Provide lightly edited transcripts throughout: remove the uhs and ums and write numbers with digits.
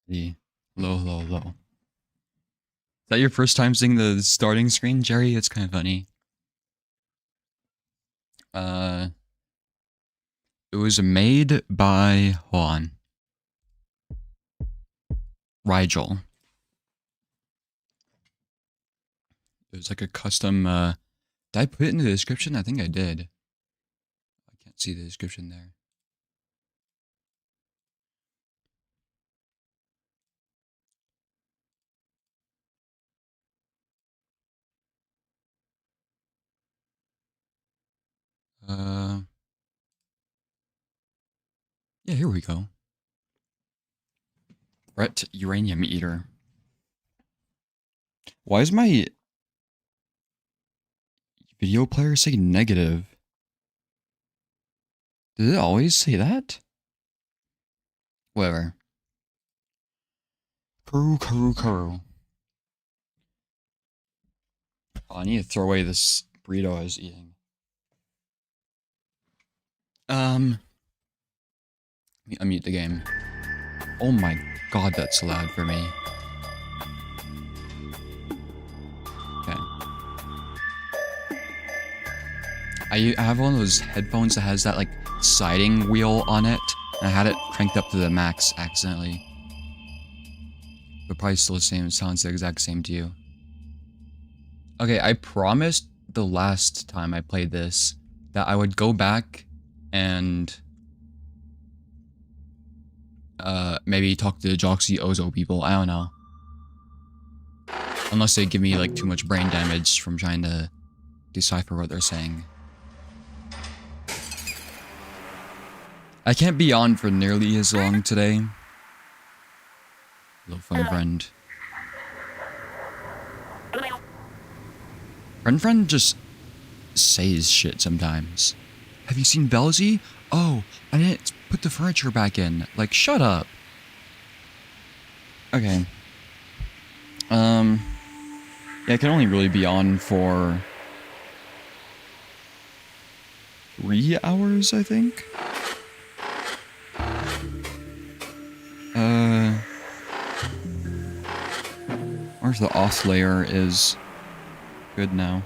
Hello, hello, hello. Is that your first time seeing the starting screen, Jerry? It's kind of funny. It was made by, hold on, Rygel. It was like a custom, did I put it in the description? I think I did. I can't see the description there. Yeah, here we go. Brett UraniumEater. Why is my video player say negative? Did it always say that? Whatever. Corru. Oh, I need to throw away this burrito I was eating. Let me unmute the game. Oh my god, that's loud for me. Okay. I have one of those headphones that has that like sliding wheel on it, and I had it cranked up to the max accidentally. But probably still the same, it sounds the exact same to you. Okay, I promised the last time I played this that I would go back and maybe talk to the Ozo people. I don't know. Unless they give me like too much brain damage from trying to decipher what they're saying. I can't be on for nearly as long today. Hello, fun friend. Friend just says shit sometimes. Have you seen Belzy? Oh, I didn't put the furniture back in. Like, shut up. Okay. Yeah, I can only really be on for 3 hours, I think. Where's the auth layer is good now.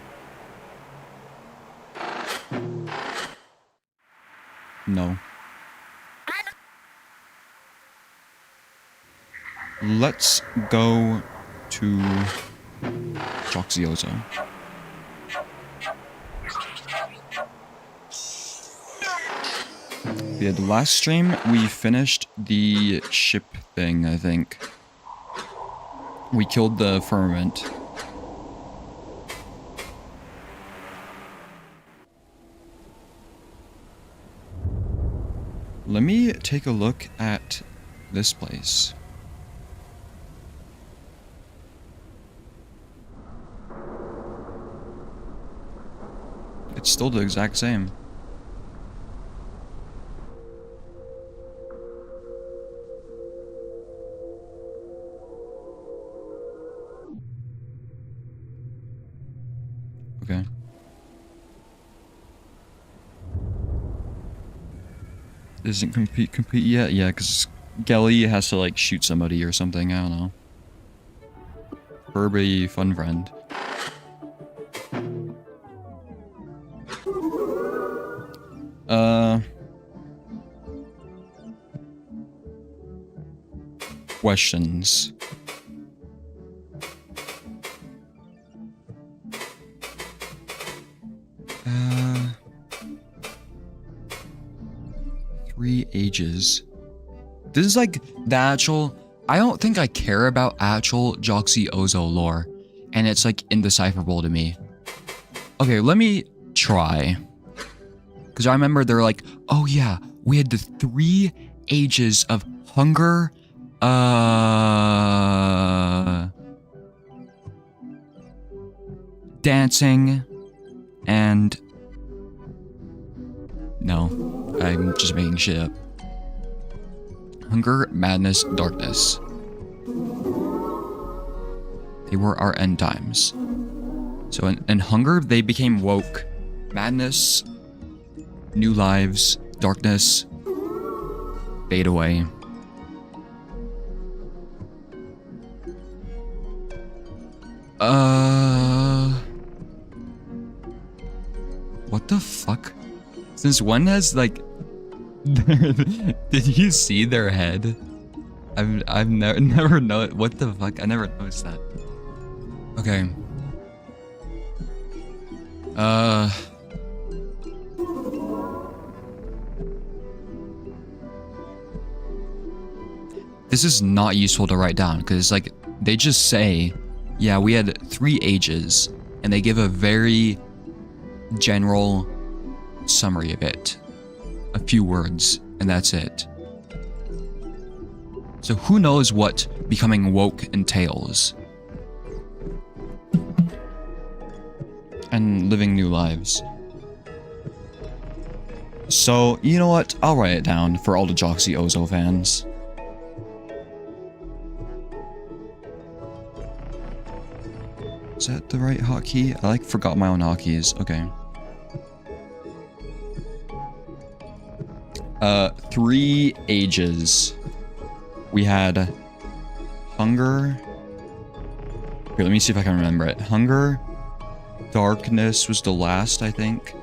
No. Let's go to Ozo. Yeah, the last stream we finished the ship thing, I think. We killed the firmament. Let me take a look at this place. It's still the exact same. Okay. Isn't complete yet? Yeah, because Gelly has to like shoot somebody or something. I don't know. Furby fun friend. Questions. Three ages. This is like the actual... I don't think I care about actual Ozo lore. And it's like indecipherable to me. Okay, let me try. Because I remember they're like, oh yeah, we had the 3 ages of hunger, dancing, and... No, I'm just making shit up. Hunger, madness, darkness. They were our end times. So in hunger, they became woke. Madness, new lives, darkness, fade away. What the fuck? Since when has like did you see their head? I've never know what the fuck? I never noticed that. Okay. This is not useful to write down because like they just say, yeah, we had 3 ages, and they give a very general summary of it. A few words, and that's it. So who knows what becoming woke entails? And living new lives. So, you know what? I'll write it down for all the Joxy Ozo fans. Is that the right hotkey? I like forgot my own hotkeys. Okay. 3 ages. We had hunger. Here, let me see if I can remember it. Hunger, darkness was the last, I think.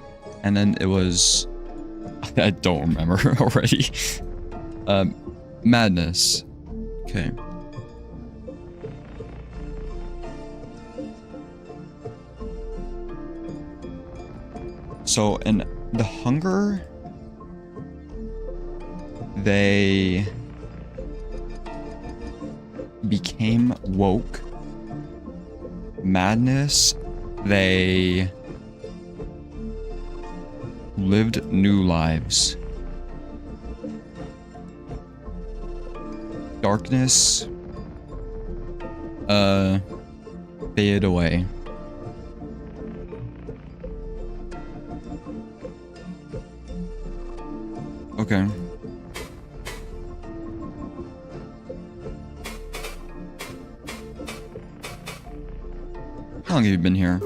And then it was... I don't remember already. Madness. Okay. So, in the hunger, they became woke. Madness, they lived new lives. Darkness, faded away. Okay. How long have you been here?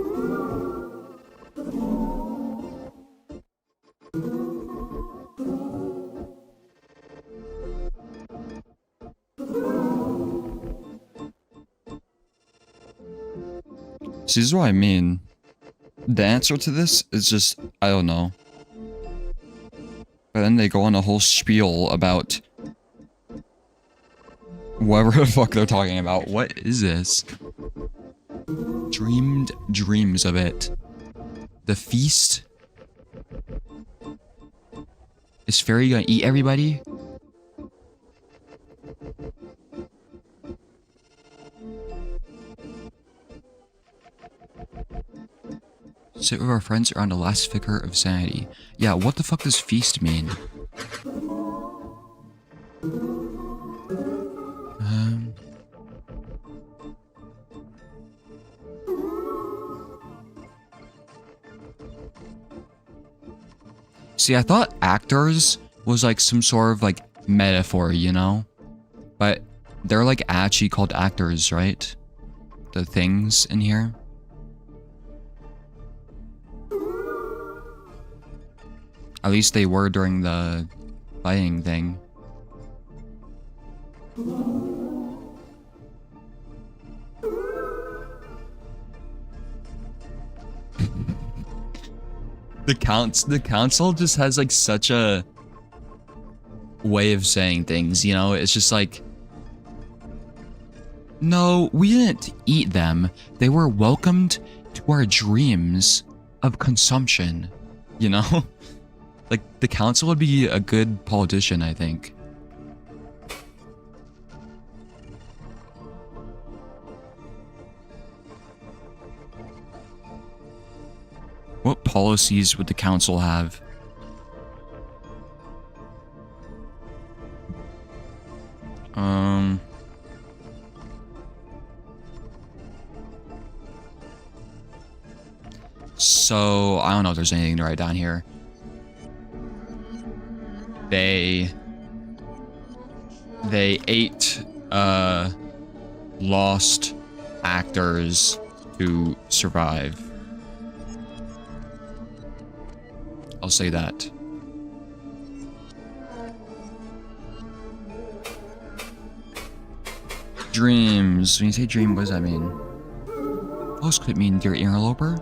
See, this is what I mean. The answer to this is just, I don't know. But then they go on a whole spiel about whatever the fuck they're talking about. What is this? Dreamed dreams of it. The feast? Is Fairy gonna eat everybody? Sit with our friends around the last flicker of sanity. Yeah, what the fuck does feast mean? See, I thought actors was like some sort of like metaphor, you know? But they're like actually called actors, right? The things in here. At least they were during the fighting thing. The council just has like such a way of saying things, you know? It's just like, no, we didn't eat them. They were welcomed to our dreams of consumption, you know? Like, the council would be a good politician, I think. What policies would the council have? So, I don't know if there's anything to write down here. They ate lost actors to survive. I'll say that. Dreams. When you say dream, what does that mean? What else could it mean, dear interloper?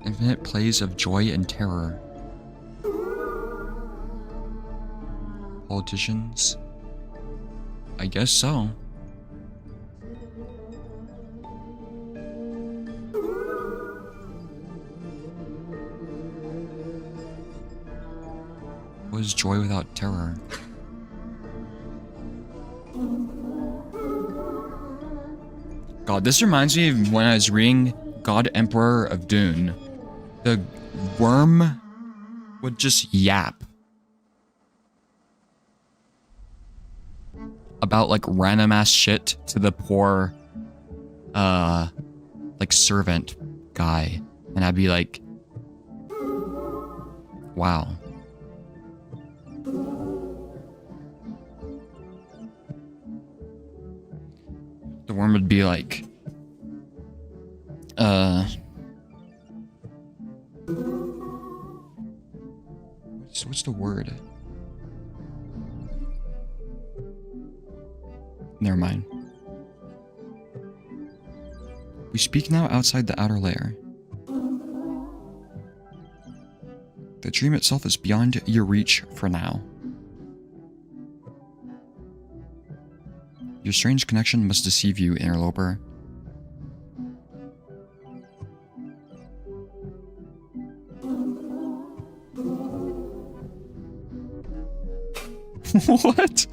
Infinite plays of joy and terror. Politicians? I guess so. What is joy without terror? God, this reminds me of when I was reading God Emperor of Dune. The worm would just yap about like random ass shit to the poor like servant guy, and I'd be like, wow. The worm would be like, what's the word? Never mind. We speak now outside the outer layer. The dream itself is beyond your reach for now. Your strange connection must deceive you, interloper. What?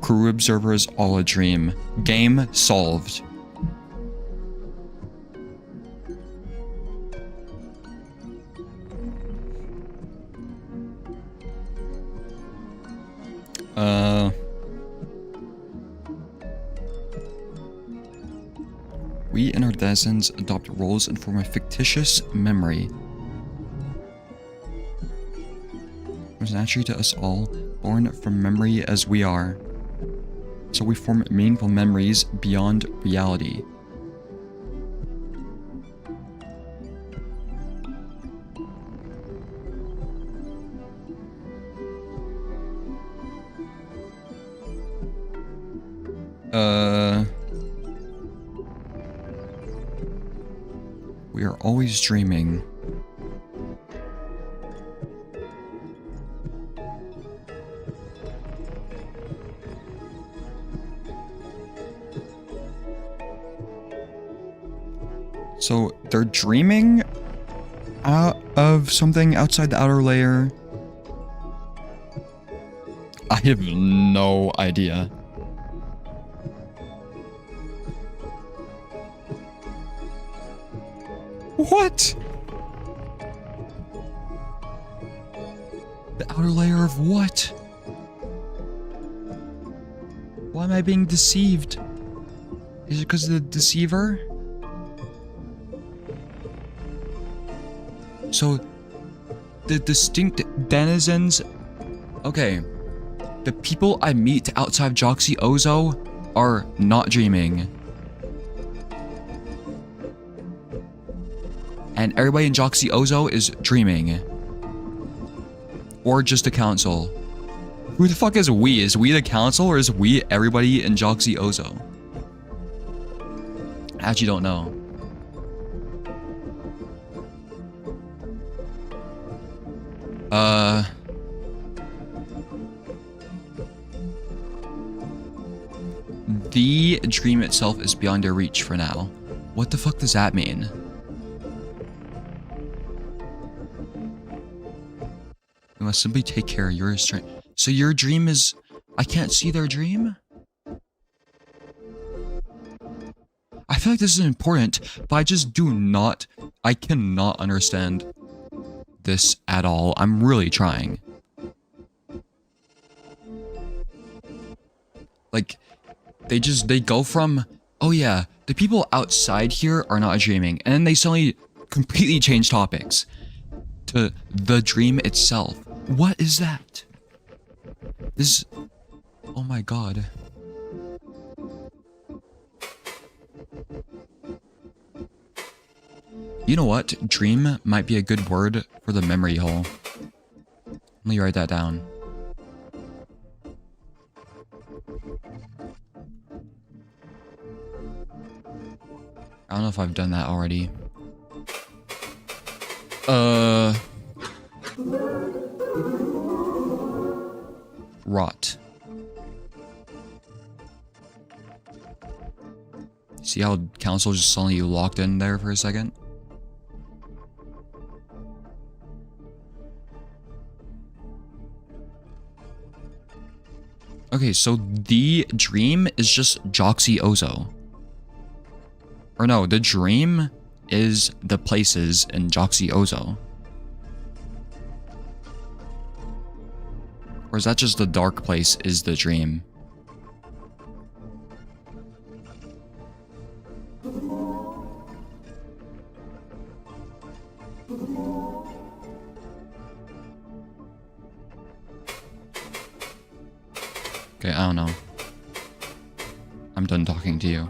Corru.observer is all a dream. Game solved. We and our denizens adopt roles and form a fictitious memory. It was naturally to us all, born from memory as we are. So we form meaningful memories beyond reality. We are always dreaming. So they're dreaming of something outside the outer layer. I have no idea. What? The outer layer of what? Why am I being deceived? Is it because of the deceiver? So, the distinct denizens... Okay. The people I meet outside Joxy Ozo are not dreaming. And everybody in Joxy Ozo is dreaming. Or just the council. Who the fuck is we? Is we the council or is we everybody in Joxy Ozo? I actually don't know. The dream itself is beyond your reach for now. What the fuck does that mean? You must simply take care of your strength. So your dream is... I can't see their dream? I feel like this is important, but I just do not... I cannot understand this at all. I'm really trying. Like, they go from, oh yeah, the people outside here are not dreaming, and then they suddenly completely change topics to the dream itself. What is that? This... Oh my god. You know what? Dream might be a good word for the memory hole. Let me write that down. I don't know if I've done that already. Rot. See how council just suddenly locked in there for a second? Okay, so the dream is just Joxy Ozo. Or no, the dream is the places in Joxy Ozo. Or is that just the dark place is the dream? Okay, I don't know. I'm done talking to you.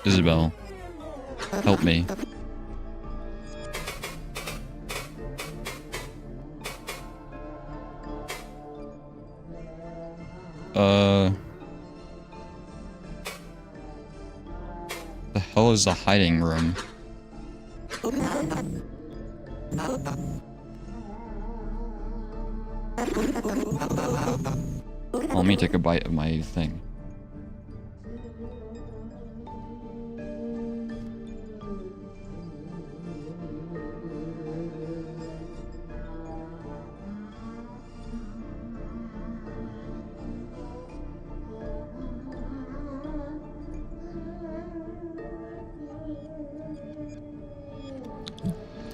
Isabel, help me. The hell is the hiding room? Let me take a bite of my thing.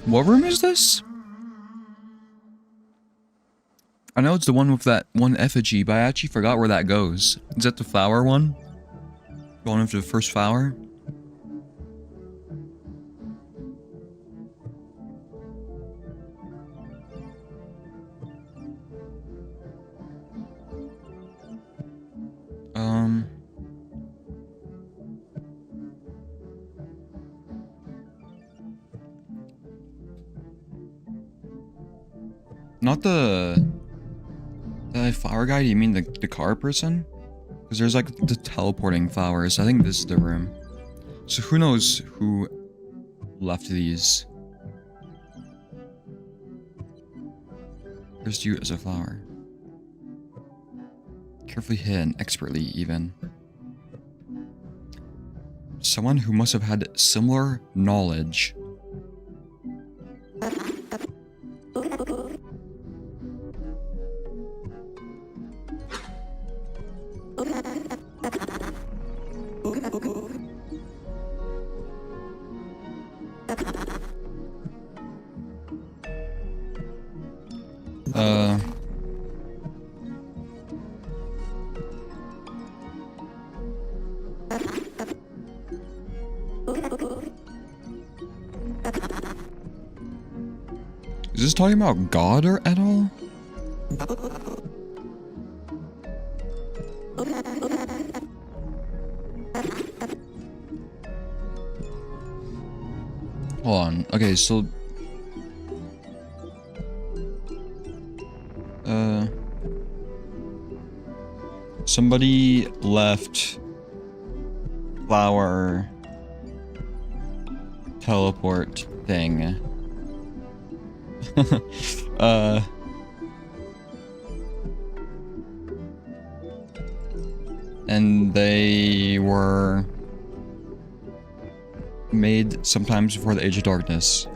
What room is this? I know it's the one with that one effigy, but I actually forgot where that goes. Is that the flower one? Going after the first flower? Not the flower guy, do you mean the car person? Because there's like the teleporting flowers. I think this is the room. So who knows who left these? There's you as a flower. Carefully hidden, expertly even. Someone who must have had similar knowledge. Is this talking about God or at all? Hold on. Okay, so somebody left flower teleport thing. And they were made sometimes before the Age of Darkness.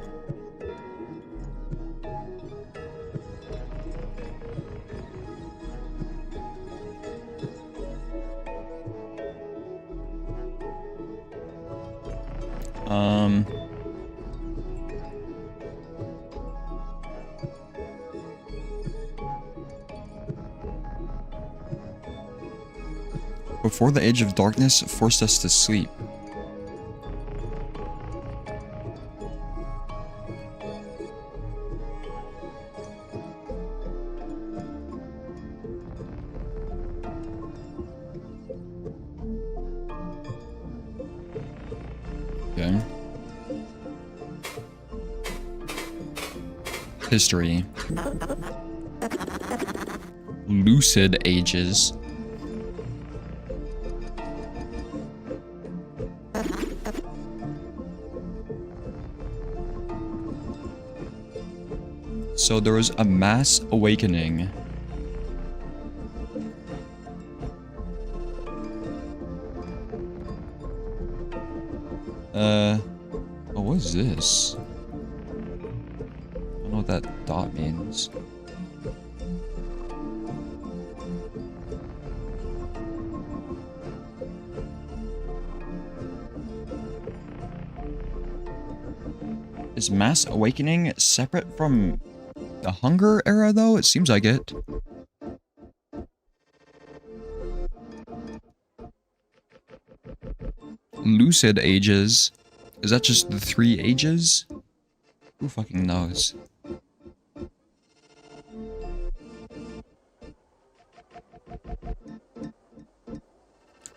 Before the age of darkness forced us to sleep. Okay. History. Lucid ages. So there was a mass awakening. Oh, what is this? I don't know what that dot means. Is mass awakening separate from the hunger era, though? It seems like it. Lucid ages. Is that just the 3 ages? Who fucking knows?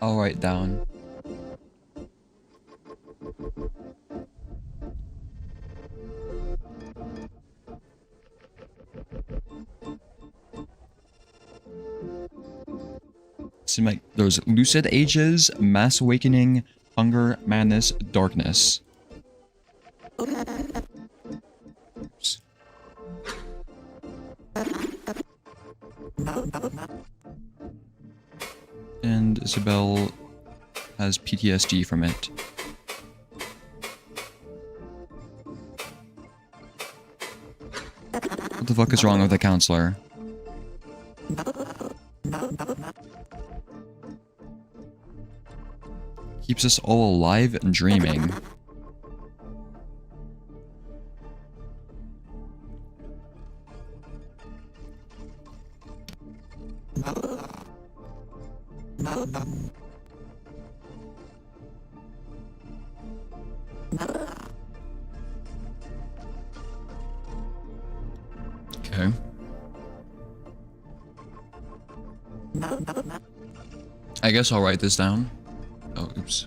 I'll write down. Seems like there's lucid ages, mass awakening, hunger, madness, darkness. Oops. And Isabel has PTSD from it. What the fuck is wrong with the counselor? Keeps us all alive and dreaming. Okay. I guess I'll write this down. Oh, oops.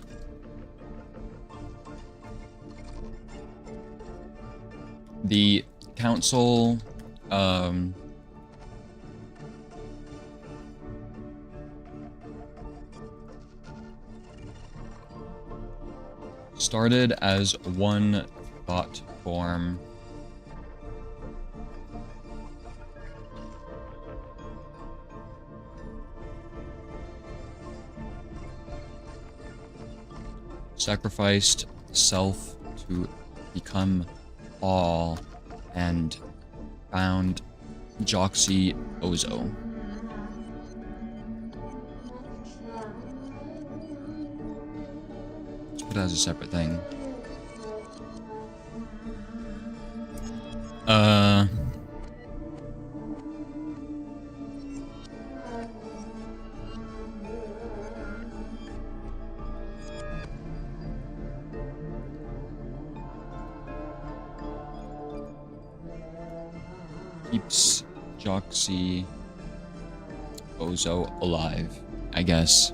The council, started as one thought form. Sacrificed self to become all and found Joxy Ozo. Let's put it as a separate thing. Keeps Joxy Ozo alive, I guess.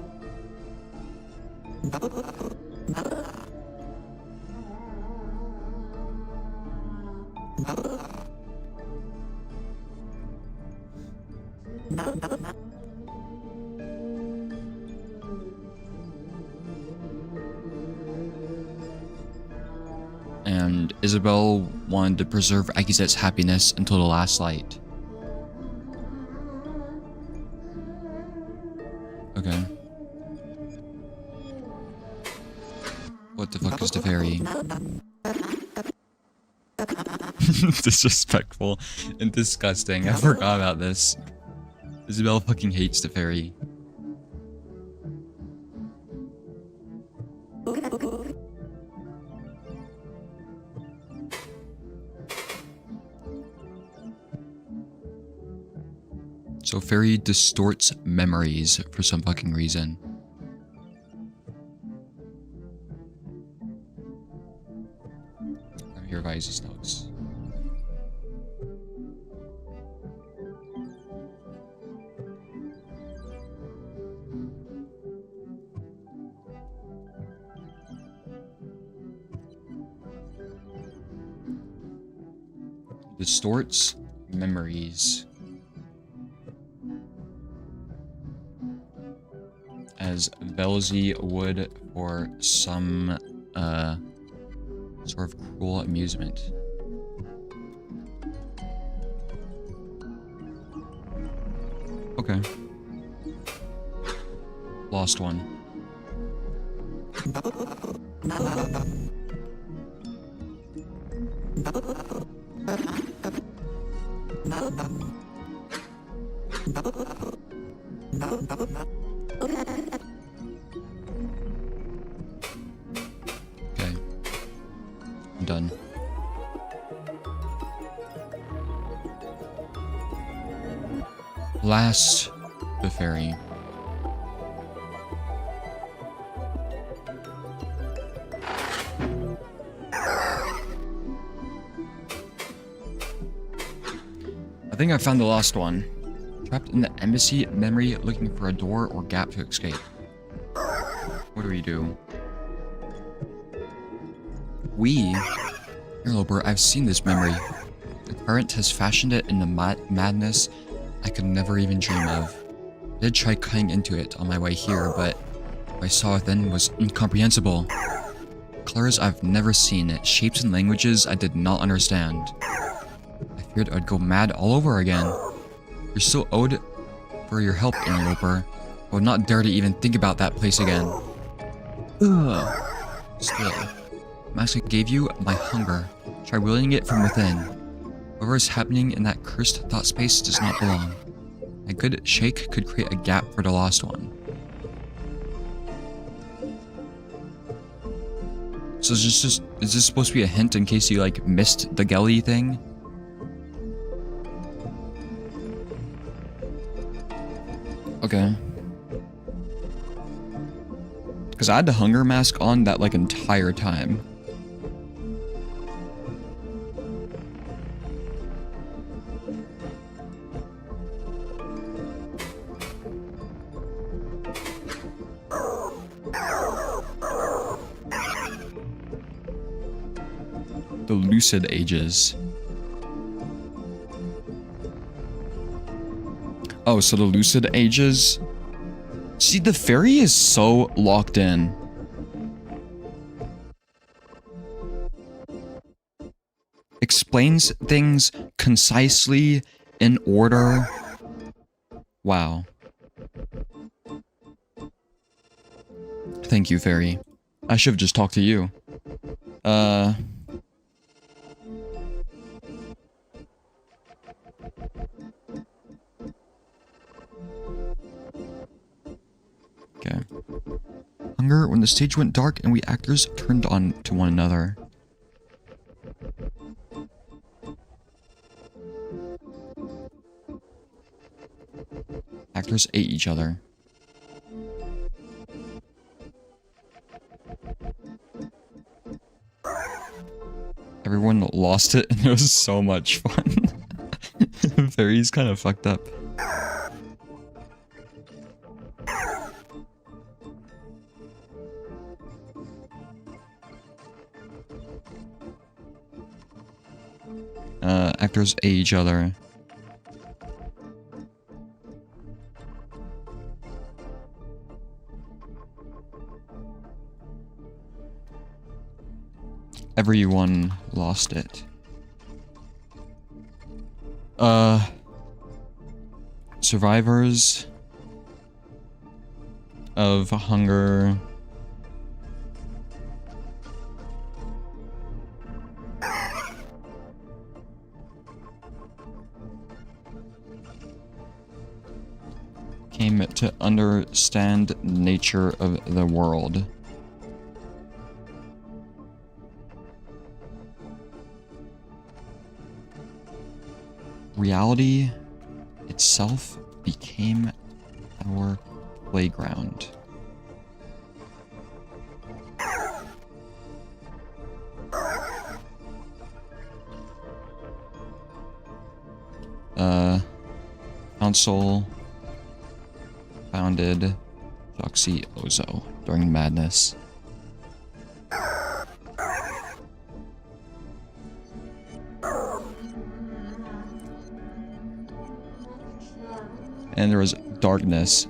And Isabel wanted to preserve Akizet's happiness until the last light. Okay. What the fuck is the fairy? Disrespectful and disgusting. I forgot about this. Isabel fucking hates the fairy. So fairy distorts memories for some fucking reason. crisis notes. Distorts memories as Velzy would for some sort of cruel amusement. Okay. Lost one. Okay. I'm done. Last, the ferry. I think I found the lost one. Trapped in the embassy memory, looking for a door or gap to escape. What do we do? Interloper, I've seen this memory. The current has fashioned it into madness I could never even dream of. I did try cutting into it on my way here, but what I saw within was incomprehensible. Colors I've never seen, shapes and languages I did not understand. I feared I'd go mad all over again. You're still owed for your help, Interloper. I would not dare to even think about that place again. Ugh. Still, the mask I gave you, my hunger. Try wielding it from within. Whatever is happening in that cursed thought space does not belong. A good shake could create a gap for the lost one. So is this supposed to be a hint in case you like missed the Gelly thing? Okay. Because I had the hunger mask on that like entire time. The lucid ages. Oh, so the lucid ages. See, the fairy is so locked in. Explains things concisely, in order. Wow. Thank you, fairy. I should have just talked to you. Okay. Hunger when the stage went dark and we actors turned on to one another. Actors ate each other. Everyone lost it and it was so much fun. Fairy's kind of fucked up. Actors ate each other. Everyone lost it. Survivors of hunger. Came to understand nature of the world. Reality itself became our playground. Council founded Joxy Ozo during madness. And there was darkness.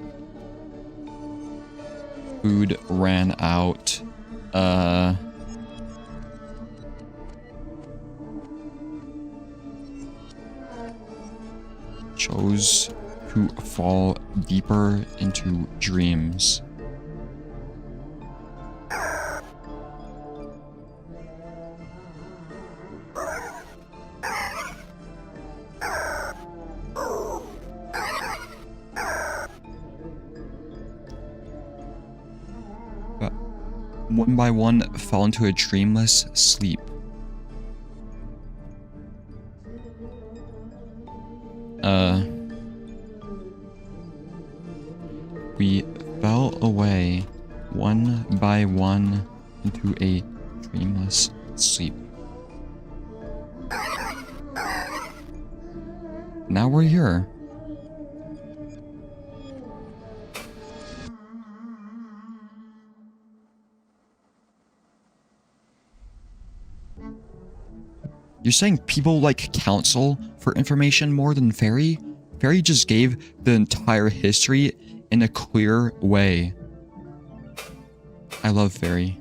Food ran out. Chose to fall deeper into dreams. One by one fell into a dreamless sleep. We fell away one by one into a dreamless sleep. Now we're here. You're saying people like Council for information more than Fairy? Fairy just gave the entire history in a clear way. I love Fairy.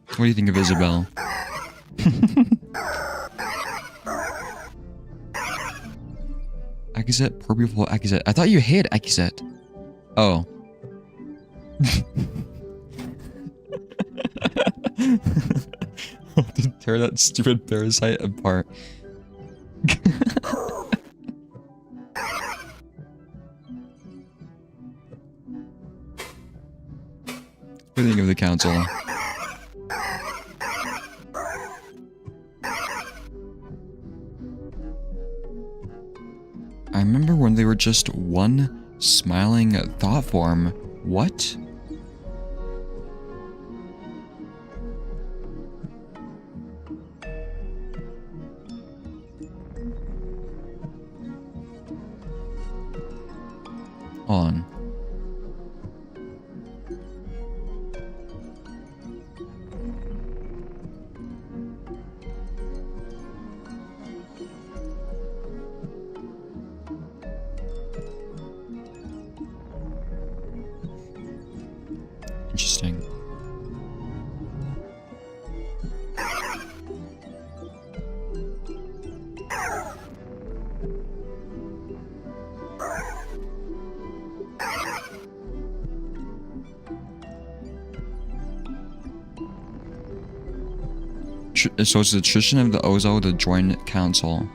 What do you think of Isabel? Akizet, purple Akizet. I thought you hated Akizet. Oh. To tear that stupid parasite apart. What do you think of the council? I remember when they were just one smiling thought form. What? On. Interesting. So it's the tradition of the Ozo to join council.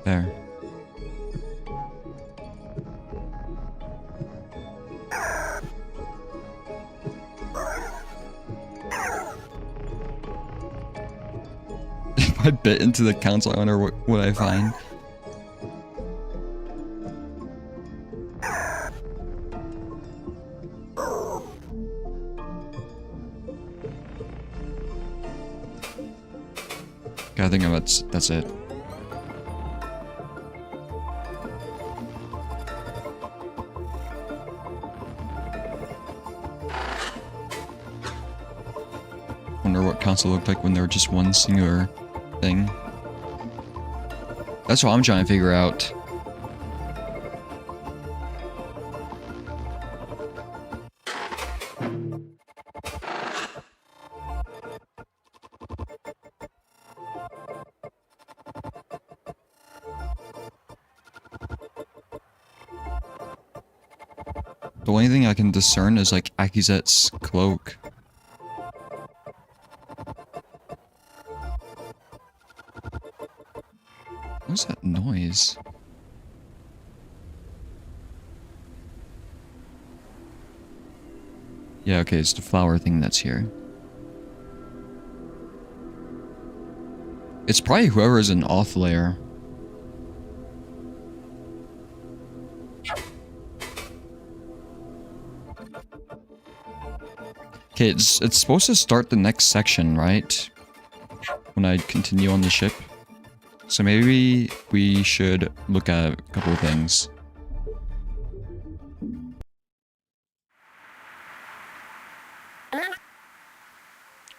There. If I bit into the council, I wonder what I find. Okay, I think that's it. Wonder what council looked like when they were just one singular thing. That's what I'm trying to figure out. The only thing I can discern is like Akizet's cloak. What's that noise? Yeah, okay, it's the flower thing that's here. It's probably whoever is an auth layer. Okay, it's supposed to start the next section, right? When I continue on the ship. So maybe we should look at a couple of things.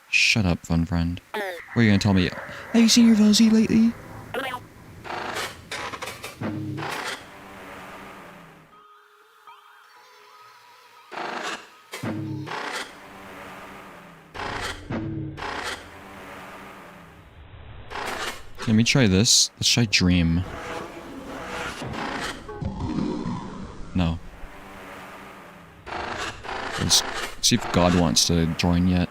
Shut up, fun friend. What are you gonna tell me? Have you seen your Velzy lately? Let me try this. Let's try Dream. No. Let's see if God wants to join yet.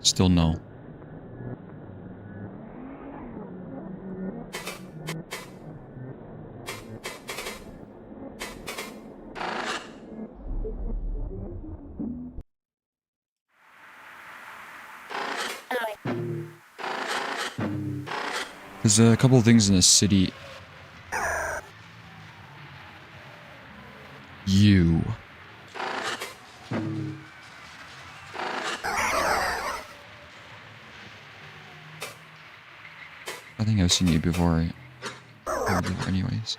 Still no. There's a couple of things in the city. You. I think I've seen you before. Anyways.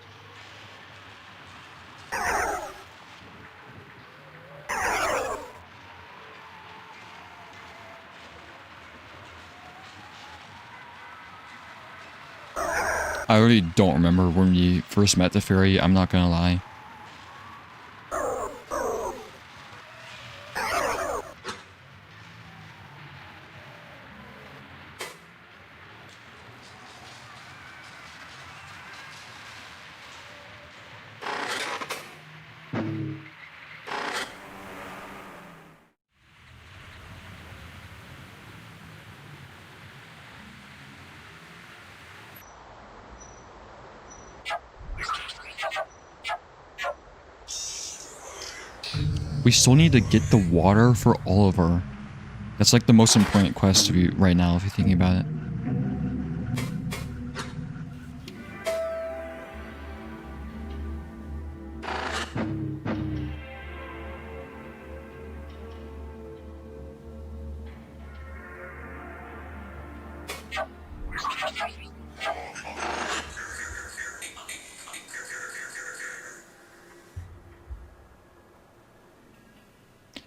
I really don't remember when we first met the fairy, I'm not gonna lie. We still need to get the water for Oliver. That's like the most important quest to be right now if you're thinking about it.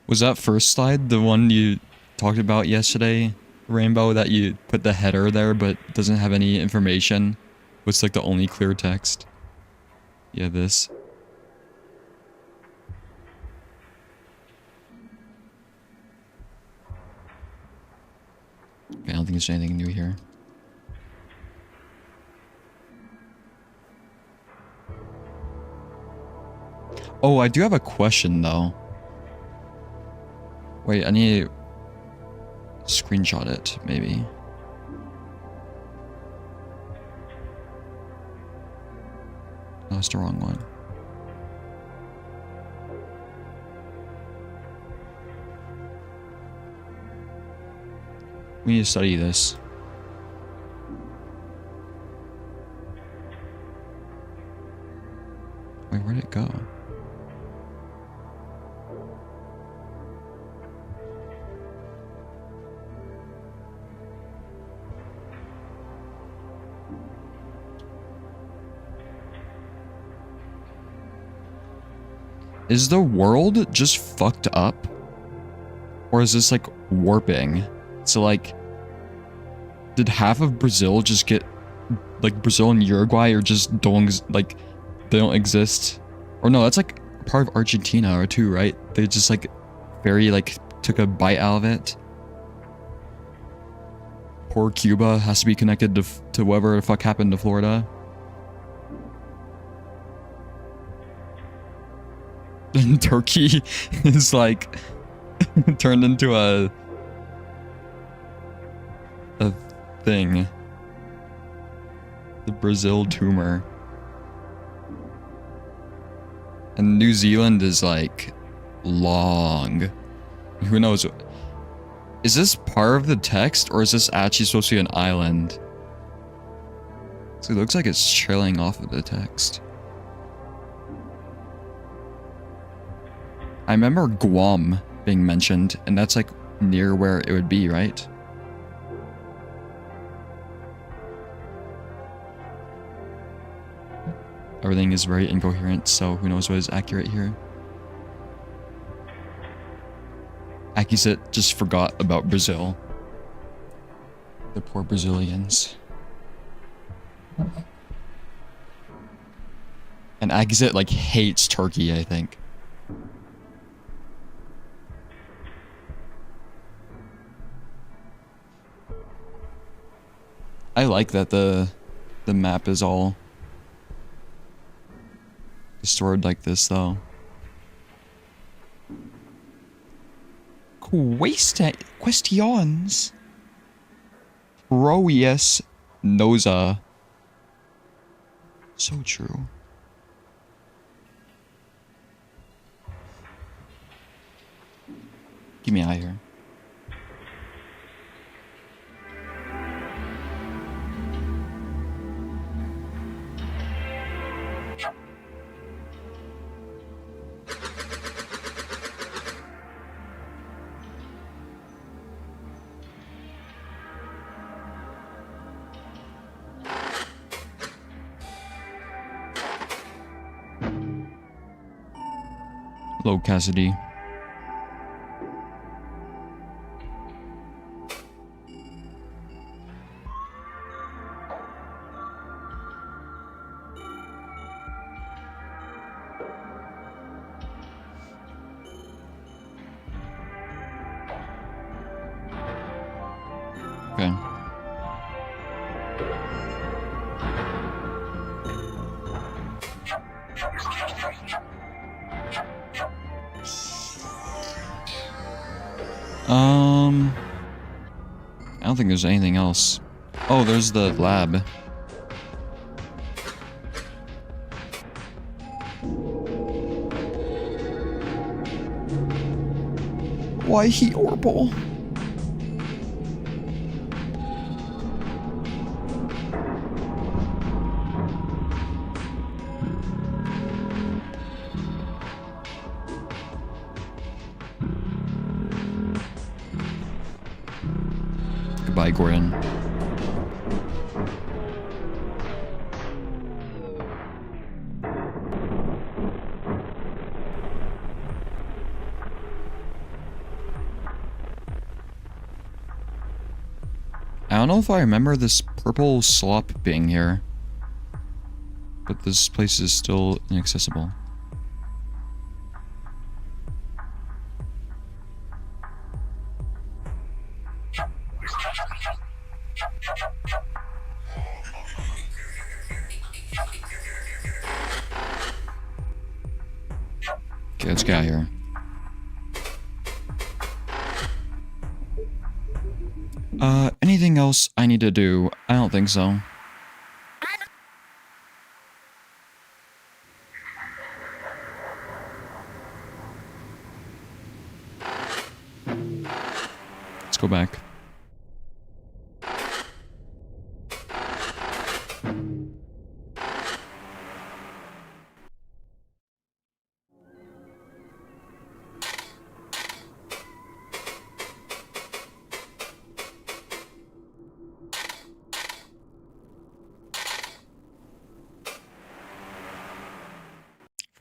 Was that first slide the one you talked about yesterday, Rainbow, that you put the header there but doesn't have any information? It's like the only clear text. Yeah, this. Okay, I don't think there's anything new here. Oh, I do have a question though. Wait, I need to screenshot it, maybe. No, it's the wrong one. We need to study this. Wait, where'd it go? Is the world just fucked up? Or is this like warping? So like, did half of Brazil just get, like Brazil and Uruguay or just don't, like, they don't exist Or no, that's like part of Argentina or two, right? They just like very like took a bite out of it. Poor Cuba has to be connected to whatever the fuck happened to Florida. And Turkey is like turned into a thing. The Brazil tumor. And New Zealand is like long. Who knows? Is this part of the text or is this actually supposed to be an island? So it looks like it's trailing off of the text. I remember Guam being mentioned, and that's like near where it would be, right? Everything is very incoherent, so who knows what is accurate here. Akizit just forgot about Brazil. The poor Brazilians. And Akizit like hates Turkey, I think. I like that the map is all stored like this, though. Questions. Proius Noza. So true. Give me eye here. Hello, Cassidy. Okay. I don't think there's anything else. Oh, there's the lab. Why he orbital? Goodbye, Gordon. I don't know if I remember this purple slop being here, but this place is still inaccessible. Okay, let's get out of here. Anything else I need to do? I don't think so. Let's go back.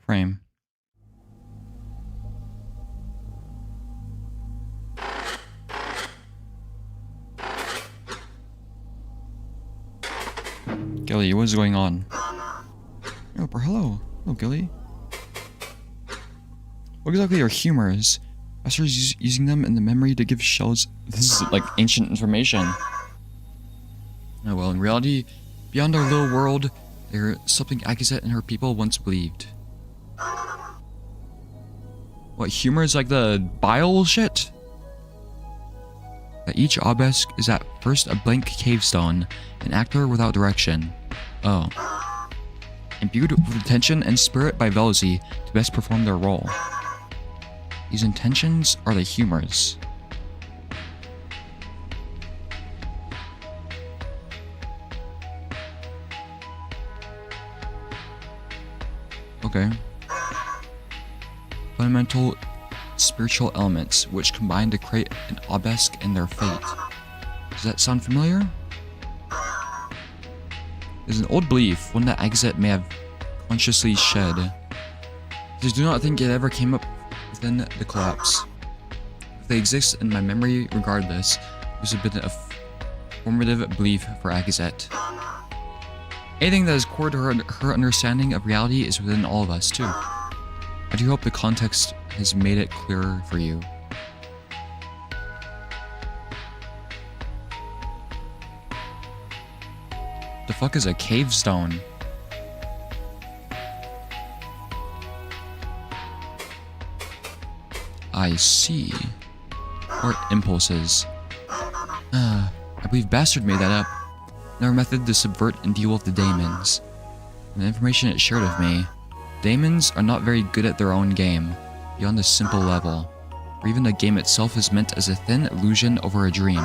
Frame. Gilly, what is going on? Oh, hello. Hello, Gilly. What exactly are humors? Masters using them in the memory to give shells. This is like ancient information. Oh well, in reality, beyond our little world, there's something Akizet and her people once believed. What, humors like the bile shit? That each obelisk is at first a blank cave stone, an actor without direction. Oh. Imbued with attention and spirit by Velzy to best perform their role. These intentions are the humors. Okay. Fundamental spiritual elements which combine to create an obelisk and their fate. Does that sound familiar? There's an old belief, one that Akizet may have consciously shed. I do not think it ever came up within the collapse. If they exist in my memory regardless, this has been a formative belief for Akizet. Anything that is core to her understanding of reality is within all of us too. I do hope the context has made it clearer for you. The fuck is a cave stone? I see. Or impulses. I believe Bastard made that up. Another method to subvert and deal with the daemons. From the information it shared with me, daemons are not very good at their own game, beyond the simple level, or even the game itself is meant as a thin illusion over a dream.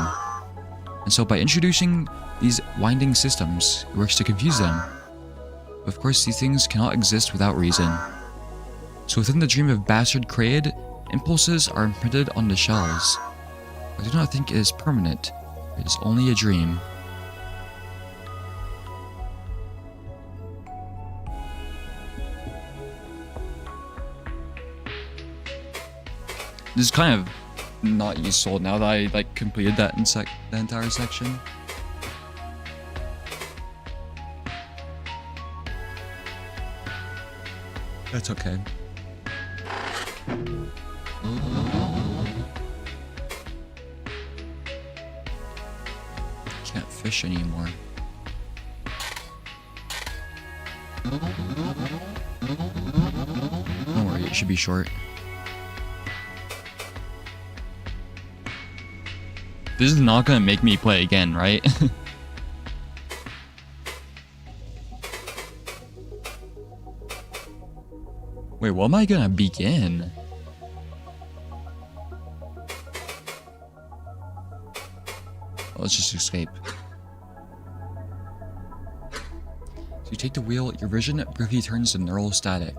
And so by introducing these winding systems, it works to confuse them. But of course, these things cannot exist without reason. So within the dream of Bastard created, impulses are imprinted on the shells. I do not think it is permanent. It is only a dream. This is kind of not useful now that I like completed that the entire section. That's okay. Can't fish anymore. Don't worry, it should be short. This is not gonna make me play again, right? Wait, what am I gonna begin? Let's just escape. So you take the wheel, your vision briefly turns to neural static.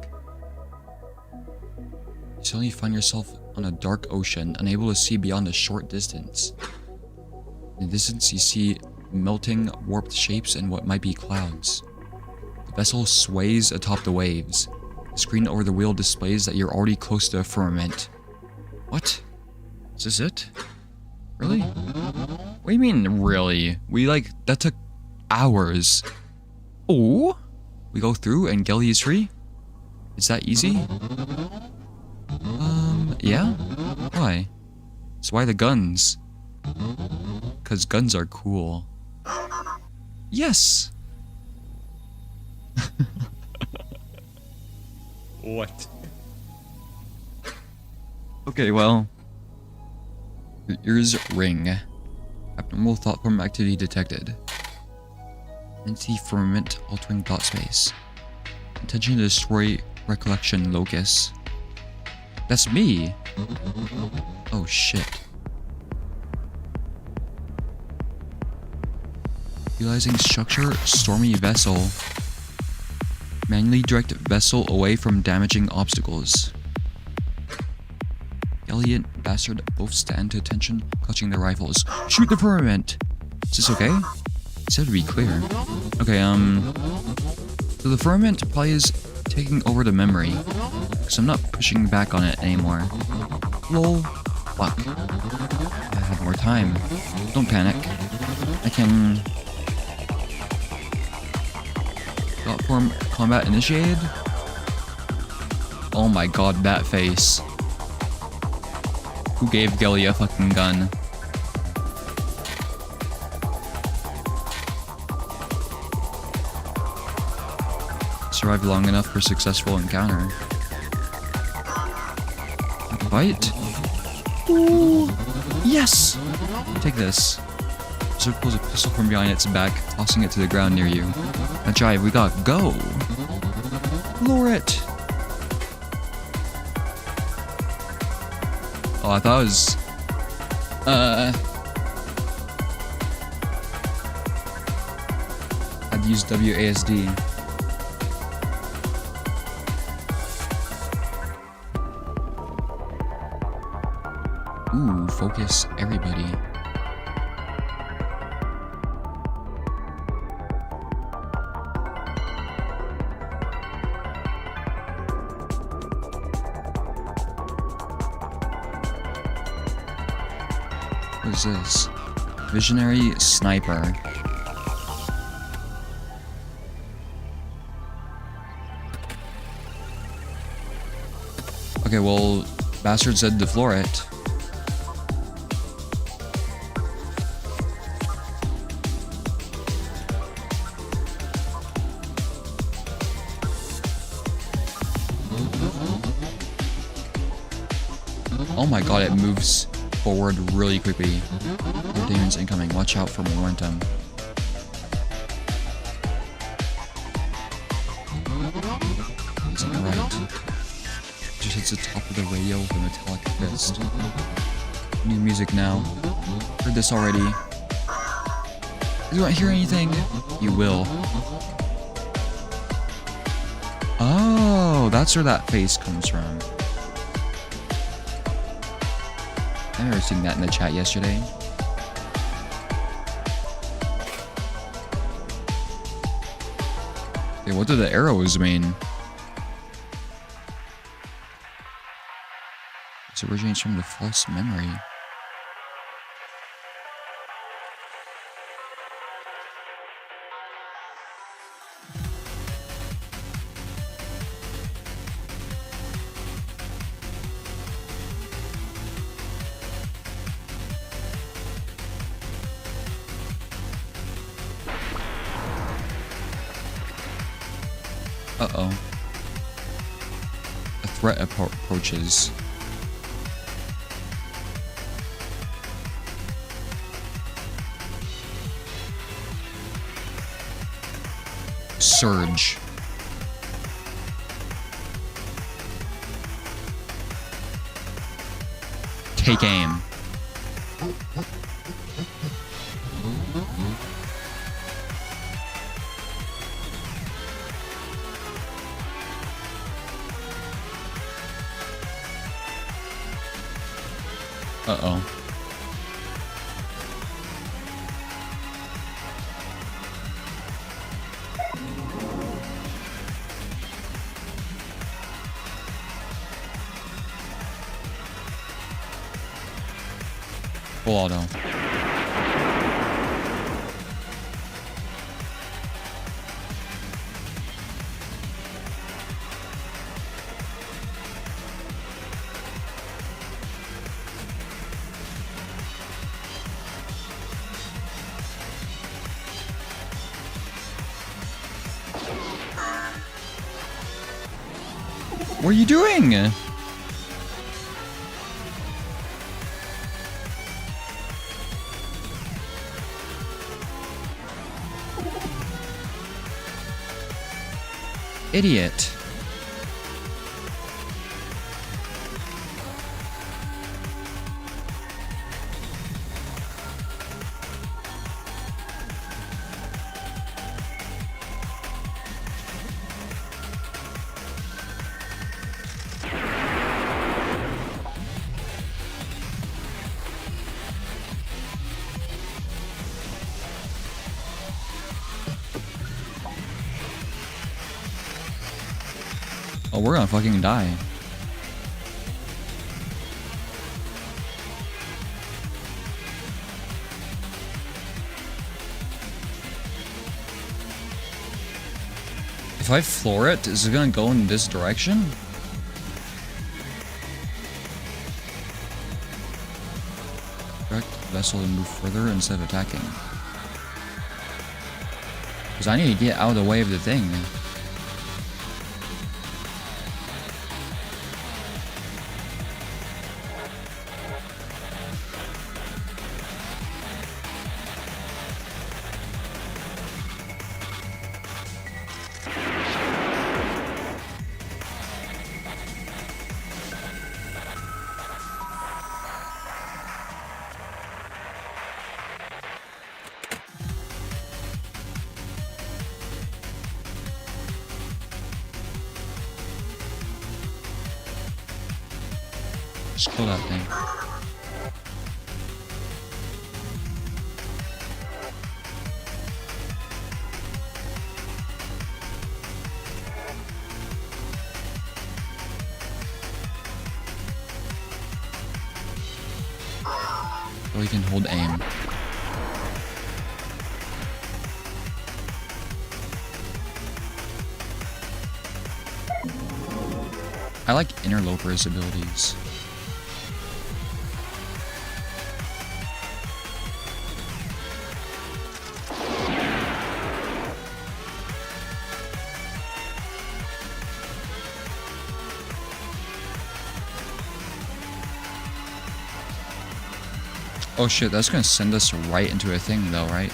You suddenly find yourself on a dark ocean, unable to see beyond a short distance. In the distance, you see melting, warped shapes and what might be clouds. The vessel sways atop the waves. The screen over the wheel displays that you're already close to a firmament. What? Is this it? Really? What do you mean, really? That took hours. Oh? We go through and Gelly is free? Is that easy? Yeah? Why? So why the guns? Because guns are cool. Yes! What? Okay, well. Here's ring. Abnormal thought form activity detected. Entity firmament altering thought space. Intention to destroy recollection locus. That's me! Oh shit. Utilizing structure, stormy vessel. Manually direct vessel away from damaging obstacles. Gelly and Bastard both stand to attention, clutching their rifles. Shoot the firmament! Is this okay? It said to be clear. Okay, so the firmament probably is taking over the memory, because I'm not pushing back on it anymore. Lol. Fuck. I have more time. Don't panic. I can... Platform combat initiated? Oh my god, that face. Who gave Gilly a fucking gun? Survived long enough for successful encounter. Bite? Ooh. Yes! Take this. Observer pulls a pistol from behind its back, tossing it to the ground near you. Now Jive, we got go! Lure it! Oh, I thought it was... I'd use WASD. Ooh, focus everybody. What is this? Visionary Sniper. Okay, well, Bastard said to floor it. Oh my god, it moves forward really quickly. Your demons incoming. Watch out for momentum. It's on the right. Just hits the top of the radio with a metallic fist. New music now. Heard this already. You don't hear anything? You will. Oh, that's where that face comes from. I remember seeing that in the chat yesterday. Okay, what do the arrows mean? It originates from the false memory. Uh-oh. A threat approaches. Surge. Take aim. Uh-oh. Full auto. What are you doing? Idiot. Oh, we're gonna fucking die. If I floor it, is it gonna go in this direction? vessel to move further instead of attacking. Because I need to get out of the way of the thing. Just kill that thing. Or you can hold aim. I like Interloper's abilities. Oh shit, that's gonna send us right into a thing though, right?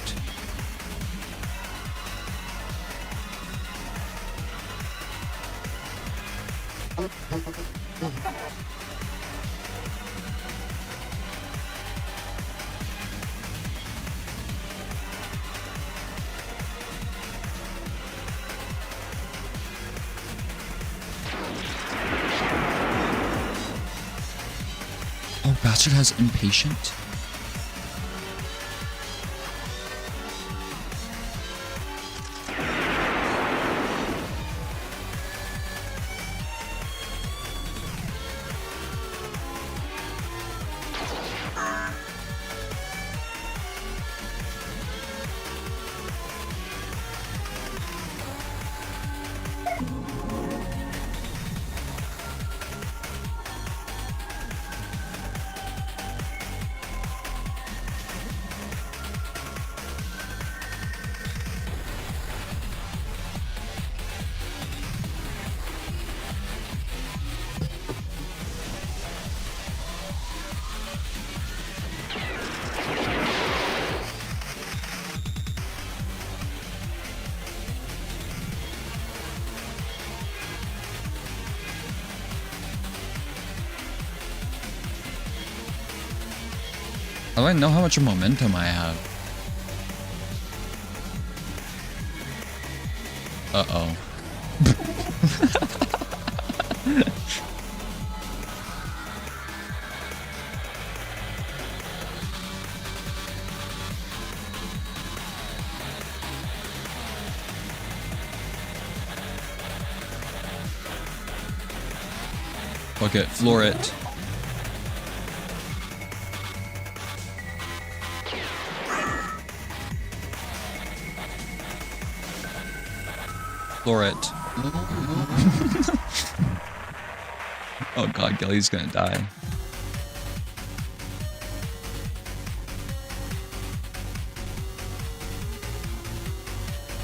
Oh, Bastard has Impatient? How do I know how much momentum I have? Uh-oh. Okay, floor it. Floor it. Oh god, Gelly's gonna die.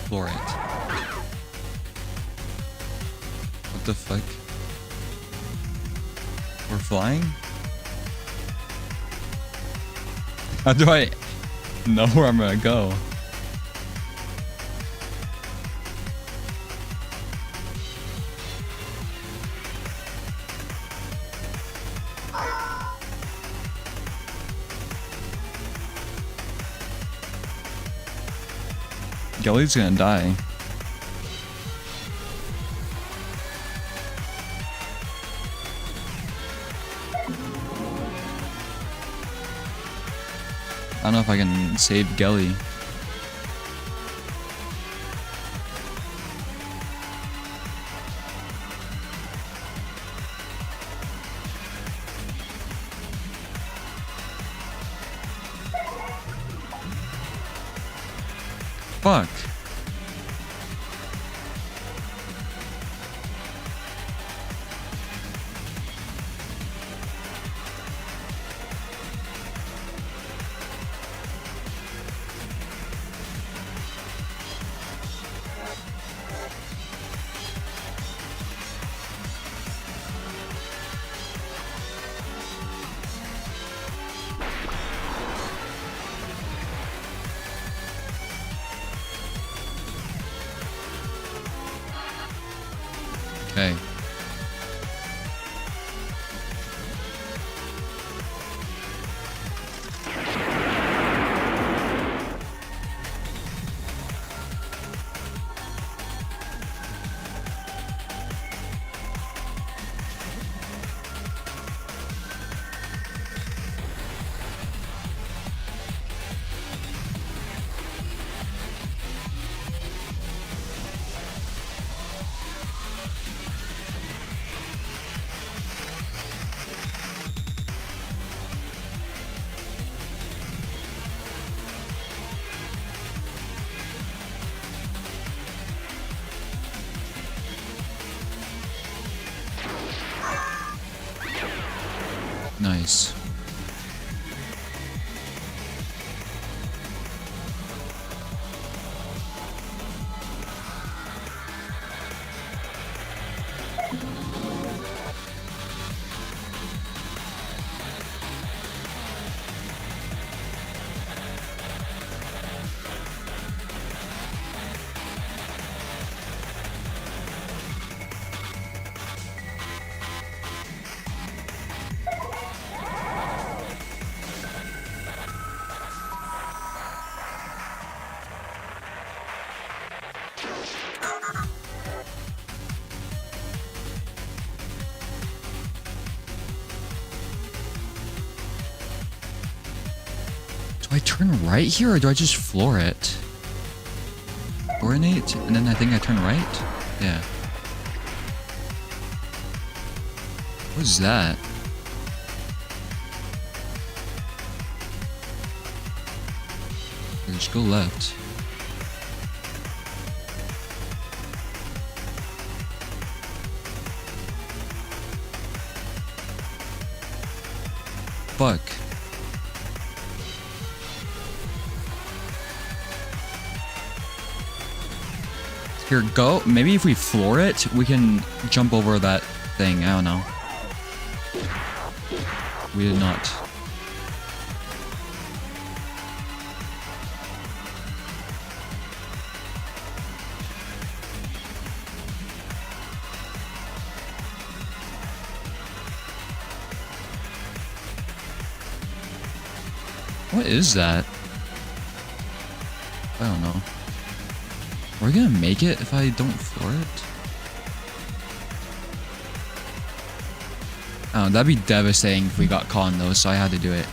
Floor it. What the fuck? We're flying? How do I know where I'm gonna go? Gelly's gonna die. I don't know if I can save Gelly. Fuck. Okay. Nice. Do I turn right here or do I just floor it? Coordinate, and then I think I turn right? Yeah. What is that? Just go left. Fuck. Here, go. Maybe if we floor it, we can jump over that thing. I don't know. We did not. What is that? I don't know. Are we gonna make it if I don't floor it? Oh, that'd be devastating if we got caught in those, so I had to do it.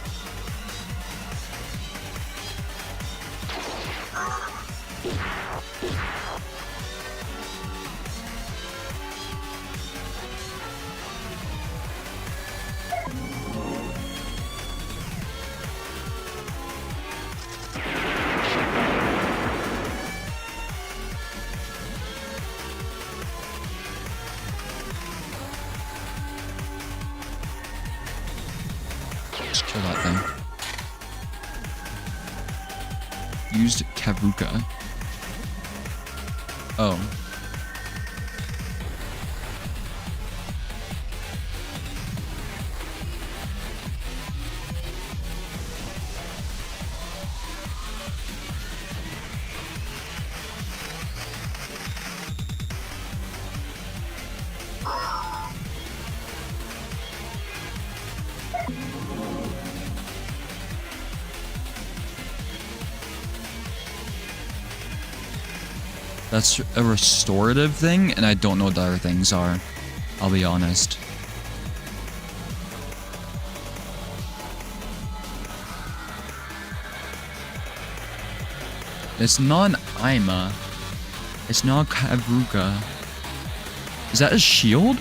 Just kill that thing. Used Kavuka. Oh. That's a restorative thing, and I don't know what the other things are. I'll be honest. It's not an Ima. It's not Kavuka. Is that a shield?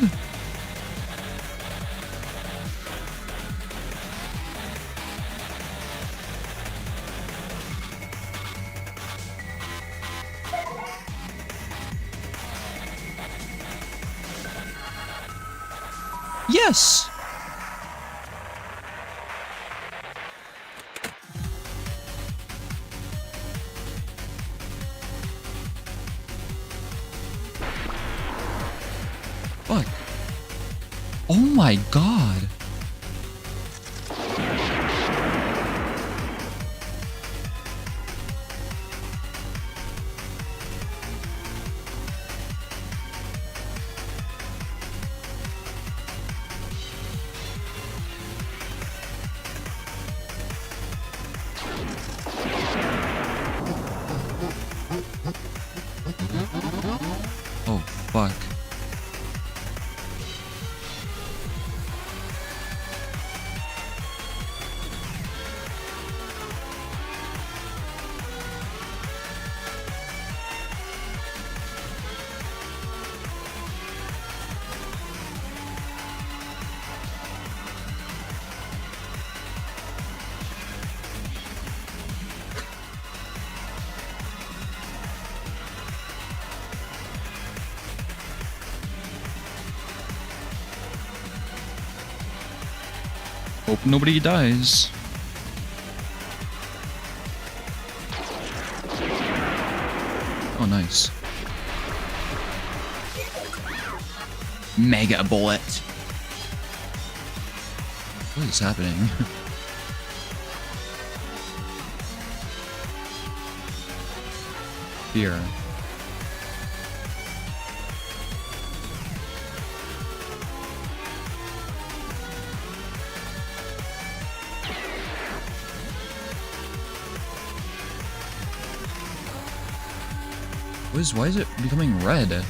Yes! Fuck. Oh my god. Hope nobody dies. Oh, nice. Mega bullet. What is happening? Here. Why is it becoming red?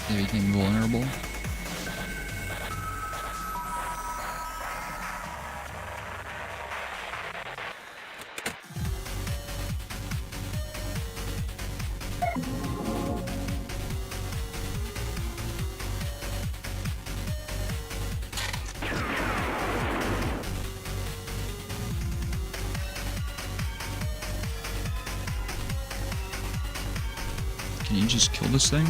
They became vulnerable. Can you just kill this thing?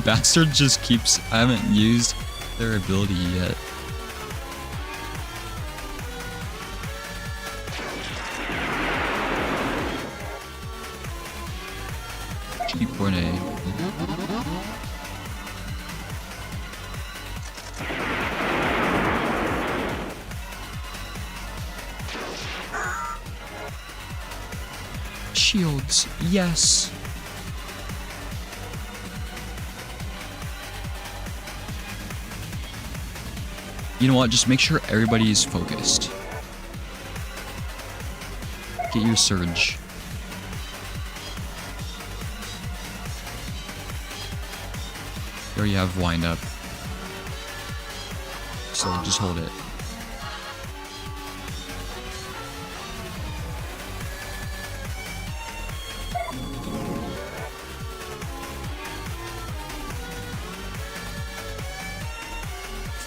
Bastard just keeps... I haven't used their ability yet. Cheap grenade. Shields, yes. You know what? Just make sure everybody is focused. Get your surge. You already have wind up. So just hold it.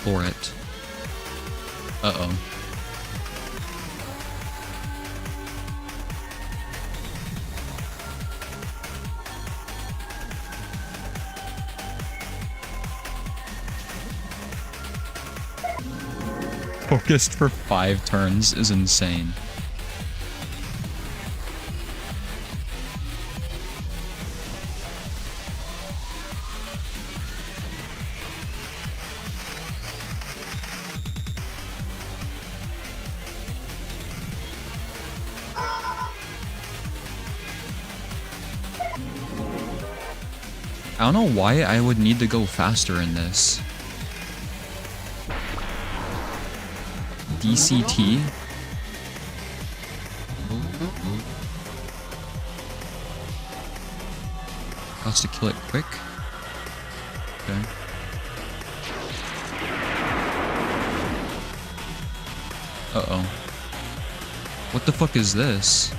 For it. Uh-oh. Focused for 5 turns is insane. I don't know why I would need to go faster in this. DCT? Has to kill it quick? Okay. Uh-oh. What the fuck is this?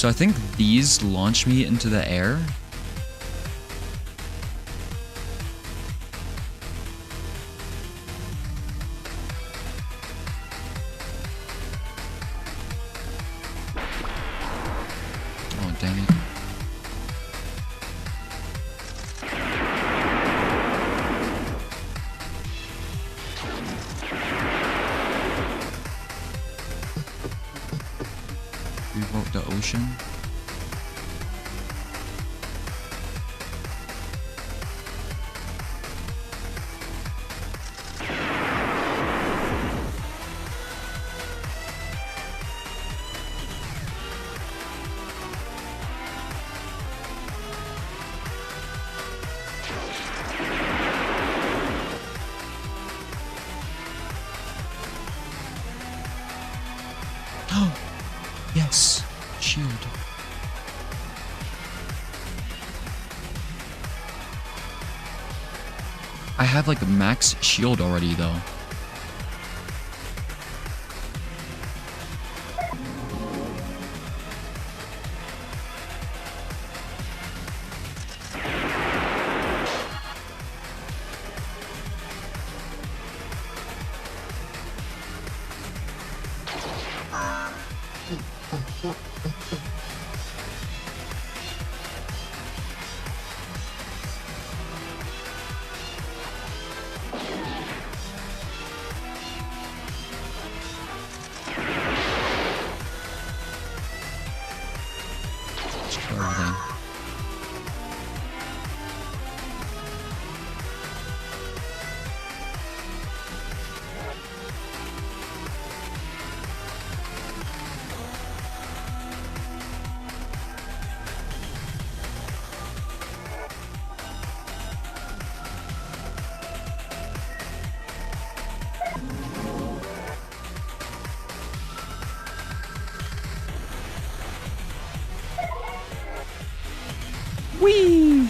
So I think these launch me into the air. Oh, dang it. Revoke the ocean. Yes, shield. I have like a max shield already though. Everything. Whee!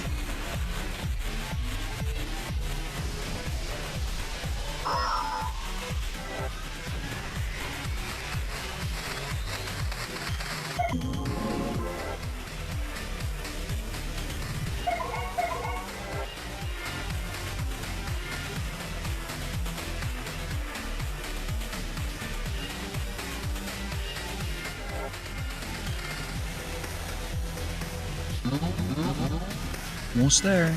Almost there.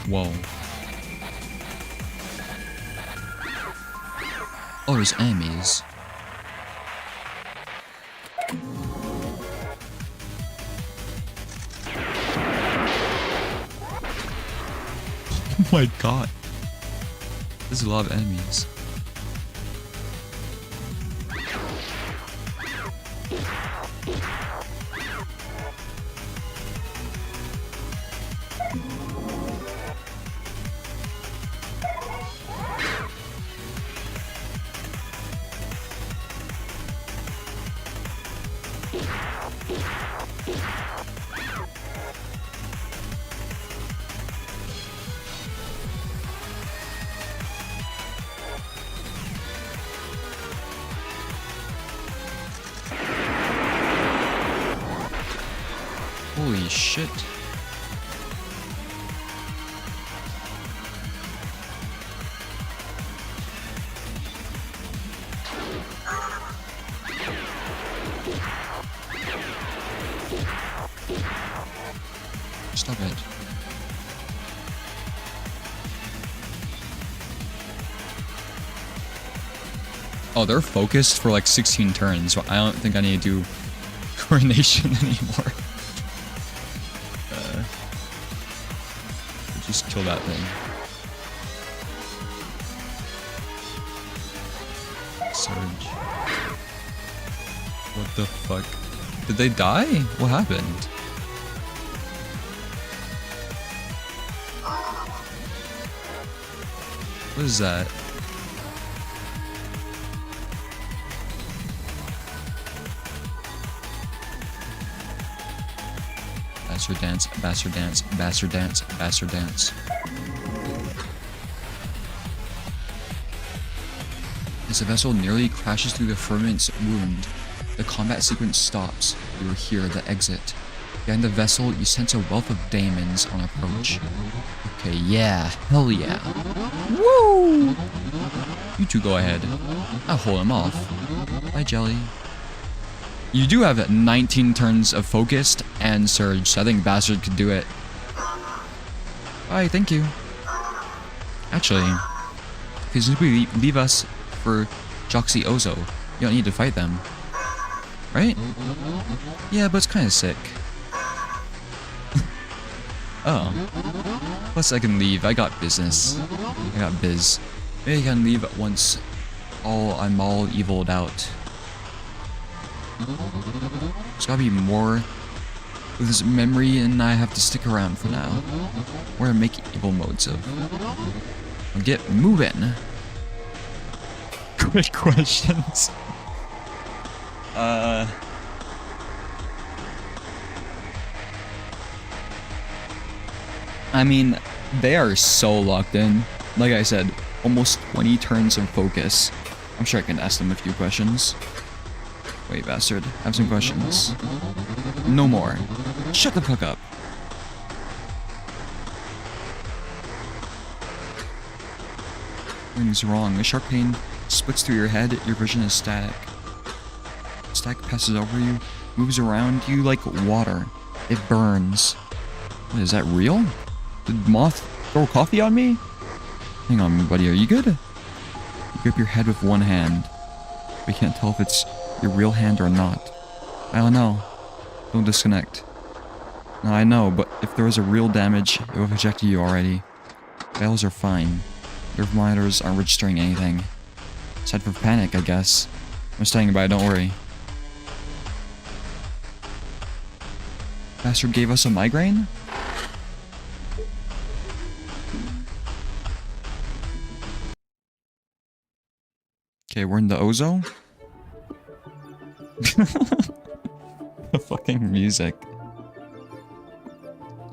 Whoa. Oh, there's enemies. Oh my god. There's a lot of enemies. Holy shit. Stop it. Oh, they're focused for like 16 turns, so I don't think I need to do coordination anymore. Just kill that thing. Surge. What the fuck? Did they die? What happened? What is that? Bastard dance, bastard dance, bastard dance, bastard dance. As the vessel nearly crashes through the firmament's wound, the combat sequence stops. You hear the exit. Behind the vessel, you sense a wealth of daemons on approach. Okay, yeah, hell yeah. Woo! You two go ahead. I'll hold him off. Bye, Jelly. You do have 19 turns of focused and surge, so I think Bastard could do it. Bye, thank you. Actually, if you simply leave us for Joxy Ozo, you don't need to fight them. Right? Yeah, but it's kind of sick. Oh. Plus I can leave. I got business. I got biz. Maybe I can leave once I'm all eviled out. There's gotta be more with this memory, and I have to stick around for now. Where I make evil modes of. I'll get moving. Quick questions. I mean, they are so locked in. Like I said, almost 20 turns of focus. I'm sure I can ask them a few questions. Wait, Bastard, I have some questions. No more. Shut the fuck up. Something's wrong. A sharp pain splits through your head. Your vision is static. Static passes over you, moves around you like water. It burns. What, is that real? Did Moth throw coffee on me? Hang on, buddy, are you good? You grip your head with one hand. We can't tell if it's your real hand or not. I don't know. Don't disconnect. No, I know, but if there was a real damage, it would have ejected you already. Fails are fine. Your monitors aren't registering anything. Aside for panic, I guess. I'm standing by, don't worry. Bastard gave us a migraine? Okay, we're in the Ozo. The fucking music.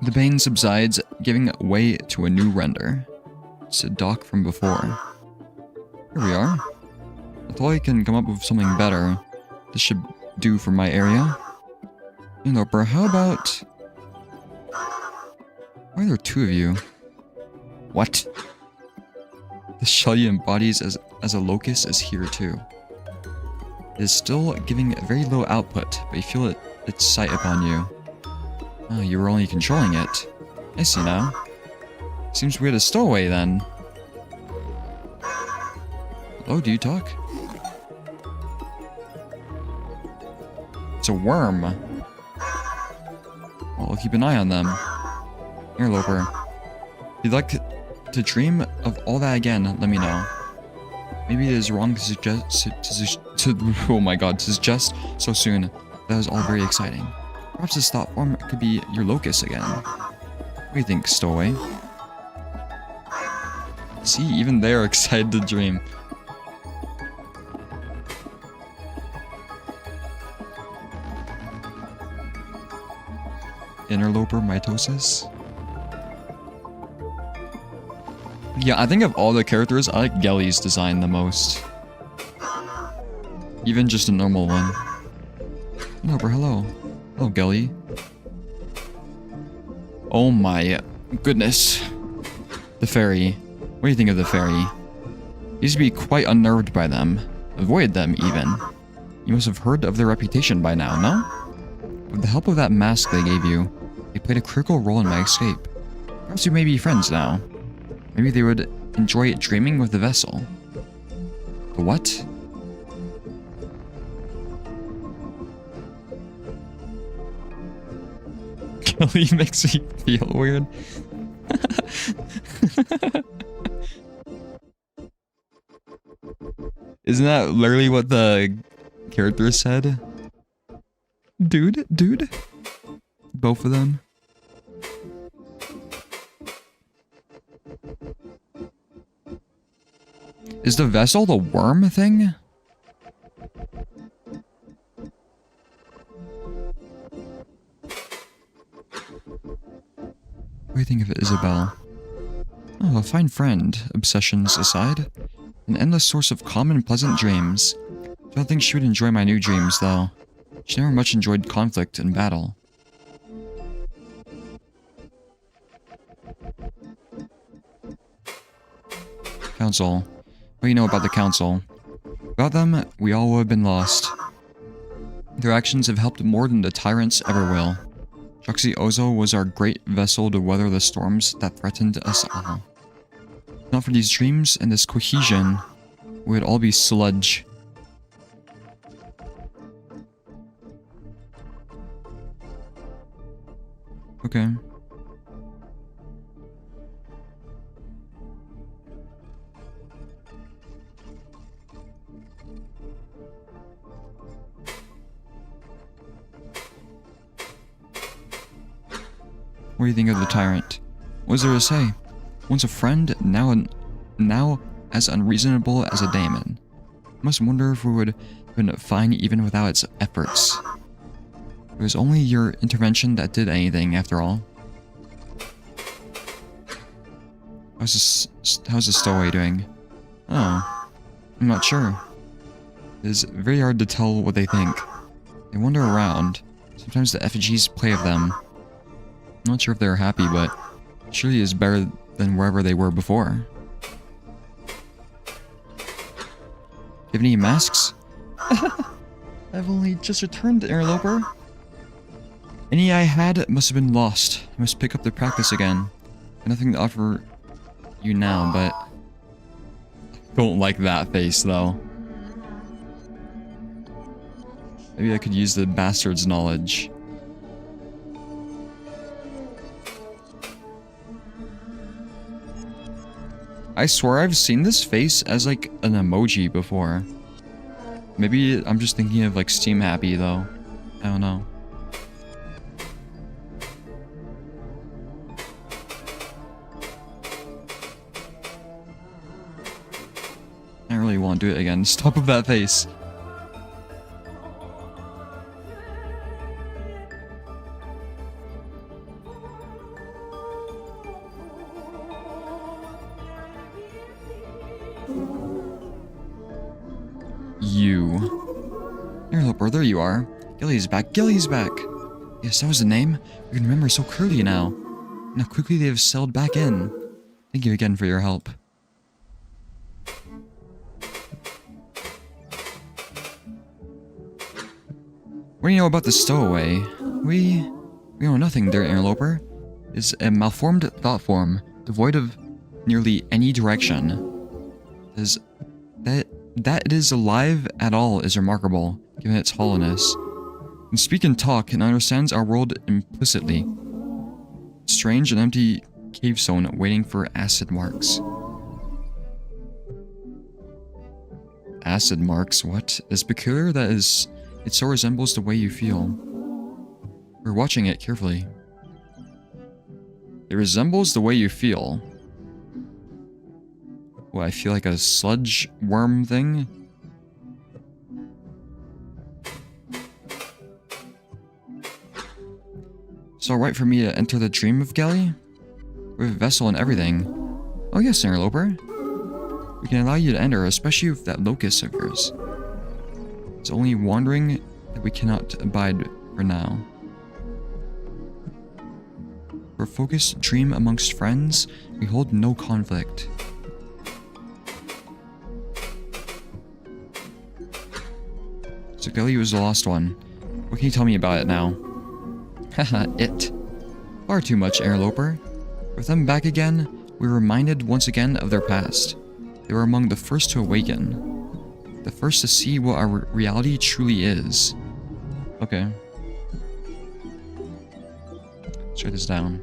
The pain subsides, giving way to a new render. It's a dock from before. Here we are. Until I can come up with something better, this should do for my area. You know, bro, how about... Why are there two of you? What? The shell you embodies as a locust is here too. It is still giving very low output, but you feel its sight upon you. Oh, you were only controlling it. I see now. Seems weird a stowaway then. Hello, do you talk? It's a worm. Well, I'll keep an eye on them. Interloper. If you'd like to dream of all that again, let me know. Maybe it is wrong to suggest oh my god, to suggest so soon. That was all very exciting. Perhaps this thought form could be your locus again. What do you think, stowaway? See, even they are excited to dream. Interloper mitosis? Yeah, I think of all the characters, I like Gelly's design the most. Even just a normal one. Interloper, hello. Hello, Gelly. Oh my goodness. The fairy. What do you think of the fairy? You used to be quite unnerved by them. Avoid them, even. You must have heard of their reputation by now, no? With the help of that mask they gave you, they played a critical role in my escape. Perhaps you may be friends now. Maybe they would enjoy dreaming with the vessel. The what? Kelly makes me feel weird. Isn't that literally what the character said? Dude. Both of them. Is the vessel the worm thing? What do you think of it, Isabel? Oh, a fine friend, obsessions aside. An endless source of calm and pleasant dreams. Don't think she would enjoy my new dreams, though. She never much enjoyed conflict and battle. Council. What do you know about the Council? Without them, we all would have been lost. Their actions have helped more than the tyrants ever will. Juxi Ozo was our great vessel to weather the storms that threatened us all. If not for these dreams and this cohesion, we would all be sludge. Okay. What do you think of the tyrant? What is there to say? Once a friend, now as unreasonable as a daemon. I must wonder if we would have been fine even without its efforts. It was only your intervention that did anything, after all. How's the stowaway doing? Oh, I'm not sure. It is very hard to tell what they think. They wander around. Sometimes the effigies play of them. I'm not sure if they're happy, but surely it's better than wherever they were before. You have any masks? I've only just returned, interloper. Any I had must have been lost. I must pick up the practice again. I have nothing to offer you now, but... Don't like that face, though. Maybe I could use the bastard's knowledge. I swear I've seen this face as like an emoji before. Maybe I'm just thinking of like Steam Happy though. I don't know. I really want to do it again. Stop with that face. Interloper, there you are. Gilly's back. Gilly's back. Yes, that was the name. We can remember so clearly now. And how quickly they have settled back in. Thank you again for your help. What do you know about the stowaway? We know nothing, dear interloper. It's a malformed thought form, devoid of nearly any direction. That it is alive at all is remarkable, given its hollowness. It can speak and talk and understands our world implicitly. Strange and empty cave stone waiting for acid marks. Acid marks? What? It's peculiar that it so resembles the way you feel. We're watching it carefully. It resembles the way you feel. What, I feel like a sludge worm thing? It's alright for me to enter the dream of Gelly? We have a vessel and everything. Oh yes, interloper. We can allow you to enter, especially with that locust of yours. It's only wandering that we cannot abide for now. For a focused dream amongst friends, we hold no conflict. So Gelly was the lost one. What can you tell me about it now? Haha, it. Far too much, interloper. With them back again, we were reminded once again of their past. They were among the first to awaken. The first to see what our reality truly is. Okay. Let's write this down.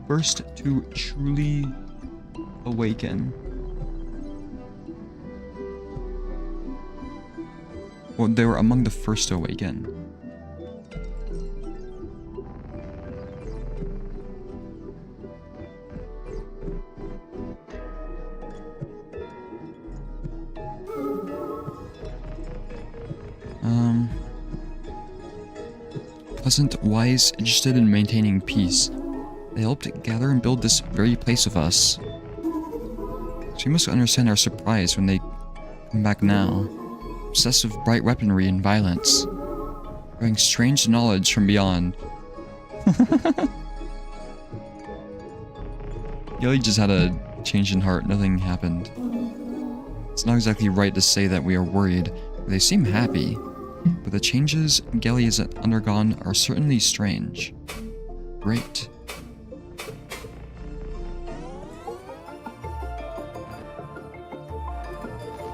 First to truly awaken. Well, they were among the first to awaken. pleasant, wise, interested in maintaining peace. They helped gather and build this very place with us. So you must understand our surprise when they come back now. Obsessed with bright weaponry and violence. Bringing strange knowledge from beyond. Gilly just had a change in heart. Nothing happened. It's not exactly right to say that we are worried. They seem happy. But the changes Gelly has undergone are certainly strange. Great.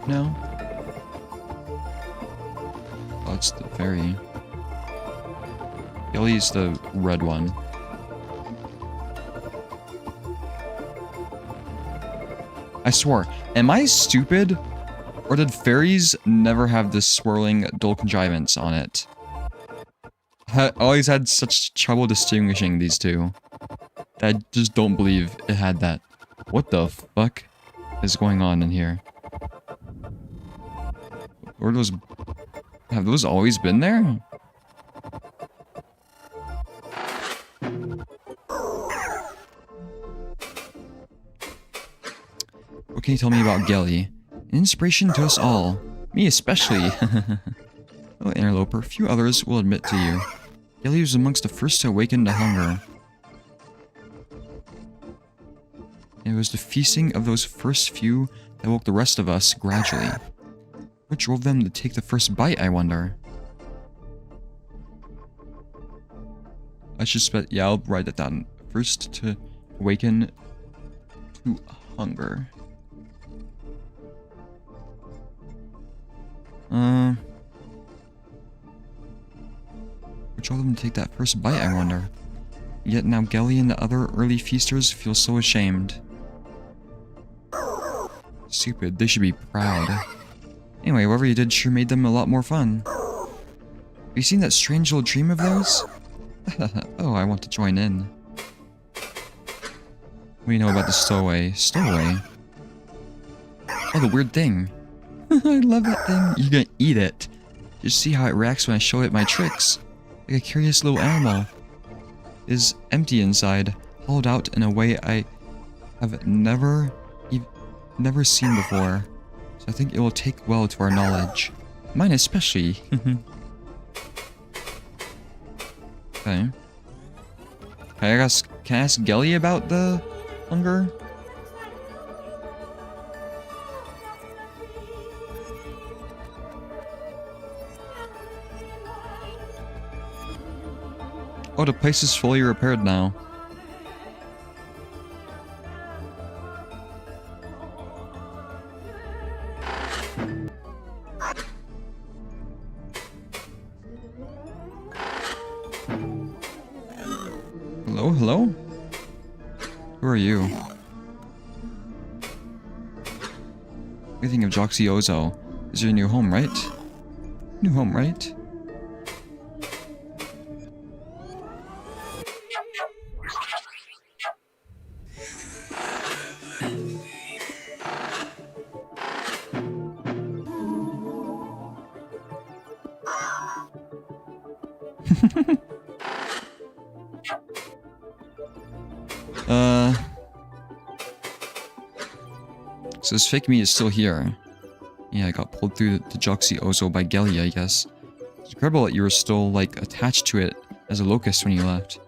No? Oh, it's the fairy. Gelly's the red one. I swore, am I stupid? Or did fairies never have this swirling dull contrivance on it? I always had such trouble distinguishing these two. I just don't believe it had that. What the fuck is going on in here? Or those... Have those always been there? What can you tell me about Gelly? An inspiration to us all. Me especially. Oh, interloper, few others will admit to you. Gelly was amongst the first to awaken to hunger. It was the feasting of those first few that woke the rest of us gradually. What drove them to take the first bite, I wonder? I should yeah, I'll write that down. First to awaken to hunger. What drove them to take that first bite, I wonder? Yet now Gelly and the other early feasters feel so ashamed. Stupid, they should be proud. Anyway, whatever you did sure made them a lot more fun. Have you seen that strange little dream of theirs? Oh, I want to join in. What do you know about the stowaway? Stowaway? Oh, the weird thing. I love that thing. You're gonna eat it. Just see how it reacts when I show it my tricks. Like a curious little animal. It is empty inside, hollowed out in a way I have never seen before. So I think it will take well to our knowledge. Mine especially. Okay. Can I ask Gelly about the hunger? Oh, the place is fully repaired now. Hello, hello? Who are you? You think of Joxiozo. This is your new home, right? New home, right? So this fake meat is still here. Yeah, I got pulled through the Joxiozo by Gelly, I guess. It's incredible that you were still, like, attached to it as a locust when you left.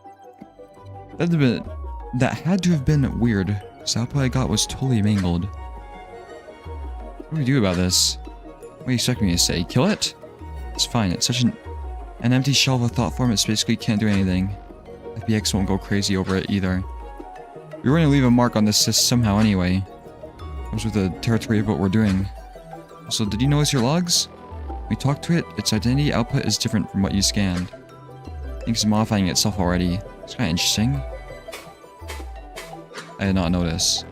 That had to have been weird, because the output I got was totally mangled. What do we do about this? What do you expect me to say? Kill it? It's fine, it's such an empty shell of a thought form, it basically can't do anything. FBX won't go crazy over it either. We were going to leave a mark on this somehow anyway. Comes with the territory of what we're doing. So, did you notice your logs? When we talk to it, its identity output is different from what you scanned. I think it's modifying itself already. It's kind of interesting. I did not notice.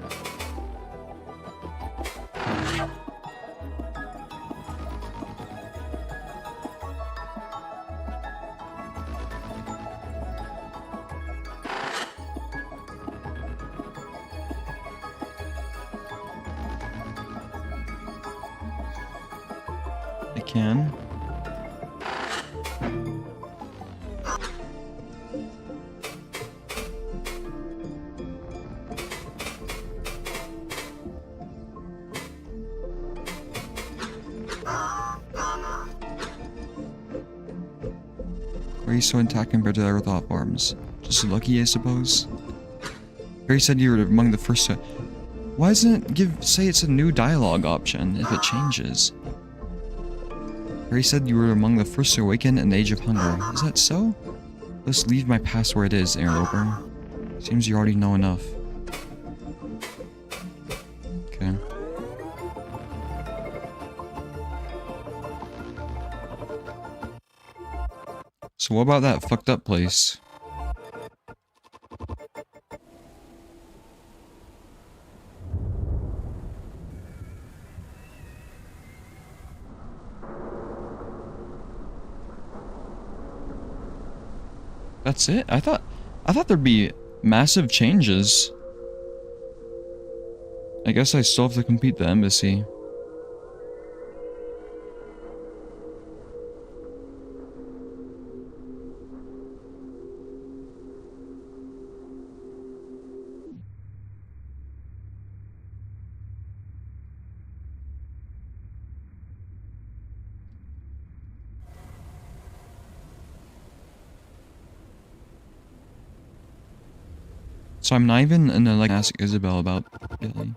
I can. Are you so intact compared to other thought forms? Just lucky, I suppose? Barry said you were among the first to... Why doesn't it say it's a new dialogue option if it changes? Barry said you were among the first to awaken in the age of hunger. Is that so? Let's leave my past where it is, interloper. Seems you already know enough. Okay. So what about that fucked up place? That's it? I thought there'd be massive changes. I guess I still have to complete the embassy. So I'm not even gonna like ask Isabel about Gilly.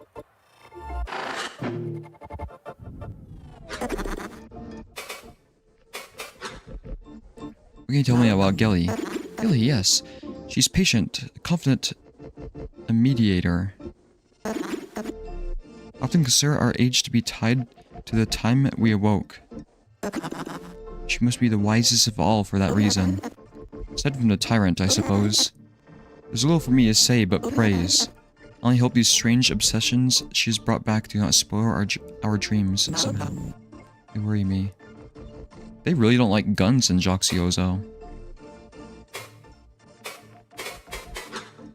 What can you tell me about Gilly? Gilly, yes. She's patient, confident, a mediator. Often consider our age to be tied to the time we awoke. She must be the wisest of all for that reason. Aside from the tyrant, I suppose. There's little for me to say but praise. I only hope these strange obsessions she has brought back do not spoil our dreams somehow. They worry me. They really don't like guns in Joxiozo.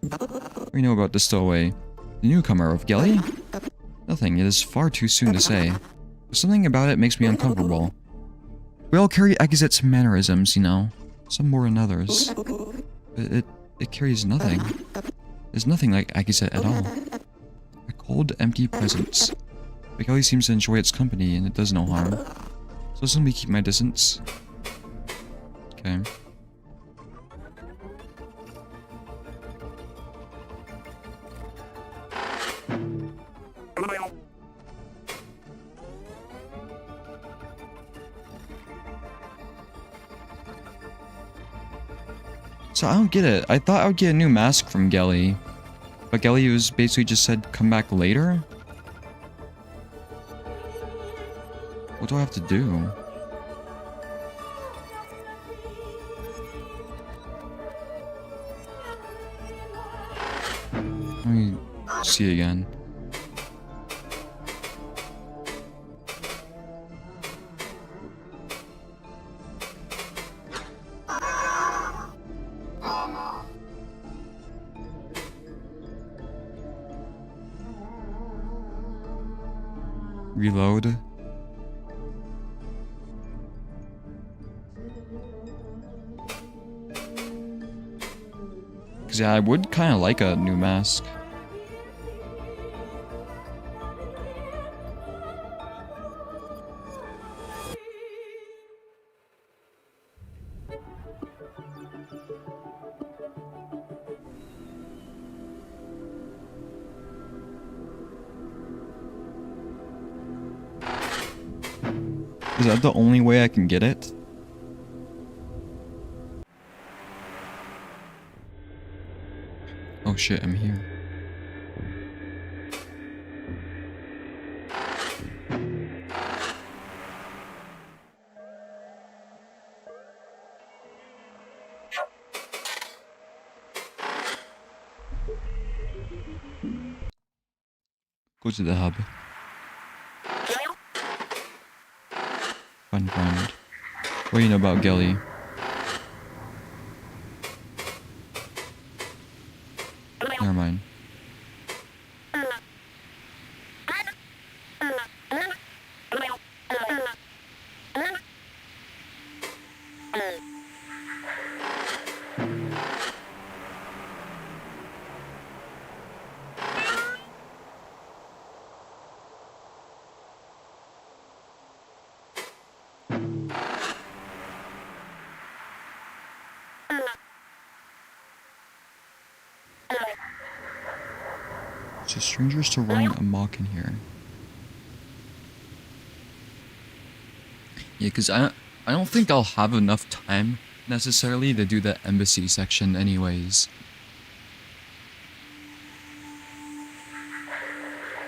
What do you know about the stowaway? The newcomer of Gelly? Nothing, it is far too soon to say. But something about it makes me uncomfortable. We all carry Akizet's mannerisms, you know. Some more than others. But it carries nothing. There's nothing like Akizet at all. A cold, empty presence. But Gelly seems to enjoy its company and it does no harm. So let me keep my distance. Okay. So I don't get it. I thought I would get a new mask from Gelly. But Gelly was basically just said come back later? What do I have to do? Let me see again. Reload. Cause yeah, I would kind of like a new mask. Is that the only way I can get it? Oh shit, I'm here. Go to the hub. Fun friend. What do you know about Gelly? Never mind. So strangers still running amok in here. Yeah, because I don't think I'll have enough time necessarily to do the embassy section anyways.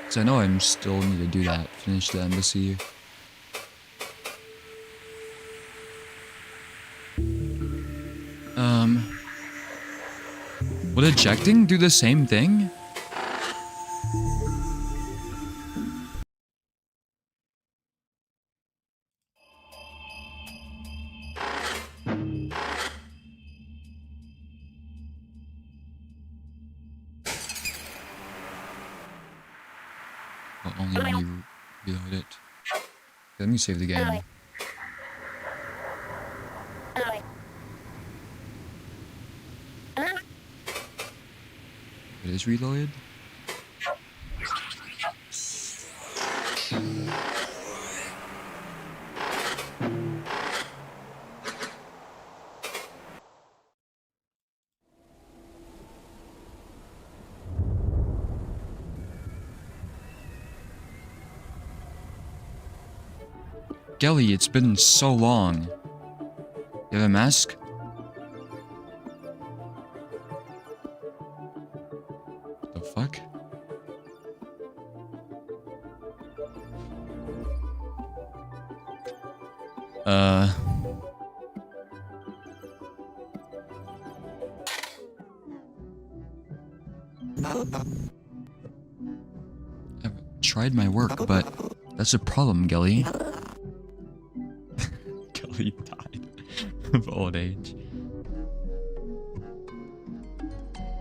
Because I know I still need to do that, finish the embassy. Would ejecting do the same thing? Well, only when you reload it. Let me save the game. It is reloaded? Gelly, it's been so long. You have a mask? The fuck? I've tried my work, but that's a problem, Gelly. Gelly died of old age.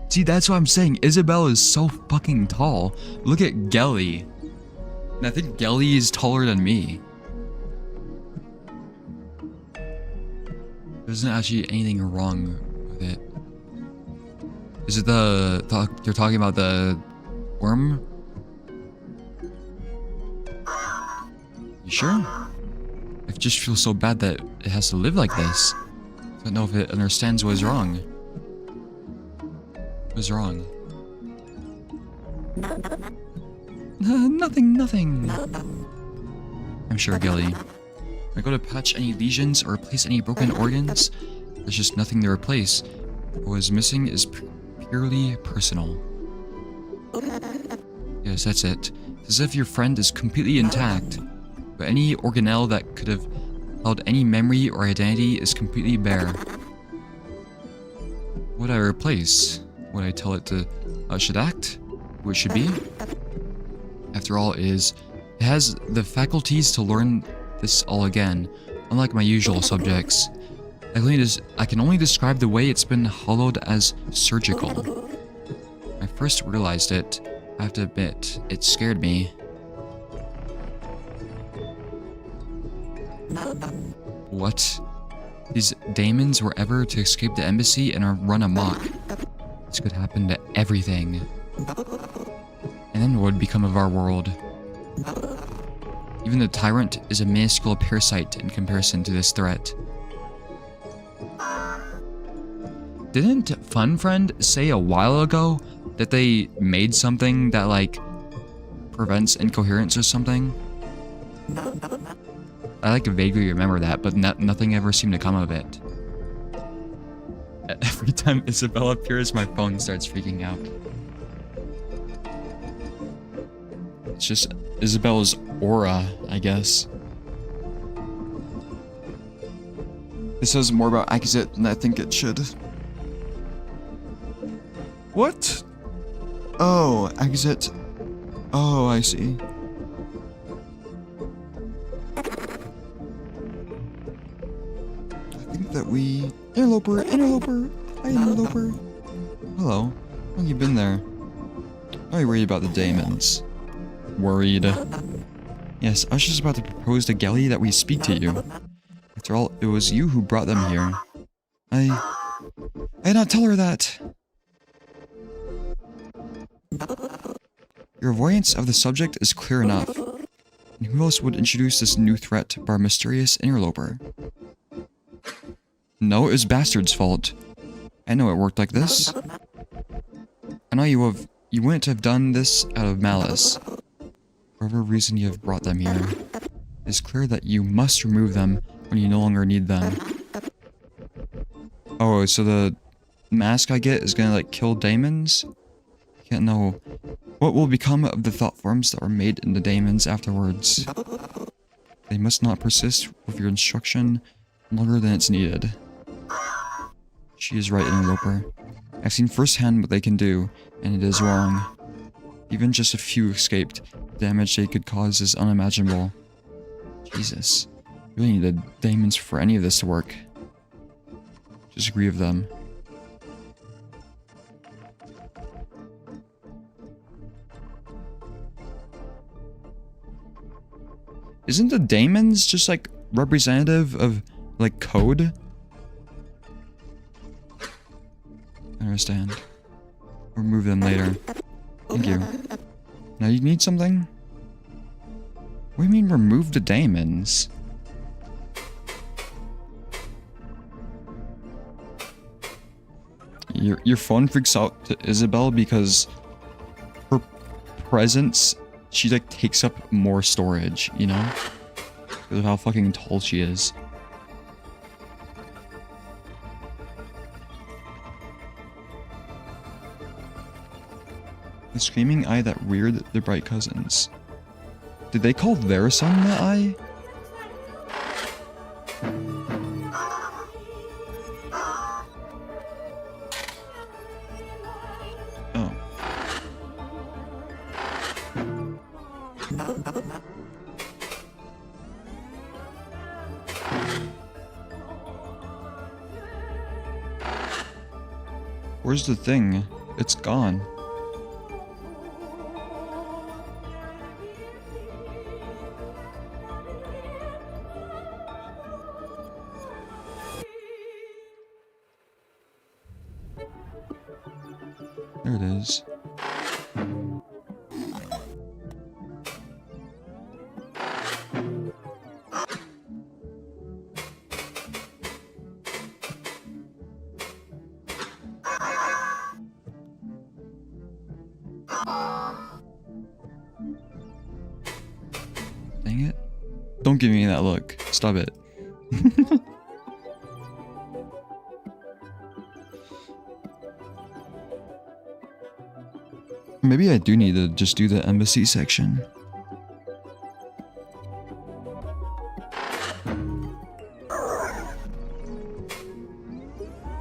See, that's what I'm saying. Isabel is so fucking tall. Look at Gelly. And I think Gelly is taller than me. There isn't actually anything wrong with it. Is it they're talking about the worm? You sure? I just feel so bad that it has to live like this. I don't know if it understands what is wrong. What is wrong? Nothing. I'm sure, Gelly. When I go to patch any lesions or replace any broken organs, there's just nothing to replace. What is missing is purely personal. Yes, that's it. It's as if your friend is completely intact, but any organelle that could have held any memory or identity is completely bare. What would I replace? Would I tell it to how it should act? Who it should be? After all, it has the faculties to learn this all again, unlike my usual subjects. I can only describe the way it's been hollowed as surgical. When I first realized it, I have to admit, it scared me. What? These daemons were ever to escape the embassy and run amok. This could happen to everything. And then what would become of our world? Even the tyrant is a minuscule parasite in comparison to this threat. Didn't Fun Friend say a while ago that they made something that, like, prevents incoherence or something? I, like, vaguely remember that, but nothing ever seemed to come of it. Every time Isabel appears, my phone starts freaking out. It's just Isabel's aura, I guess. This says more about Exit than I think it should. What? Oh, Exit. Oh, I see. I think that we... Interloper! Hi, Interloper! Hello. How long you been there? Are you worried about the daemons? Worried. Yes, I was just about to propose to Gelly that we speak to you. After all, it was you who brought them here. I did not tell her that! Your avoidance of the subject is clear enough. And who else would introduce this new threat but our mysterious interloper? No, it was Bastard's fault. I know it worked like this. I know you have You wouldn't have done this out of malice. For whatever reason you have brought them here. It's clear that you must remove them when you no longer need them. Oh, so the mask I get is gonna like kill daemons? I can't know. What will become of the thought forms that were made into daemons afterwards? They must not persist with your instruction longer than it's needed. She is right, interloper. I've seen firsthand what they can do, and it is wrong. Even just a few escaped. The damage they could cause is unimaginable. Jesus. You really need the daemons for any of this to work. Disagree with them. Isn't the daemons just like representative of like code? I understand. We'll remove them later. Thank you. Now you need something? What do you mean remove the daemons? Your phone freaks out to Isabel because her presence, she like takes up more storage, you know? Because of how fucking tall she is. The screaming eye that reared their bright cousins. Did they call their son the eye? Oh. Where's the thing? It's gone. There it is. Dang it. Don't give me that look. Stop it. Maybe I do need to just do the embassy section.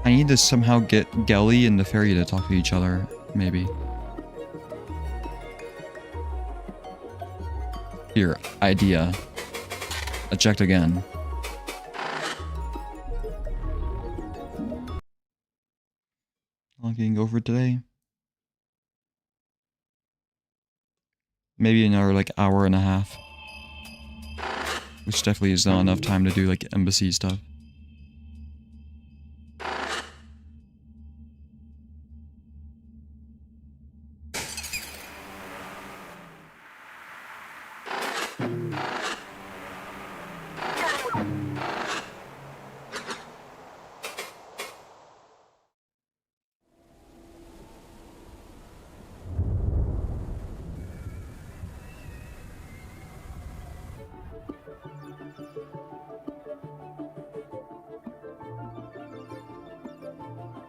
I need to somehow get Gelly and the fairy to talk to each other, maybe. Here, idea. Eject again. How long can you go for today? Maybe another like hour and a half. Which definitely is not enough time to do like embassy stuff.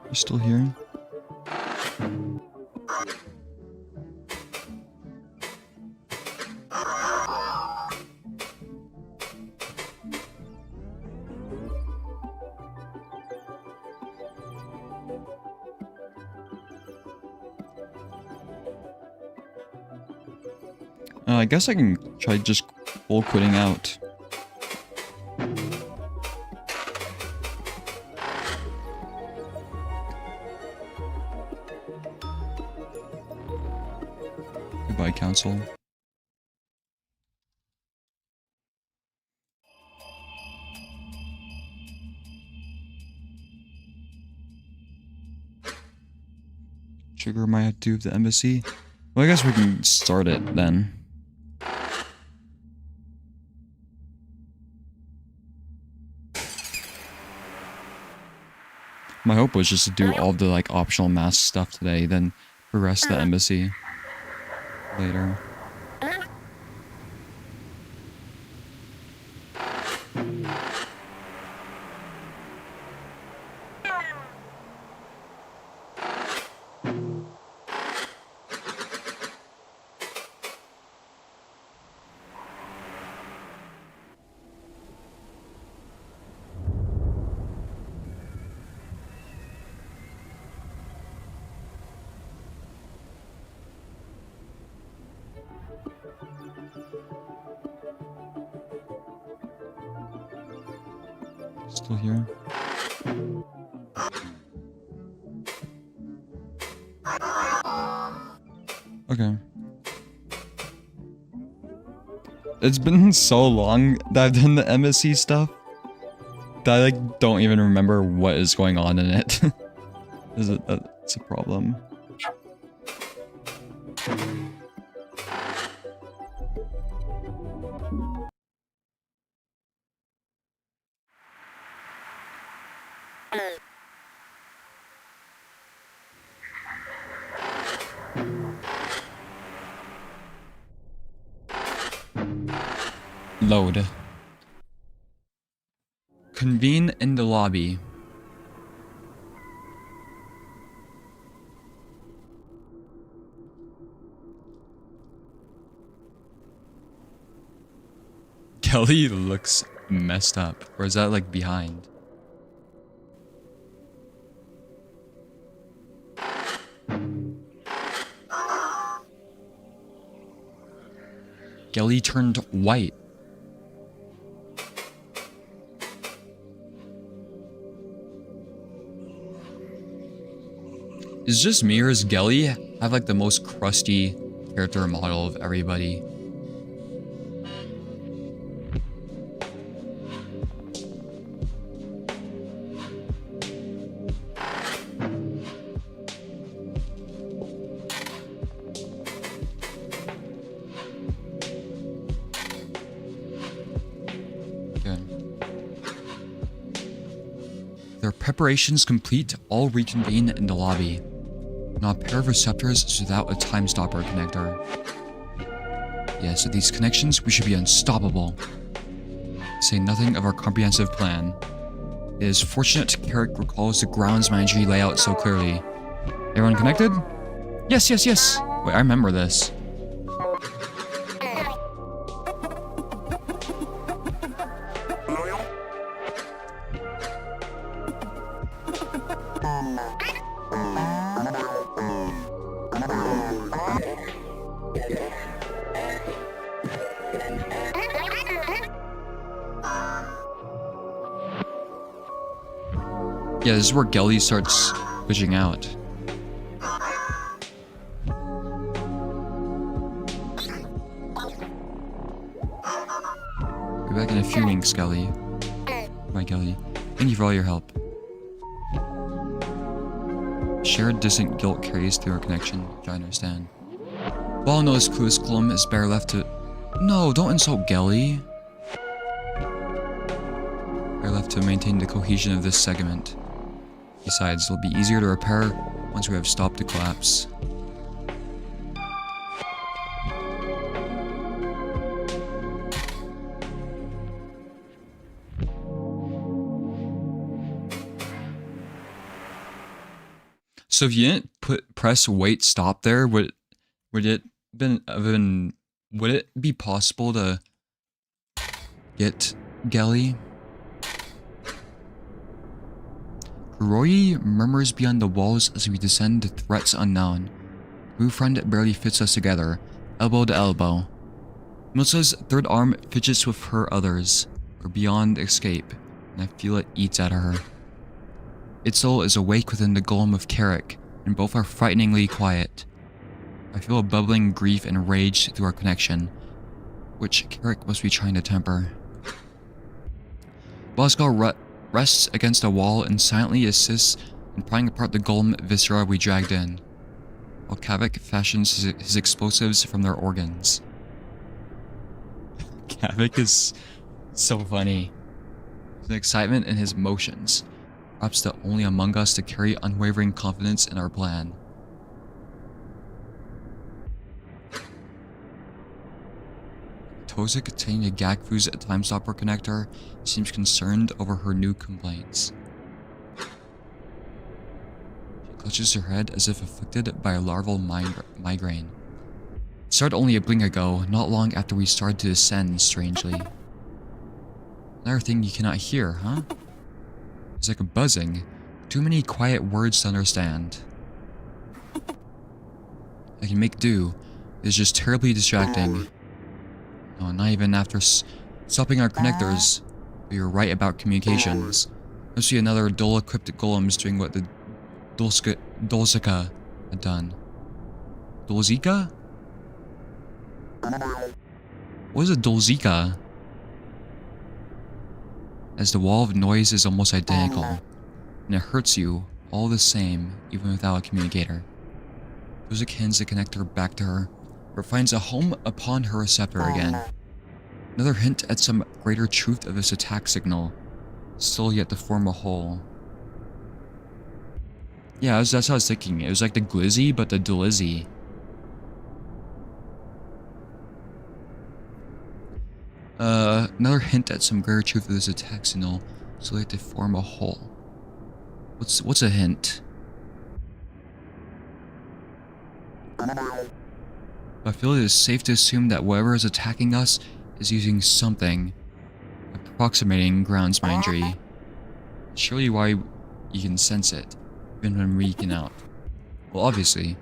You're still here? I guess I can try just full quitting out. Goodbye, Council. Sugar might have to do with the embassy. Well, I guess we can start it then. My hope was just to do all the like optional mask stuff today, then Arrest the embassy later. Still here? Okay. It's been so long that I've done the embassy stuff that I like don't even remember what is going on in it. That's a problem. Load. Convene in the lobby. Kelly looks messed up. Or is that like behind? Kelly turned white. Is just me or does Gelly have like the most crusty character model of everybody? Their preparations complete, all reconvene in the lobby. Now a pair of receptors is without a time stopper connector. Yes, with these connections, we should be unstoppable. Say nothing of our comprehensive plan. It is fortunate Carrick recalls the grounds managery layout so clearly. Everyone connected? Yes, yes, yes! Wait, I remember this. Yeah, this is where Gelly starts glitching out. Be back in a few winks, Gelly. Bye, Gelly. Thank you for all your help. Shared distant guilt carries through our connection, which I understand. While knows clueless Glum is better left to... No, don't insult Gelly. Better left to maintain the cohesion of this segment. Besides, it'll be easier to repair once we have stopped the collapse. So if you didn't press wait stop there, would it be possible to get Gelly? Roy murmurs beyond the walls as we descend to threats unknown. Group friend barely fits us together, elbow to elbow. Milsa's third arm fidgets with her others. We're beyond escape, and I feel it eats at her. Itzel is awake within the golem of Carrick, and both are frighteningly quiet. I feel a bubbling grief and rage through our connection, which Carrick must be trying to temper. Bosgal rests against a wall and silently assists in prying apart the golem viscera we dragged in, while Kavik fashions his explosives from their organs. Kavik is so funny. There's an excitement in his motions, perhaps the only among us to carry unwavering confidence in our plan. Tozik attaining a Gakfu's time stopper connector seems concerned over her new complaints. She clutches her head as if afflicted by a larval migraine. It started only a blink ago, not long after we started to descend, strangely. Another thing you cannot hear, huh? It's like a buzzing. Too many quiet words to understand. I can make do. It's just terribly distracting. No, not even after stopping our connectors. But you're right about communications. Must be another dull-equipped golems doing what the Dolzika had done. Dolzika? What is a Dolzika? As the wall of noise is almost identical, and it hurts you all the same, even without a communicator. Dolzik hands the connector back to her, but finds a home upon her receptor again. Another hint at some greater truth of this attack signal, still yet to form a whole. Yeah, that's what I was thinking. It was like the glizzy, but the delizzy. Another hint at some greater truth of this attack signal, so they have to form a whole. What's a hint? I feel it is safe to assume that whatever is attacking us is using something approximating ground mindry. Surely why you can sense it, even when weakened out. Well, obviously,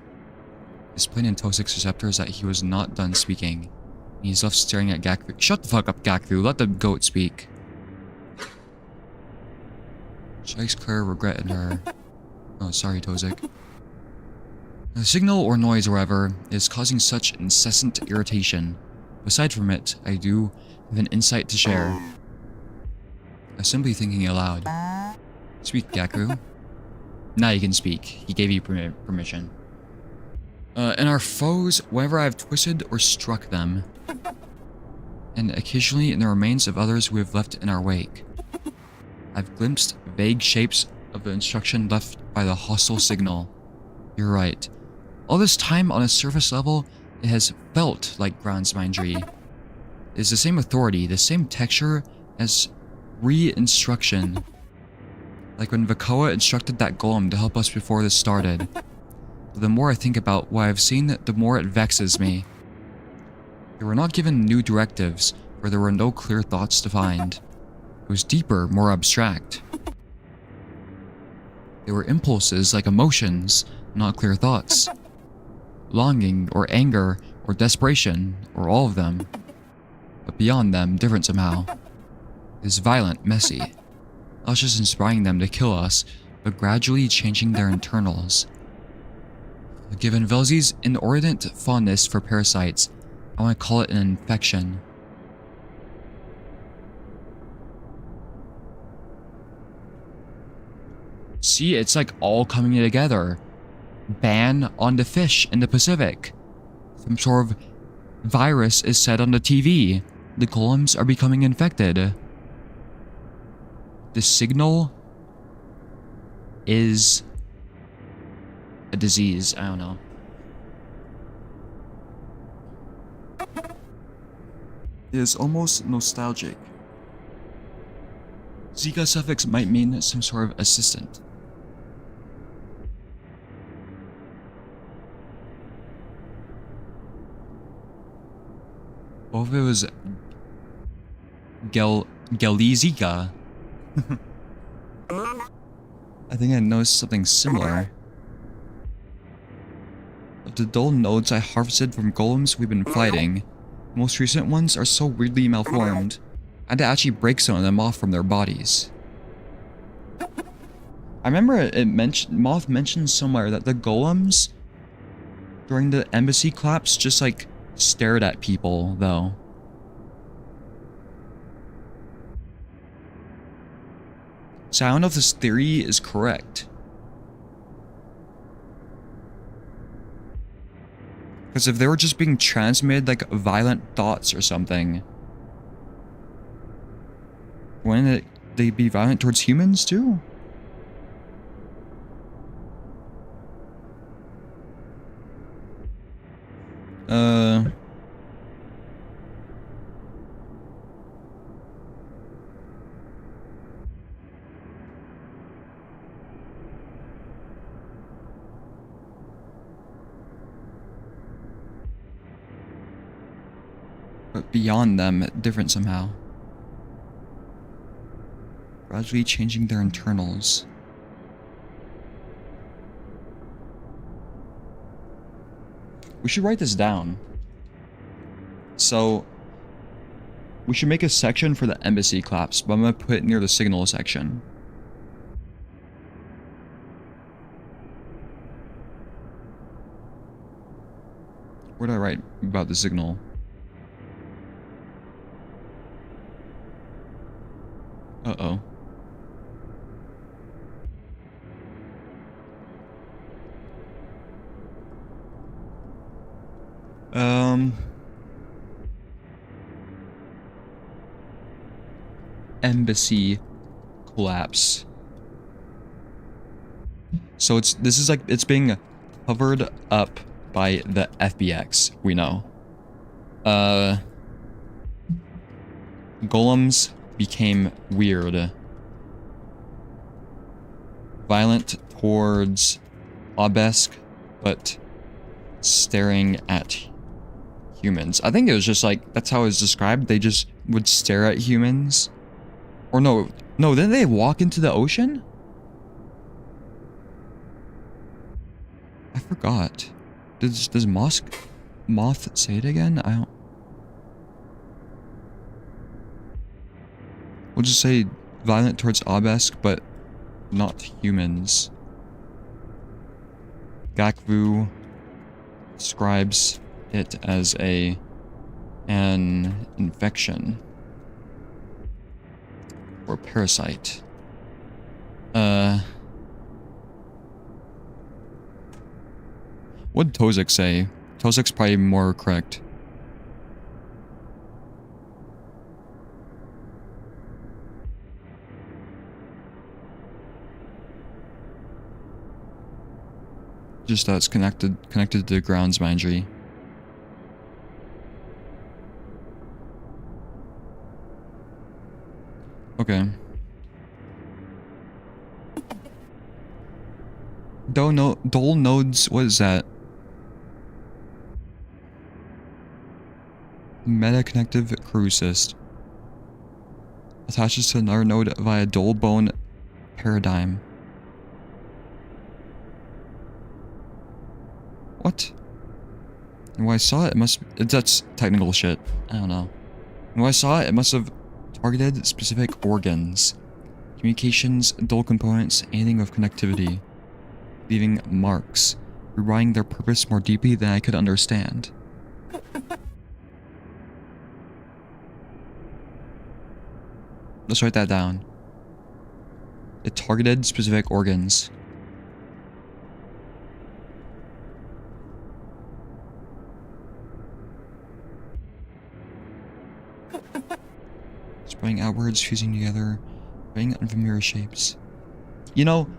it's plain in Tozik's receptors that he was not done speaking. He's left staring at Gakfu. Shut the fuck up, Gakfu. Let the goat speak. Strikes clear regret in her. Oh, sorry, Tozik. The signal or noise, however, is causing such incessant irritation. Aside from it, I do have an insight to share. I'm simply thinking aloud. Speak, Gakfu. Now you can speak. He gave you permission. And our foes, whenever I've twisted or struck them, and occasionally in the remains of others we have left in our wake, I've glimpsed vague shapes of the instruction left by the hostile signal. You're right. All this time on a surface level, it has felt like ground mindry. It is the same authority, the same texture as re-instruction. Like when Vakoa instructed that golem to help us before this started. But the more I think about what I've seen, the more it vexes me. They were not given new directives, for there were no clear thoughts defined. It was deeper, more abstract. They were impulses like emotions, not clear thoughts. Longing, or anger, or desperation, or all of them. But beyond them, different somehow. It is violent, messy. Not just inspiring them to kill us, but gradually changing their internals. Given Velzi's inordinate fondness for parasites, I want to call it an infection. See, it's like all coming together. Ban on the fish in the Pacific. Some sort of virus is said on the TV. The golems are becoming infected. The signal is a disease. I don't know. It is almost nostalgic. Zika suffix might mean some sort of assistant. What if it was Gelizika? I think I noticed something similar. Of the dull nodes I harvested from golems we've been fighting, the most recent ones are so weirdly malformed. I had to actually break some of them off from their bodies. I remember Moth mentioned somewhere that the golems during the embassy collapse just like stared at people, though. So I don't know if this theory is correct. Because if they were just being transmitted like violent thoughts or something, wouldn't they be violent towards humans too? but beyond them, different somehow. Gradually changing their internals. We should write this down. So, we should make a section for the embassy collapse, but I'm gonna put it near the signal section. Where did I write about the signal? Uh-oh. Embassy collapse. So it's being covered up by the FBX, we know. Golems became weird. Violent towards obelisk, but staring at humans. I think it was just like, that's how it was described. They just would stare at humans. Or no, didn't they walk into the ocean? I forgot. Does Moth say it again? I don't... We'll just say violent towards obelisk, but not humans. Gakvu describes it as an infection or parasite. What did Tozek say? Tozek's probably more correct. Just that it's connected to the grounds boundary. Okay. Dole nodes, what is that? Metaconnective corru attaches to another node via dole bone paradigm. What? And when I saw it, that's technical shit. I don't know. And when I saw it must have targeted specific organs, communications, dole components, anything of connectivity, leaving marks, rewriting their purpose more deeply than I could understand. Let's write that down. It targeted specific organs. Spreading outwards, fusing together, creating unfamiliar shapes. You know,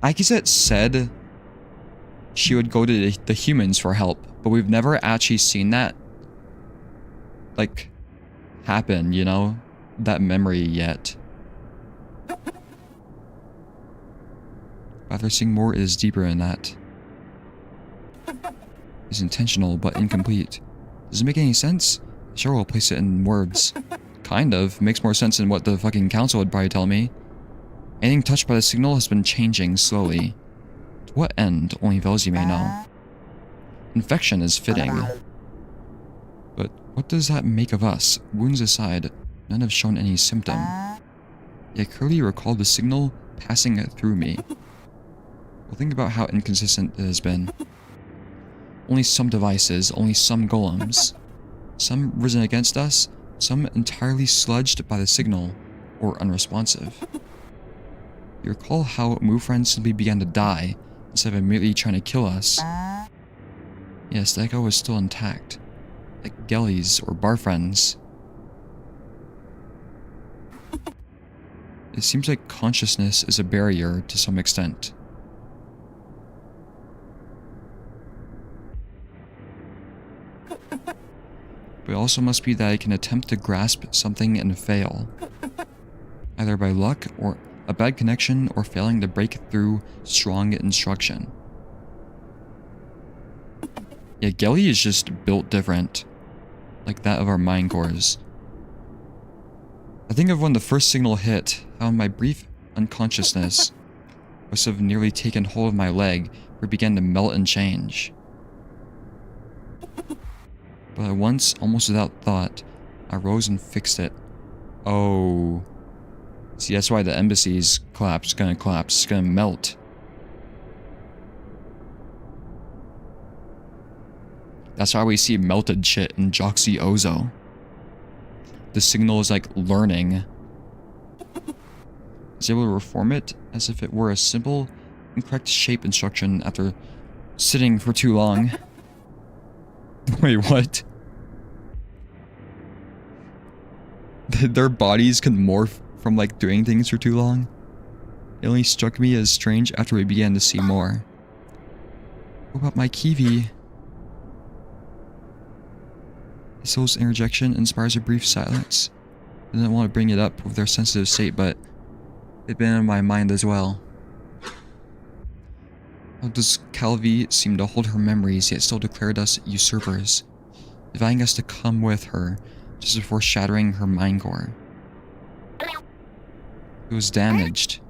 Akizet said she would go to the humans for help, but we've never actually seen that, like, happen, you know? That memory yet. Rather, seeing more is deeper in that. It's intentional, but incomplete. Does it make any sense? Sure, we'll place it in words. Kind of. Makes more sense than what the fucking council would probably tell me. Anything touched by the signal has been changing slowly. To what end, only Velzy may know. Infection is fitting. But what does that make of us? Wounds aside, none have shown any symptom. Yet clearly recall the signal passing through me. Well, think about how inconsistent it has been. Only some devices, only some golems. Some risen against us, some entirely sludged by the signal, or unresponsive. You recall how Moo friends simply began to die, instead of immediately trying to kill us. Yes, the echo was still intact. Like Gellies or bar friends. It seems like consciousness is a barrier to some extent. But it also must be that I can attempt to grasp something and fail. Either by luck, or a bad connection, or failing to break through strong instruction. Yeah, Gelly is just built different. like that of our mind cores. I think of when the first signal hit, how in my brief unconsciousness must have nearly taken hold of my leg, where it began to melt and change. But at once, almost without thought, I rose and fixed it. Oh. See, that's why the embassy's gonna collapse, it's gonna melt. That's why we see melted shit in Joxy Ozo. The signal is like learning. Is able to reform it as if it were a simple, incorrect shape instruction after sitting for too long. Wait, what? Their bodies can morph from like doing things for too long? It only struck me as strange after we began to see more. What about my kiwi? Isol's interjection inspires a brief silence. I didn't want to bring it up with their sensitive state, but it'd been in my mind as well. How does Calvi seem to hold her memories, yet still declared us usurpers, inviting us to come with her just before shattering her mind core? It was damaged.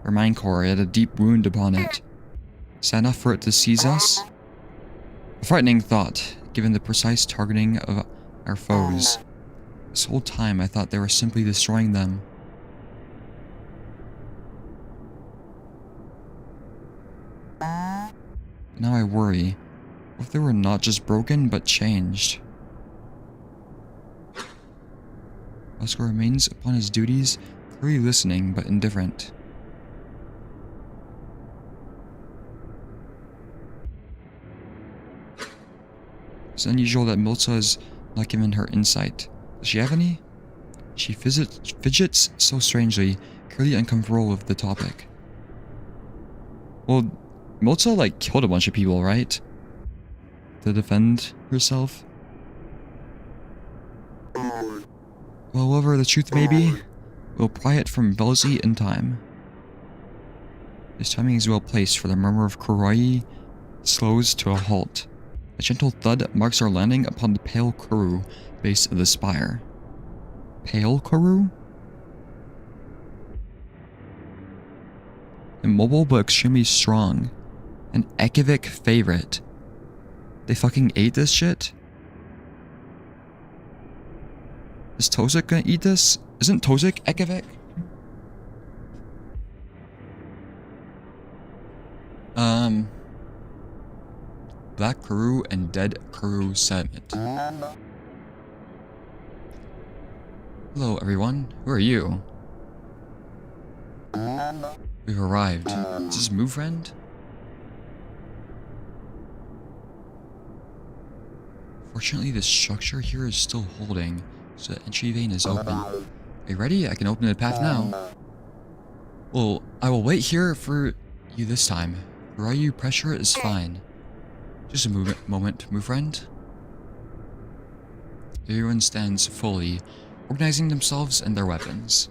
Her mind core had a deep wound upon it. Is that enough for it to seize us? A frightening thought, given the precise targeting of our foes. This whole time I thought they were simply destroying them. Now I worry. What if they were not just broken, but changed? Oscar remains upon his duties, clearly listening, but indifferent. It's unusual that Milza has not given her insight. Does she have any? She fidgets so strangely, clearly uncomfortable with the topic. Well, Milza like killed a bunch of people, right? To defend herself? Well, whatever the truth may be, we'll pry it from Velzy in time. This timing is well placed, for the murmur of corru slows to a halt. A gentle thud marks our landing upon the pale corru base of the spire. Pale corru? Immobile but extremely strong. An Ekivik favorite. They fucking ate this shit? Is Tozik gonna eat this? Isn't Tozik Ekivik? Black Corru and Dead Corru Sediment. Hello everyone, who are you? We've arrived. Is this Move Friend? Fortunately, the structure here is still holding, so the entry vein is open. Are you ready? I can open the path now. Well, I will wait here for you this time. Ryu pressure is fine. Just a moment, Move Friend. Everyone stands fully, organizing themselves and their weapons.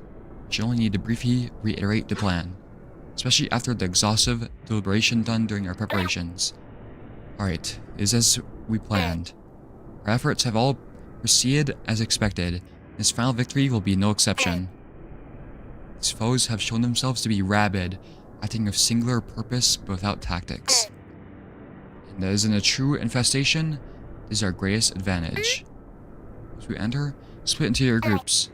You only need to briefly reiterate the plan, especially after the exhaustive deliberation done during our preparations. Alright, it is as we planned. Our efforts have all proceeded as expected, and this final victory will be no exception. These foes have shown themselves to be rabid, acting with singular purpose but without tactics. And as in a true infestation, is our greatest advantage. As we enter, split into your groups.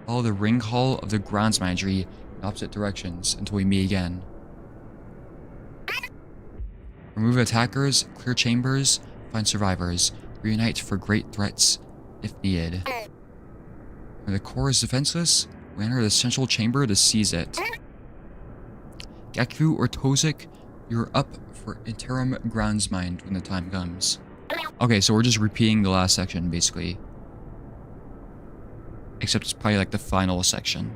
Follow the ring hall of the grounds managery in opposite directions until we meet again. Remove attackers, clear chambers, find survivors, reunite for great threats if needed. When the core is defenseless, we enter the central chamber to seize it. Gecko or Tozik, you're up for interim grounds mind when the time comes. Okay, so we're just repeating the last section, basically. Except it's probably like the final section.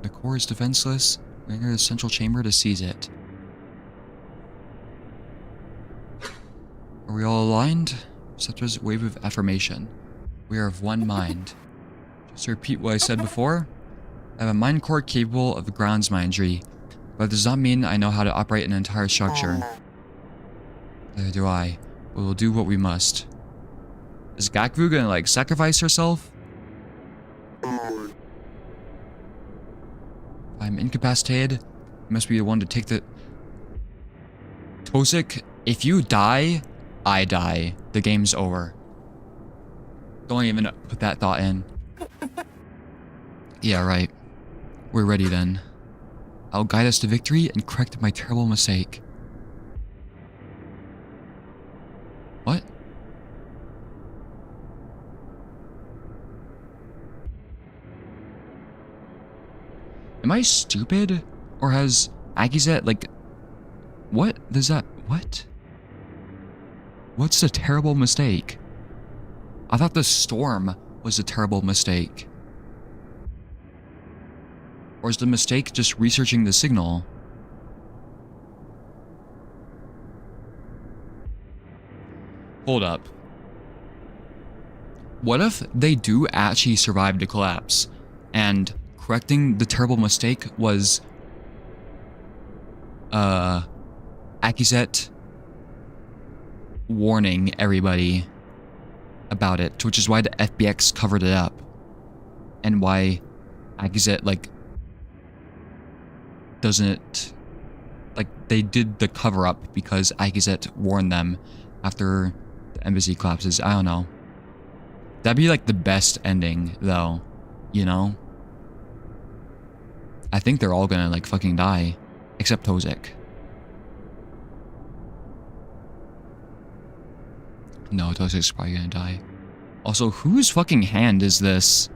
The core is defenseless. We enter the central chamber to seize it. Are we all aligned? Receptors wave of affirmation. We are of one mind. Just to repeat what I said before, I have a mind core capable of the grounds mindry, but it does not mean I know how to operate an entire structure. Neither do I. But we'll do what we must. Is Gakvu gonna, like, sacrifice herself? I'm incapacitated. You must be the one to take the... Tosik, if you die, I die. The game's over. Don't even put that thought in. Yeah, right. We're ready then. I'll guide us to victory and correct my terrible mistake. What? Am I stupid? Or has Akizet, like... What does that... What? What's a terrible mistake? I thought the storm was a terrible mistake. Or is the mistake just researching the signal? Hold up. What if they do actually survive the collapse, and correcting the terrible mistake was Akizet warning everybody about it, which is why the FBX covered it up, and why Akizet, like, doesn't, like, they did the cover up because Akizet warned them after the embassy collapses. I don't know. That'd be like the best ending though, you know? I think they're all gonna, like, fucking die, except Tozik. No, Tozik's probably gonna die. Also, whose fucking hand is this?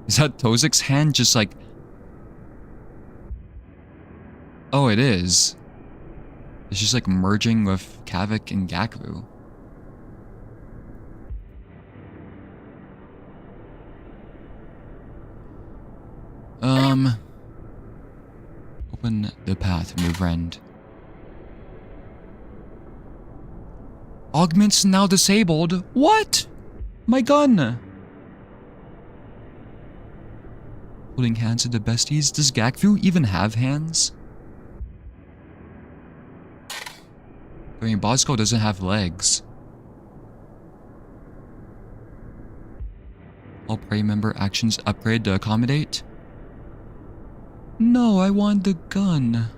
Is that Tozik's hand just like... Oh, it is. It's just like merging with Kavik and Gakvu. Open the path, move friend. Augments now disabled? What? My gun! Holding hands to the besties? Does Gakvu even have hands? I mean, Bosco doesn't have legs. All party member actions upgrade to accommodate? No, I want the gun.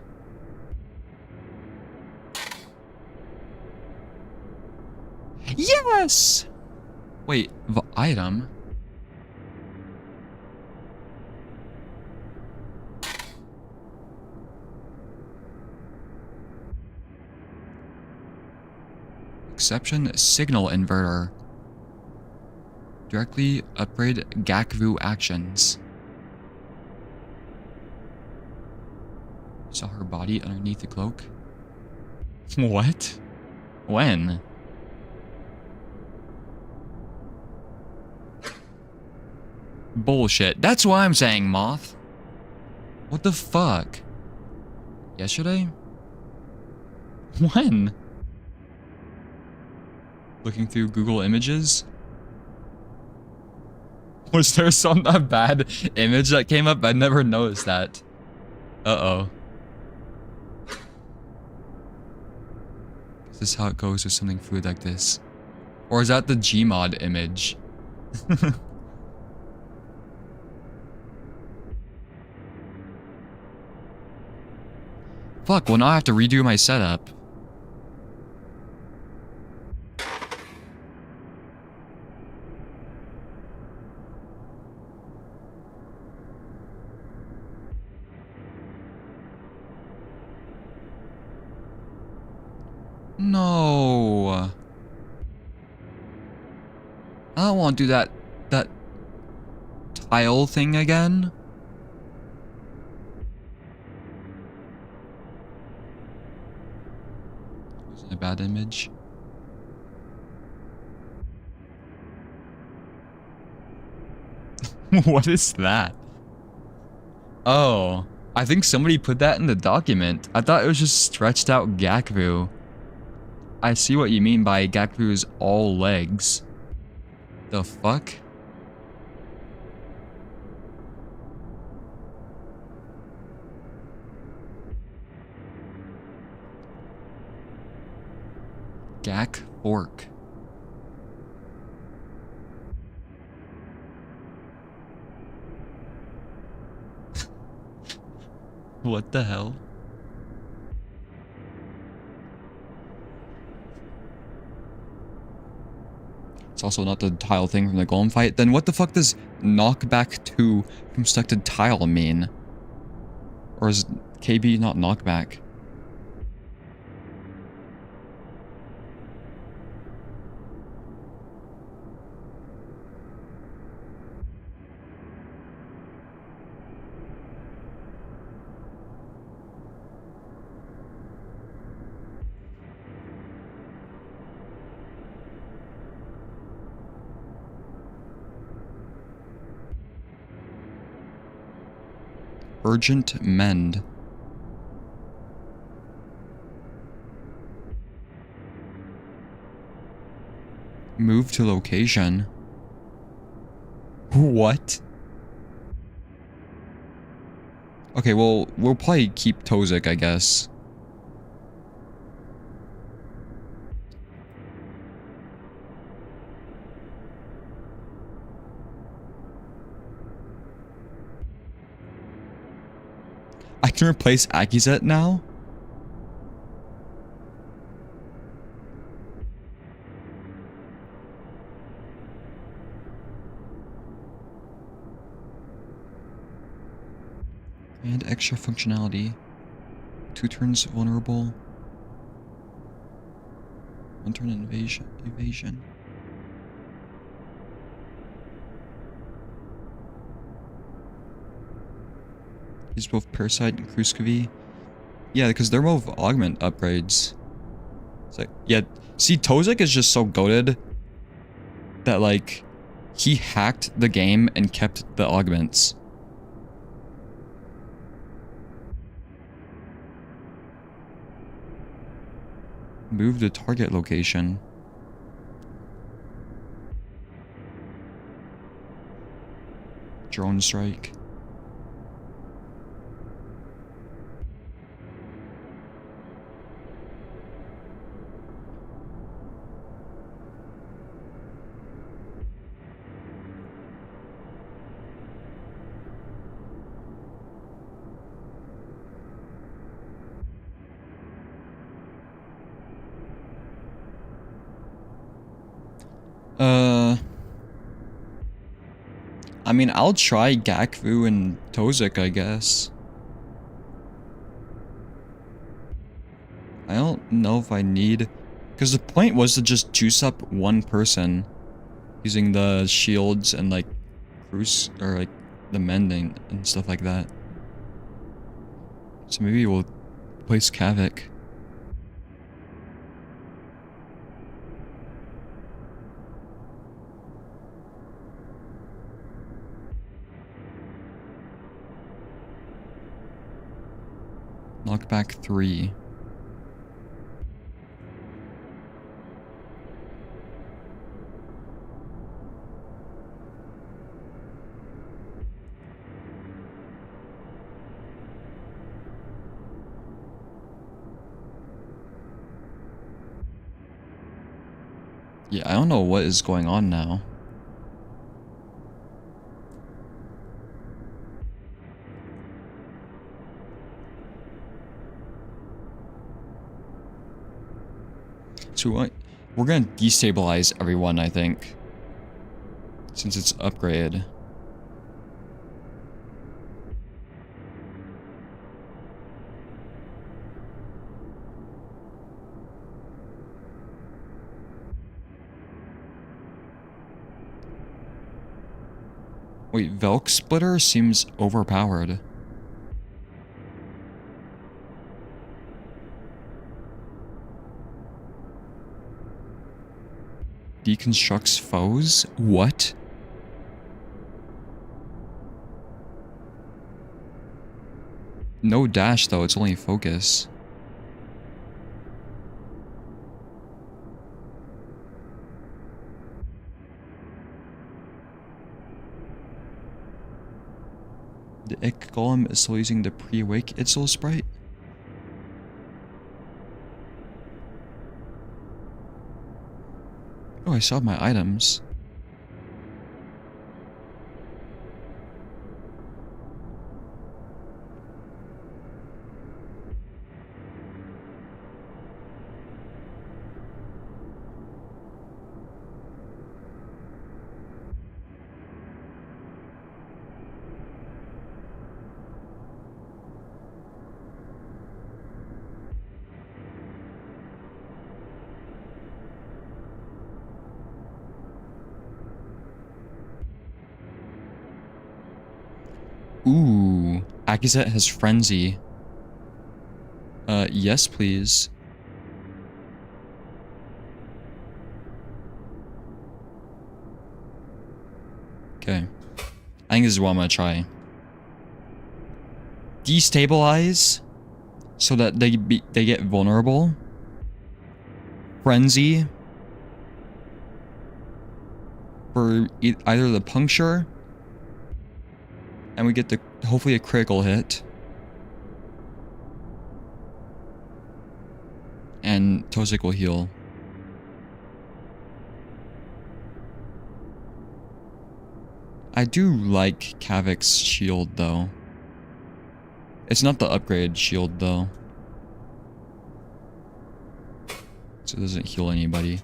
Yes! Wait, the item? Exception signal inverter. Directly upgrade Gakvu actions. Saw her body underneath the cloak. What? When? Bullshit. That's what I'm saying, Moth. What the fuck? Yesterday? When? Looking through Google Images? Was there some bad image that came up? I never noticed that. Uh-oh. Is this how it goes with something fluid like this? Or is that the Gmod image? Fuck, well now I have to redo my setup. No. I don't want to do that tile thing again. Wasn't a bad image. What is that? Oh, I think somebody put that in the document. I thought it was just stretched out Gakvu. I see what you mean by Gakvu's all legs. The fuck? Gack fork. What the hell? It's also not the tile thing from the golem fight. Then what the fuck does knockback 2 from stuck to tile mean? Or is KB not knockback? Urgent mend. Move to location. What? Okay, well, we'll probably keep Tozik, I guess. I can replace Akizet now? And extra functionality. 2 turns vulnerable. 1 turn evasion. He's both Parasite and Kruskovi. Yeah, because they're both augment upgrades. It's like, yeah, see, Tozik is just so goated that, like, he hacked the game and kept the augments. Move the target location. Drone strike. I mean, I'll try Gakvu and Tozik, I guess. I don't know if I need... Because the point was to just juice up one person using the shields and, like, cruise... or, like, the mending and stuff like that. So maybe we'll place Kavik. Knockback 3. Yeah, I don't know what is going on now. So we're gonna destabilize everyone, I think. Since it's upgraded. Wait, Velk Splitter seems overpowered. Deconstructs foes? What? No dash though, it's only focus. The Ick Golem is still using the pre-awake Itzel sprite? Oh, I still have my items. Ooh, Akizet has frenzy. Yes, please. Okay. I think this is what I'm gonna try. Destabilize so that they get vulnerable. Frenzy for either the puncture, and we get the hopefully a critical hit. And Tosic will heal. I do like Kavik's shield though. It's not the upgrade shield though. So it doesn't heal anybody.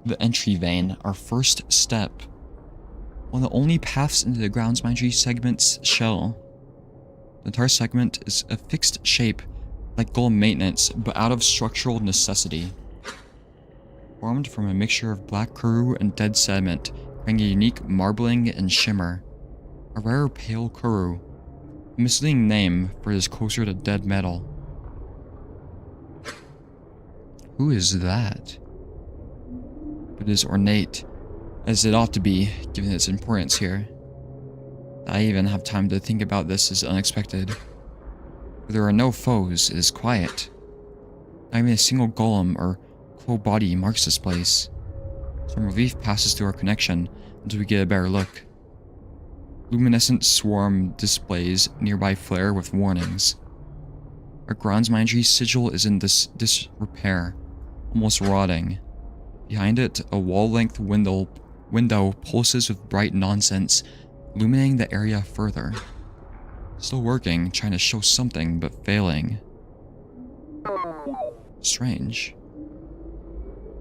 The entry vein, our first step. One of the only paths into the ground's mindry segment's shell. The entire segment is a fixed shape, like golem maintenance, but out of structural necessity. Formed from a mixture of black corru and dead sediment, creating a unique marbling and shimmer. A rare pale corru. A misleading name, for it is closer to dead metal. Who is that? But it is ornate, as it ought to be, given its importance here. I even have time to think about this is unexpected. Where there are no foes, it is quiet. Not even a single golem or cold body marks this place. Some relief passes through our connection until we get a better look. Luminescent swarm displays nearby flare with warnings. Our ground's mindry sigil is in disrepair, almost rotting. Behind it, a wall-length window pulses with bright nonsense, illuminating the area further. Still working, trying to show something, but failing. Strange.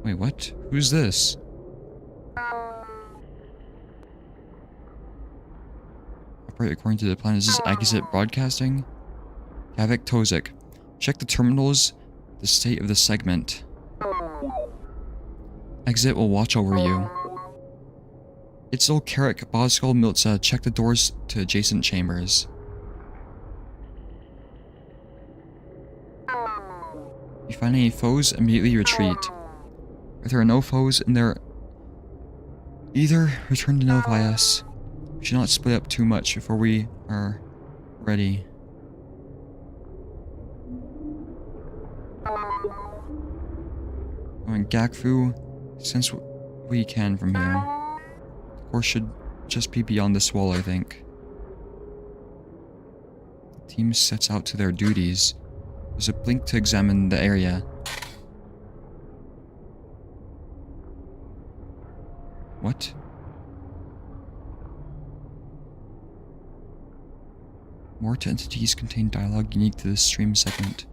Wait, what? Who's this? Operate according to the plan. Is this Akizet broadcasting? Kavik Tosic. Check the terminals, the state of the segment. Exit will watch over you. Itzel Carrick Boskal Miltza, check the doors to adjacent chambers. If you find any foes, immediately retreat. If there are no foes in there, either return to notify us. We should not split up too much before we are ready. Oh, and Gakfu, sense what we can from here. The course should just be beyond this wall, I think. The team sets out to their duties. There's a blink to examine the area. What? More to entities contain dialogue unique to this stream segment.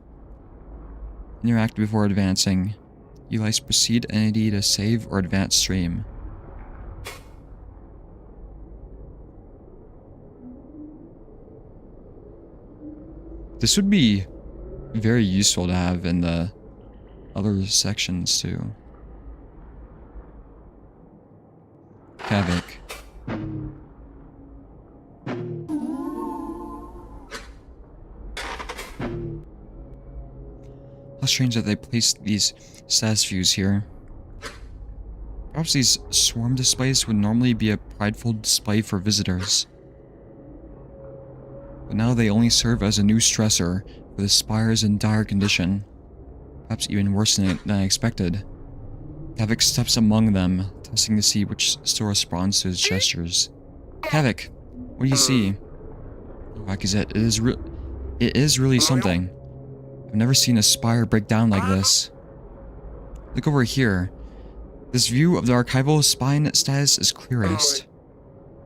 Interact before advancing. Utilize proceed entity to save or advance stream. This would be very useful to have in the other sections too. Kavik. How strange that they placed these status views here. Perhaps these swarm displays would normally be a prideful display for visitors. But now they only serve as a new stressor for the spires in dire condition. Perhaps even worse than I expected. Havoc steps among them, testing to see which still responds to his gestures. Havoc, what do you see? Rakizet, it is really something. I've never seen a spire break down like this. Look over here. This view of the archival spine status is clearest.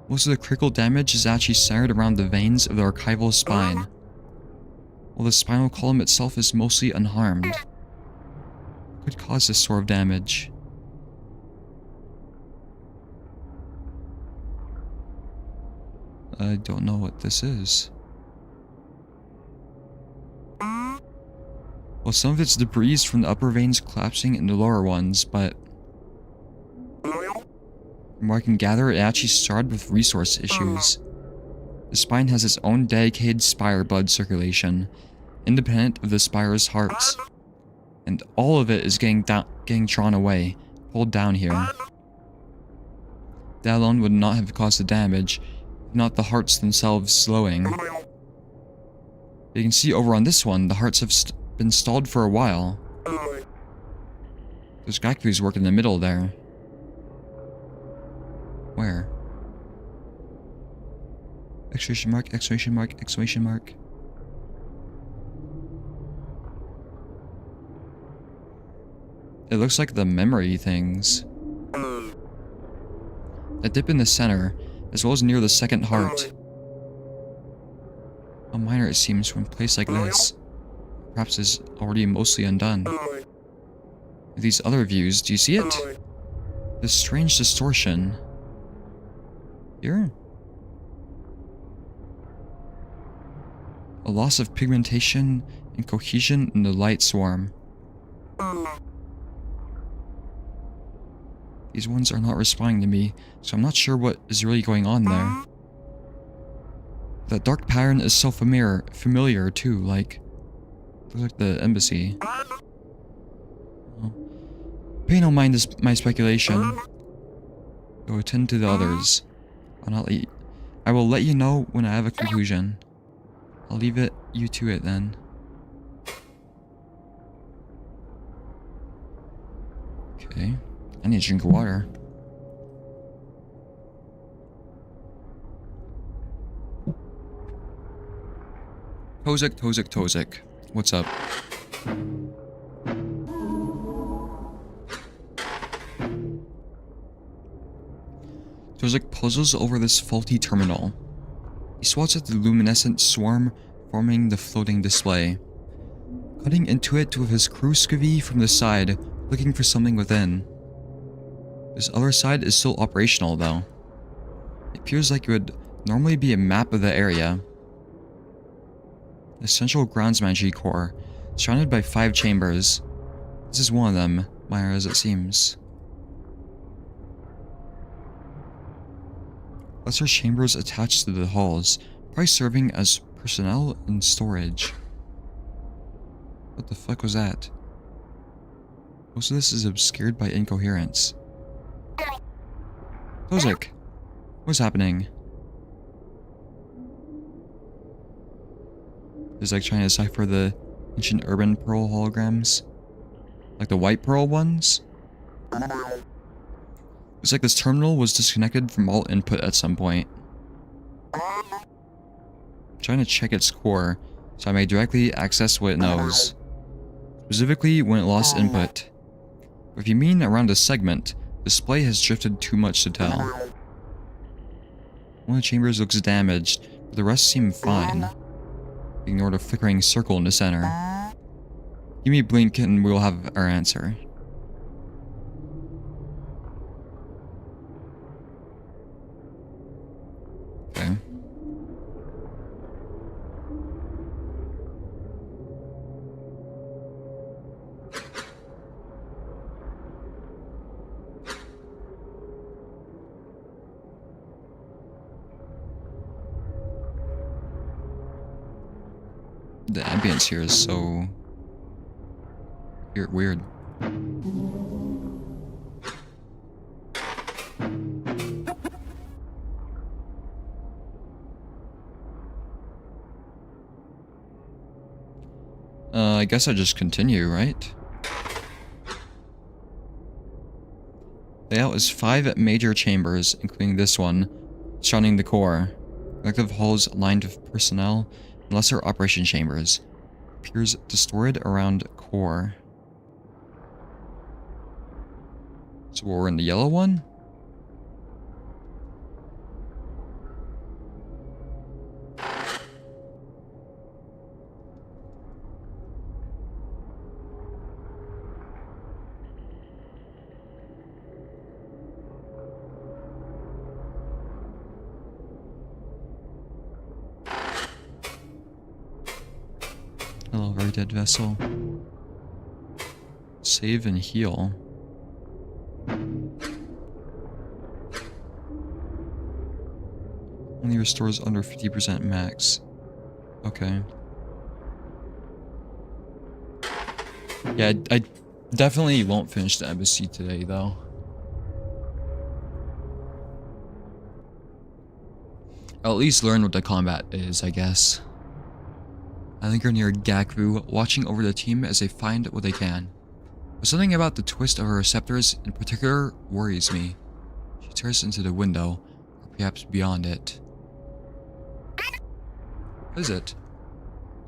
Most of the critical damage is actually centered around the veins of the archival spine, while the spinal column itself is mostly unharmed. What could cause this sort of damage? I don't know what this is. Well, some of it's debris from the upper veins collapsing in the lower ones, but from what I can gather, it actually started with resource issues. The spine has its own dedicated spire blood circulation, independent of the spire's hearts, and all of it is getting drawn away, pulled down here. That alone would not have caused the damage, if not the hearts themselves slowing. You can see over on this one, the hearts have been stalled for a while. There's Gaku's work in the middle there. Where? Exclamation mark, exclamation mark, exclamation mark. It looks like the memory things. A dip in the center, as well as near the second heart. How minor it seems from a place like this. Perhaps is already mostly undone. These other views, do you see it? This strange distortion. Here? A loss of pigmentation and cohesion in the light swarm. These ones are not responding to me, so I'm not sure what is really going on there. That dark pattern is so familiar too, like... looks like the embassy. Oh. Pay no mind to my speculation. Go attend to the others. I will let you know when I have a conclusion. I'll leave you to it then. Okay. I need a drink of water. Tozik. What's up? Tozik puzzles over this faulty terminal. He swats at the luminescent swarm forming the floating display, cutting into it with his crew skivvy from the side, looking for something within. This other side is still operational though. It appears like it would normally be a map of the area. The central groundsmanship core, surrounded by 5 chambers. This is one of them, minor as it seems. Lesser chambers attached to the halls, probably serving as personnel and storage. What the fuck was that? Most of this is obscured by incoherence. Tozik! What's happening? Is like trying to decipher the ancient urban pearl holograms? Like the white pearl ones? Looks like this terminal was disconnected from all input at some point. I'm trying to check its core, so I may directly access what it knows. Specifically when it lost input. But if you mean around a segment, display has drifted too much to tell. One of the chambers looks damaged, but the rest seem fine. Ignore the flickering circle in the center. Give me a blink and we'll have our answer. Okay. The ambience here is so weird. I guess I just continue, right? Layout is 5 major chambers, including this one, surrounding the core. Collective halls lined with personnel and lesser operation chambers. Appears distorted around core. So we're in the yellow one? Hello, very dead vessel. Save and heal. Only restores under 50% max. Okay. Yeah, I definitely won't finish the embassy today, though. I'll at least learn what the combat is, I guess. I linger near Gakru, watching over the team as they find what they can. But something about the twist of her receptors in particular worries me. She stares into the window, or perhaps beyond it. What is it?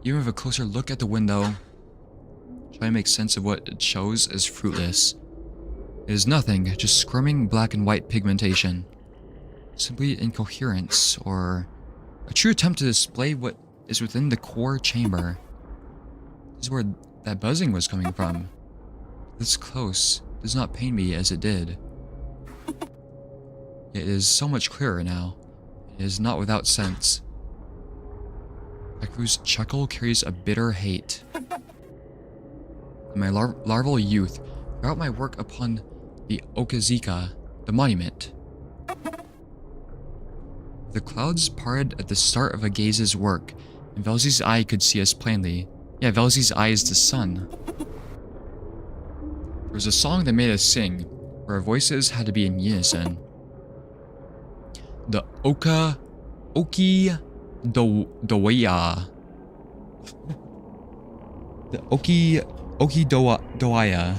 Even with a closer look at the window, trying to make sense of what it shows is fruitless. It is nothing, just squirming black and white pigmentation. Simply incoherence, or a true attempt to display what is within the core chamber. This is where that buzzing was coming from. This close does not pain me as it did. Yet it is so much clearer now. It is not without sense. Aku's chuckle carries a bitter hate. In my larval youth, throughout my work upon the Okazika, the monument, the clouds parted at the start of Agaze's work, and Velzy's eye could see us plainly. Yeah, Velzy's eye is the sun. There was a song that made us sing, where our voices had to be in unison. The Oki Dowaya. The Oki Dowaya.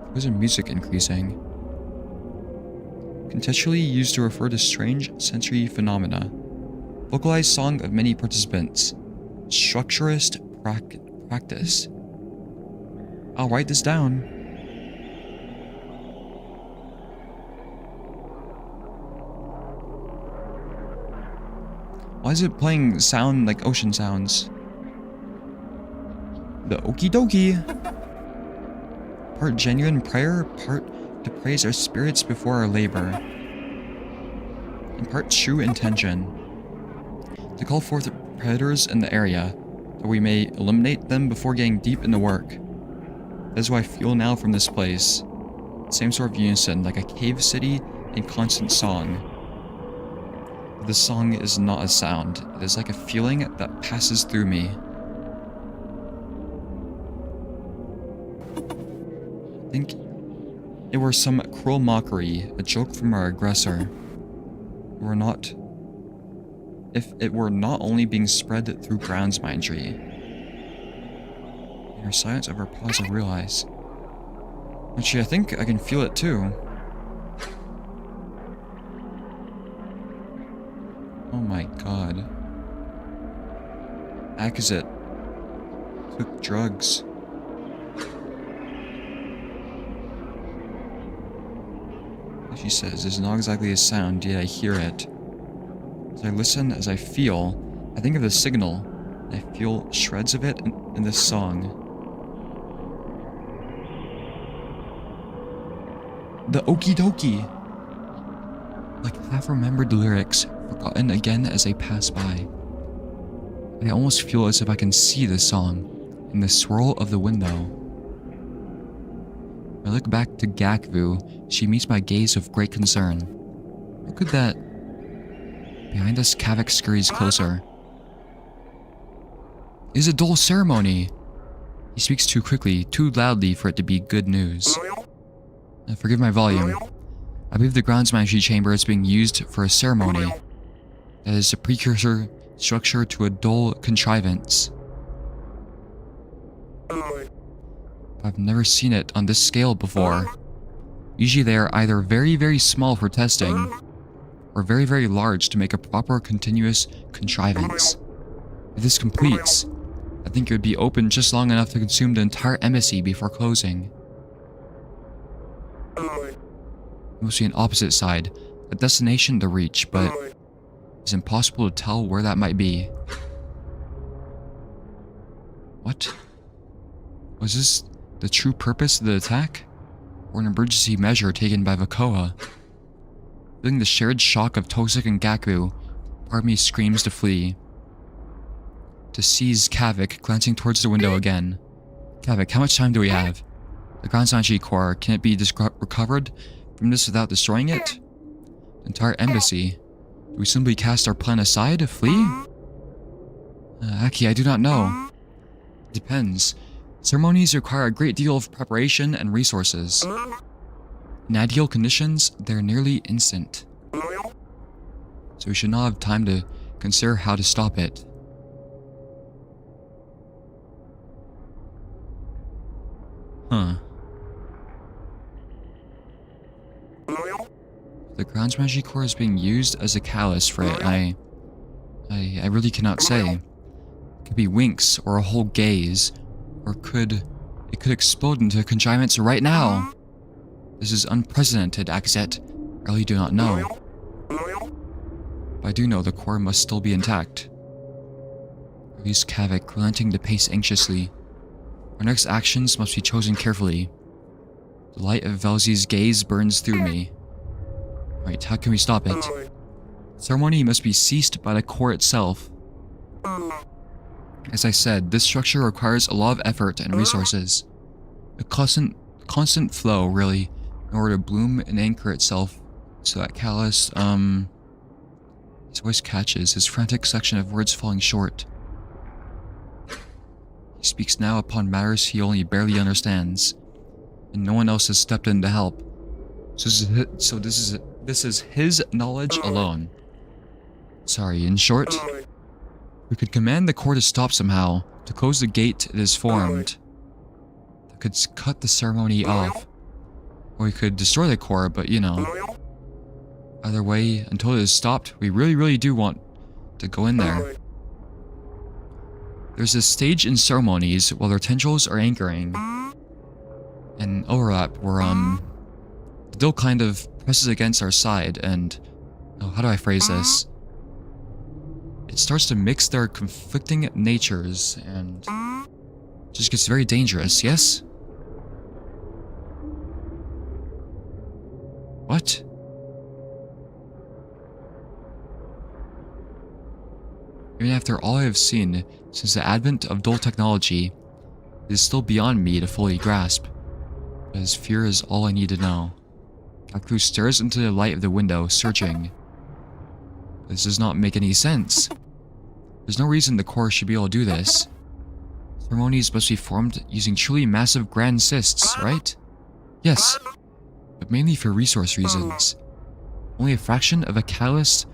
Why is the music increasing? Contextually used to refer to strange sensory phenomena. Vocalized song of many participants. Structurist practice. I'll write this down. Why is it playing sound like ocean sounds? The okie dokie. Part genuine prayer, part to praise our spirits before our labor, and part true intention. To call forth predators in the area, that we may eliminate them before getting deep into work. That is what I feel now from this place. Same sort of unison, like a cave city in constant song. But this song is not a sound, it is like a feeling that passes through me. I think it were some cruel mockery, a joke from our aggressor. If it were not only being spread through grounds mindry. In her silence of her pause, I realize. Actually, I think I can feel it too. Oh my god. Akazit took drugs. She says, it's not exactly a sound, yet I hear it. As I listen, as I feel, I think of the signal, and I feel shreds of it in this song. The okie dokie! Like half-remembered lyrics, forgotten again as they pass by. I almost feel as if I can see the song, in the swirl of the window. I look back to Gakvu, she meets my gaze with great concern. What could that... Behind us, Kavik scurries closer. It is a dull ceremony! He speaks too quickly, too loudly for it to be good news. Forgive my volume. I believe the grounds management chamber is being used for a ceremony. That is a precursor structure to a dull contrivance. I've never seen it on this scale before. Usually they are either very, very small for testing, or very, very large to make a proper continuous contrivance. If this completes, I think it would be open just long enough to consume the entire embassy before closing. It must be an opposite side, a destination to reach, but it's impossible to tell where that might be. What? Was this the true purpose of the attack? Or an emergency measure taken by Vakoa? Feeling the shared shock of Tosik and Gaku, part of me screams to flee. To seize Kavik, glancing towards the window again. Kavik, how much time do we have? The Grand Sanji core, can it be recovered from this without destroying it? The entire embassy. Do we simply cast our plan aside, flee? Aki, I do not know. It depends. Ceremonies require a great deal of preparation and resources. In ideal conditions, they're nearly instant. So we should not have time to consider how to stop it. Huh. The ground's magic core is being used as a callus for it. I really cannot say. It could be winks or a whole gaze, or it could explode into a contrivance right now. This is unprecedented, Akazet. I really do not know. But I do know the core must still be intact. Release Kavik, relenting to pace anxiously. Our next actions must be chosen carefully. The light of Velzy's gaze burns through me. Right, how can we stop it? Ceremony must be ceased by the core itself. As I said, this structure requires a lot of effort and resources. A constant flow, really, in order to bloom and anchor itself. So that callus, his voice catches, his frantic section of words falling short. He speaks now upon matters he only barely understands, and no one else has stepped in to help. So this is his knowledge alone. Sorry, in short, we could command the core to stop somehow, to close the gate it has formed. That could cut the ceremony off. Or we could destroy the core, but you know. Either way, until it is stopped, we really do want to go in there. There's a stage in ceremonies while their tendrils are anchoring. An overlap where, the dill kind of presses against our side and... Oh, how do I phrase this? It starts to mix their conflicting natures and... just gets very dangerous, yes? What? Even after all I have seen since the advent of dull technology, it is still beyond me to fully grasp. But his fear is all I need to know. Gaku stares into the light of the window, searching. This does not make any sense. There's no reason the core should be able to do this. Ceremonies must be formed using truly massive grand cysts, right? Yes, but mainly for resource reasons. Only a fraction of a callus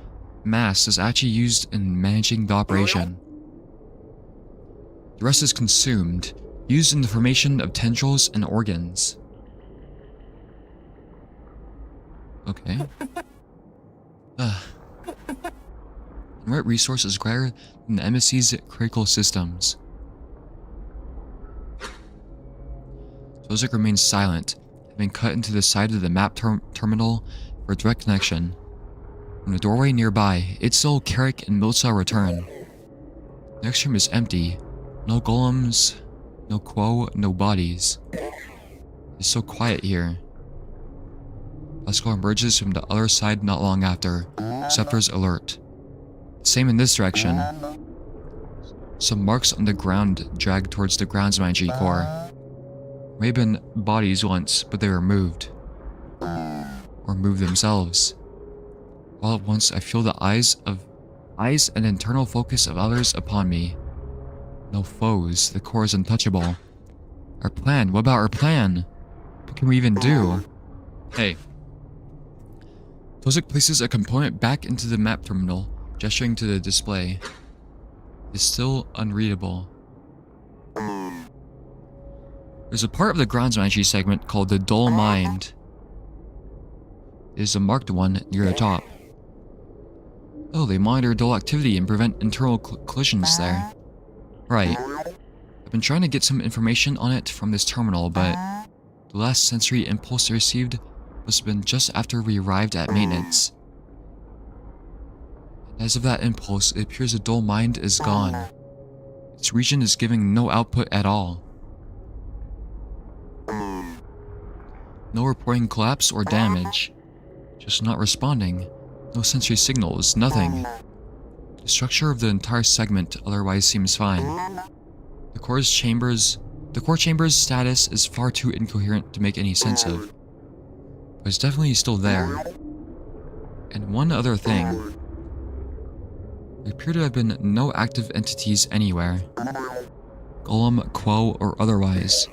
mass is actually used in managing the operation. The rest is consumed, used in the formation of tendrils and organs. Okay. The right resource is greater than the embassy's critical systems. Tozik remains silent, having cut into the side of the map terminal for direct connection. From the doorway nearby, Itzel, Carrick, and Milza return. The next room is empty. No golems, no quo, no bodies. It's so quiet here. Pascal emerges from the other side not long after, receptors alert. Same in this direction. Some marks on the ground drag towards the ground's magic core. May have been bodies once, but they were moved. Or moved themselves. All at once I feel the eyes and internal focus of others upon me. No foes, the core is untouchable. Our plan, what about our plan? What can we even do? Hey. Tozik places a component back into the map terminal, gesturing to the display. It's still unreadable. There's a part of the grounds manager segment called the dull mind. It is a marked one near the top. Oh, they monitor dull activity and prevent internal collisions there. Right. I've been trying to get some information on it from this terminal, but the last sensory impulse I received must have been just after we arrived at maintenance. And as of that impulse, it appears the dull mind is gone. Its region is giving no output at all. No reporting collapse or damage. Just not responding. No sensory signals, nothing. The structure of the entire segment otherwise seems fine. The core chamber's status is far too incoherent to make any sense of. But it's definitely still there. And one other thing. There appear to have been no active entities anywhere. Golem, quo, or otherwise.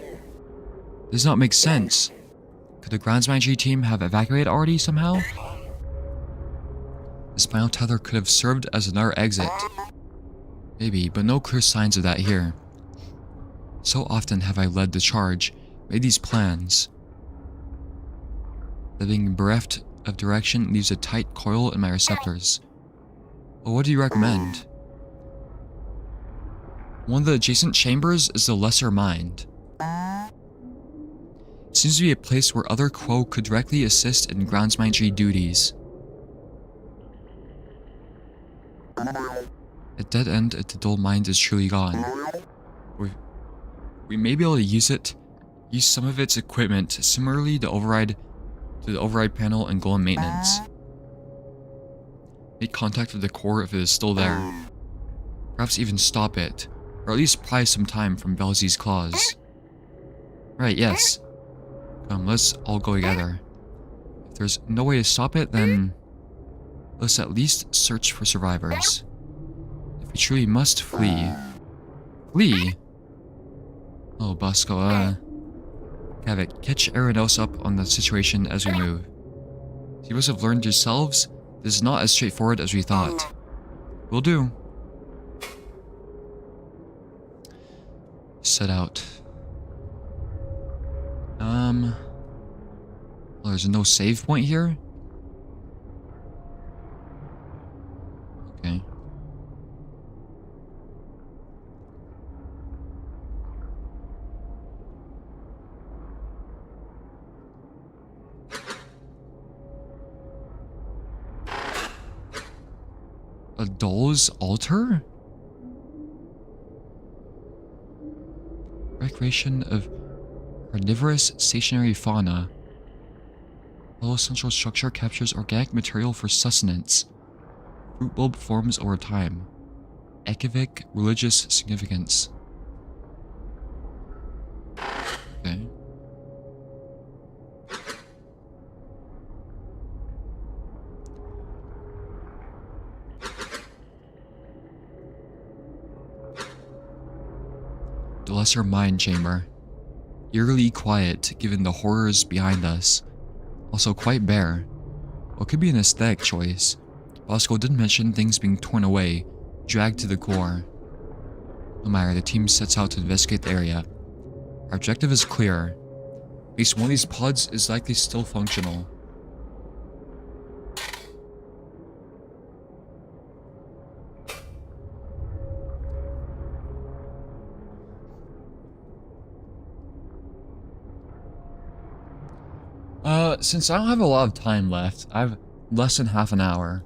Does not make sense. Could the grounds manager team have evacuated already somehow? The spinal tether could have served as another exit. Maybe, but no clear signs of that here. So often have I led the charge, made these plans, that being bereft of direction leaves a tight coil in my receptors. Well, what do you recommend? One of the adjacent chambers is the lesser mind. It seems to be a place where other quo could directly assist in grounds manager duties. A dead end if the dull mind is truly gone. We may be able to use some of its equipment similarly to the override panel and golem maintenance. Make contact with the core if it is still there. Perhaps even stop it, or at least pry some time from Belzy's claws. Right, yes. Come, let's all go together. If there's no way to stop it, then let's at least search for survivors. If we truly must flee. Flee? Oh, Bosco, have it. Catch everyone else up on the situation as we move. You must have learned yourselves, this is not as straightforward as we thought. Will do. Set out. Well, there's no save point here? Okay. A doll's altar? Recreation of carnivorous stationary fauna. Hollow central structure captures organic material for sustenance. Fruit bulb forms over time. Ekivic religious significance. Okay. The lesser mind chamber. Eerily quiet given the horrors behind us. Also quite bare. What could be an aesthetic choice? Bosco did mention things being torn away, dragged to the core. No matter, the team sets out to investigate the area. Our objective is clear. At least one of these pods is likely still functional. Since I don't have a lot of time left, I have less than half an hour.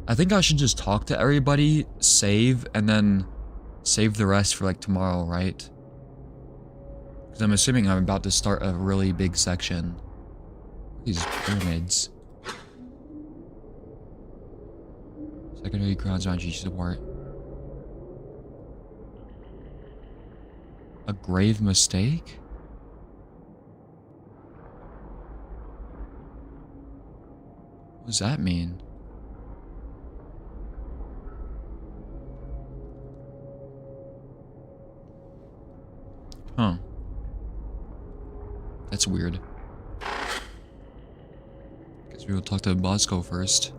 I think I should just talk to everybody, save, and then save the rest for like tomorrow, right? Because I'm assuming I'm about to start a really big section. These pyramids. Secondary grounds on G support. A grave mistake? What does that mean? Huh. That's weird. Guess we will talk to Bosco first.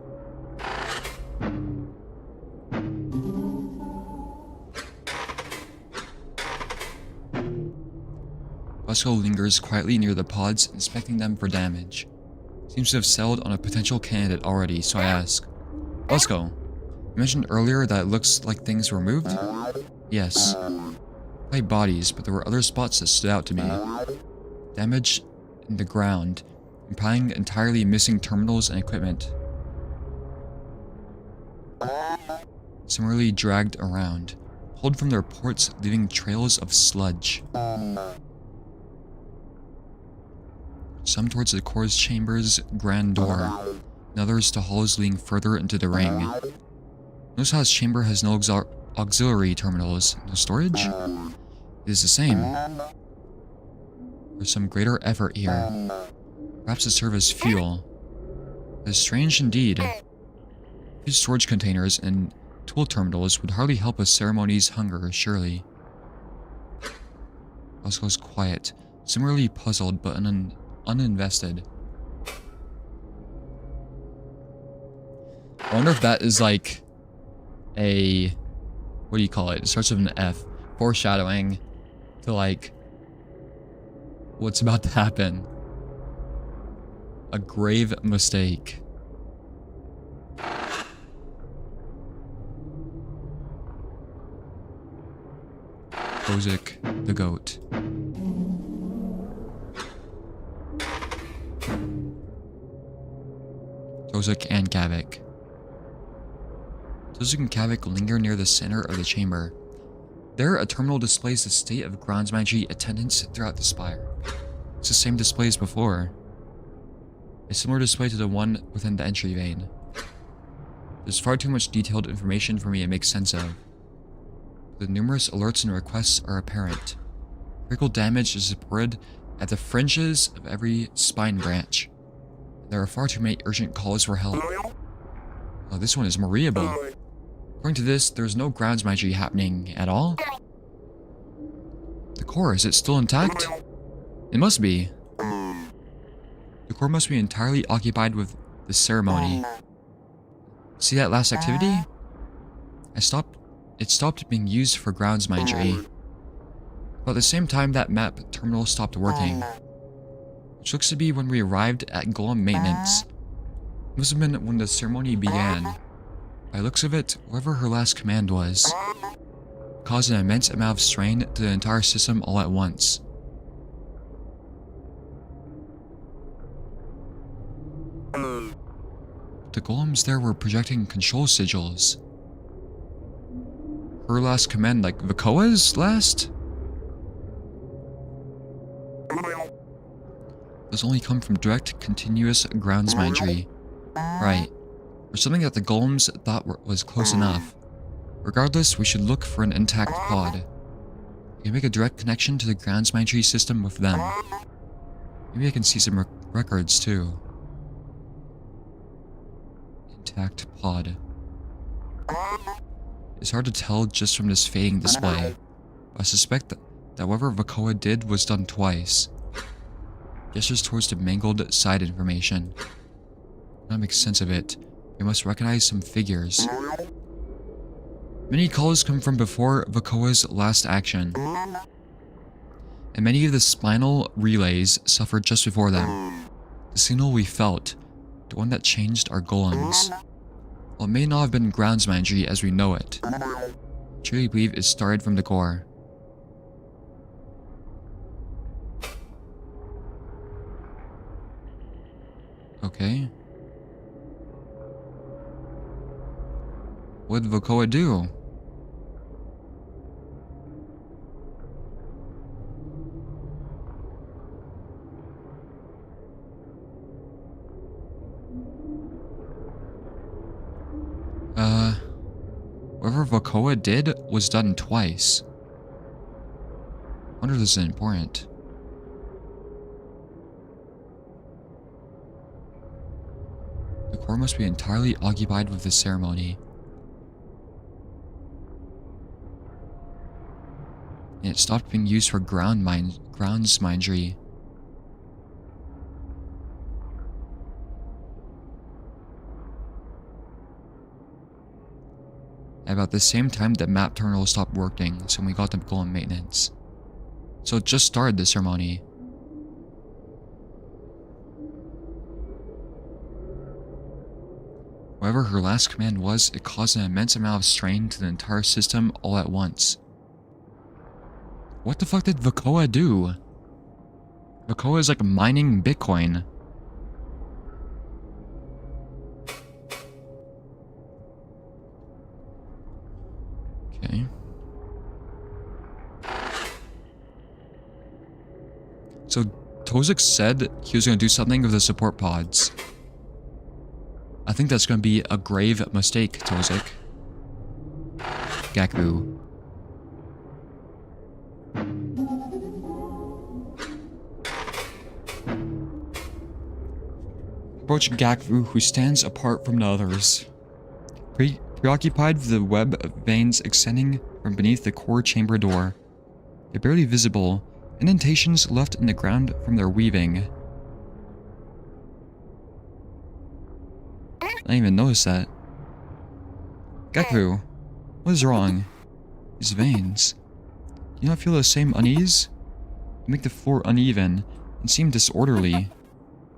Bosco lingers quietly near the pods, inspecting them for damage. Seems to have settled on a potential candidate already, so I ask, Bosco, you mentioned earlier that it looks like things were moved? Yes. Probably bodies, but there were other spots that stood out to me. Damage in the ground, implying entirely missing terminals and equipment. Similarly dragged around, pulled from their ports, leaving trails of sludge. Some towards the core's chamber's grand door, and others to halls leading further into the ring. Notice how its chamber has no auxiliary terminals, no storage? It is the same. There's some greater effort here. Perhaps to serve as fuel. That is strange indeed. These storage containers and tool terminals would hardly help a ceremony's hunger, surely. Bosco's quiet, similarly puzzled but uninvested. I wonder if that is like a... what do you call it? It starts with an F. Foreshadowing to like what's about to happen. A grave mistake. Kozik the goat. Tozik and Kavik. Tozik and Kavik linger near the center of the chamber. There, a terminal displays the state of groundsmanship attendance throughout the spire. It's the same display as before. A similar display to the one within the entry vein. There's far too much detailed information for me to make sense of. The numerous alerts and requests are apparent. Critical damage is reported at the fringes of every spine branch. There are far too many urgent calls for help. Oh, this one is more readable. According to this, there's no grounds magic happening at all. The core, is it still intact? It must be. The core must be entirely occupied with the ceremony. See that last activity? It stopped being used for grounds magic. But at the same time that map terminal stopped working. Which looks to be when we arrived at golem maintenance. It must have been when the ceremony began. By the looks of it, whoever her last command was, caused an immense amount of strain to the entire system all at once. The golems there were projecting control sigils. Her last command, like Vakoa's last? Those only come from direct, continuous grounds magic. Right. Or something that the golems thought was close enough. Regardless, we should look for an intact pod. We can make a direct connection to the grounds magic system with them. Maybe I can see some records too. Intact pod. It's hard to tell just from this fading display, but I suspect that whatever Vakoa did was done twice. Gestures towards the mangled side information. That makes sense of it. We must recognize some figures. Many calls come from before Vakoa's last action, and many of the spinal relays suffered just before them. The signal we felt, the one that changed our golems. While it may not have been grounds magic as we know it, I truly believe it started from the core. Okay. What did Vakoa do? Whatever Vakoa did was done twice. I wonder if this is important. The core must be entirely occupied with the ceremony. And it stopped being used for grounds mindry. At about the same time, the map terminal stopped working, so we got to golem maintenance. So it just started the ceremony. Whatever her last command was, it caused an immense amount of strain to the entire system all at once. What the fuck did Vakoa do? Vakoa is like mining Bitcoin. Okay. So Tozik said he was going to do something with the support pods. I think that's going to be a grave mistake, Tozik. Gecko. Approach Gakvu, who stands apart from the others. Preoccupied with the web of veins extending from beneath the core chamber door. They're barely visible, indentations left in the ground from their weaving. I didn't even notice that. Gakvu, what is wrong? These veins. Do you not feel the same unease? They make the floor uneven and seem disorderly.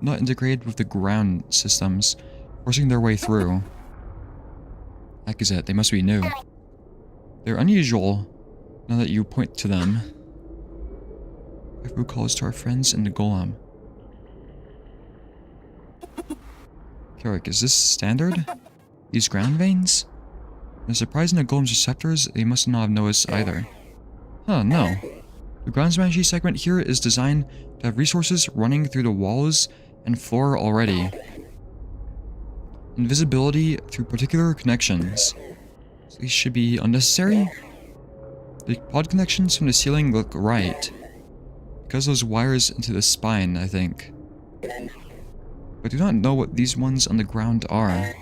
Not integrated with the ground systems, forcing their way through. Heck is it, they must be new. They're unusual, now that you point to them. Gakvu calls to our friends in the golem. Carrick, is this standard? These ground veins? The surprise in the golem's receptors, they must not have noticed either. Huh, no. The ground smashy segment here is designed to have resources running through the walls and floor already. Invisibility through particular connections. So these should be unnecessary? The pod connections from the ceiling look right. Because those wires into the spine, I think. I do not know what these ones on the ground are.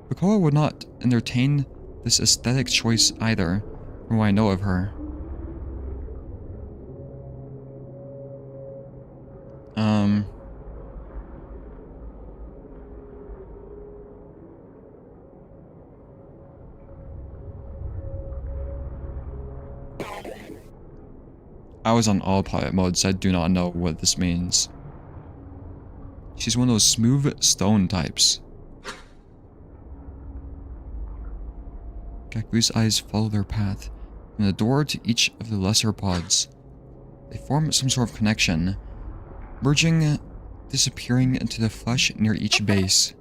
Vakoa would not entertain this aesthetic choice either, from what I know of her. I was on autopilot mode, so I do not know what this means. She's one of those smooth stone types. Gakvu's eyes follow their path from the door to each of the lesser pods. They form some sort of connection, merging, disappearing into the flesh near each base.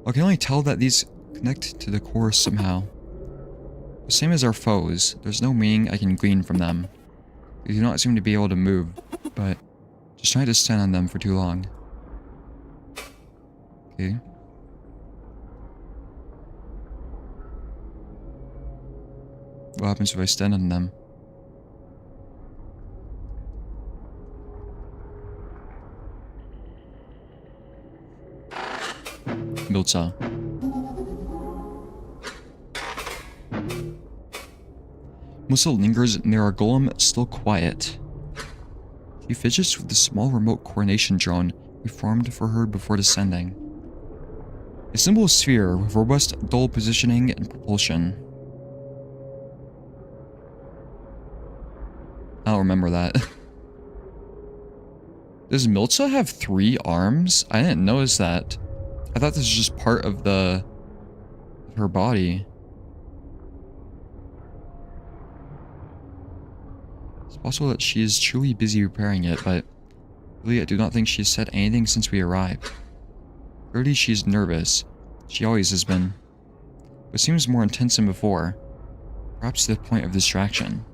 I can only tell that these connect to the core somehow. The same as our foes, there's no meaning I can glean from them. They do not seem to be able to move, but just trying to stand on them for too long. Okay. What happens if I stand on them? Milza. Musa lingers near our golem, still quiet. He fidgets with the small remote coordination drone we formed for her before descending. A simple sphere with robust dual positioning and propulsion. I don't remember that. Does Milza have 3 arms? I didn't notice that. I thought this was just part of her body. It's possible that she is truly busy repairing it, but really I do not think she has said anything since we arrived. Clearly she's nervous. She always has been. But seems more intense than before. Perhaps to the point of distraction.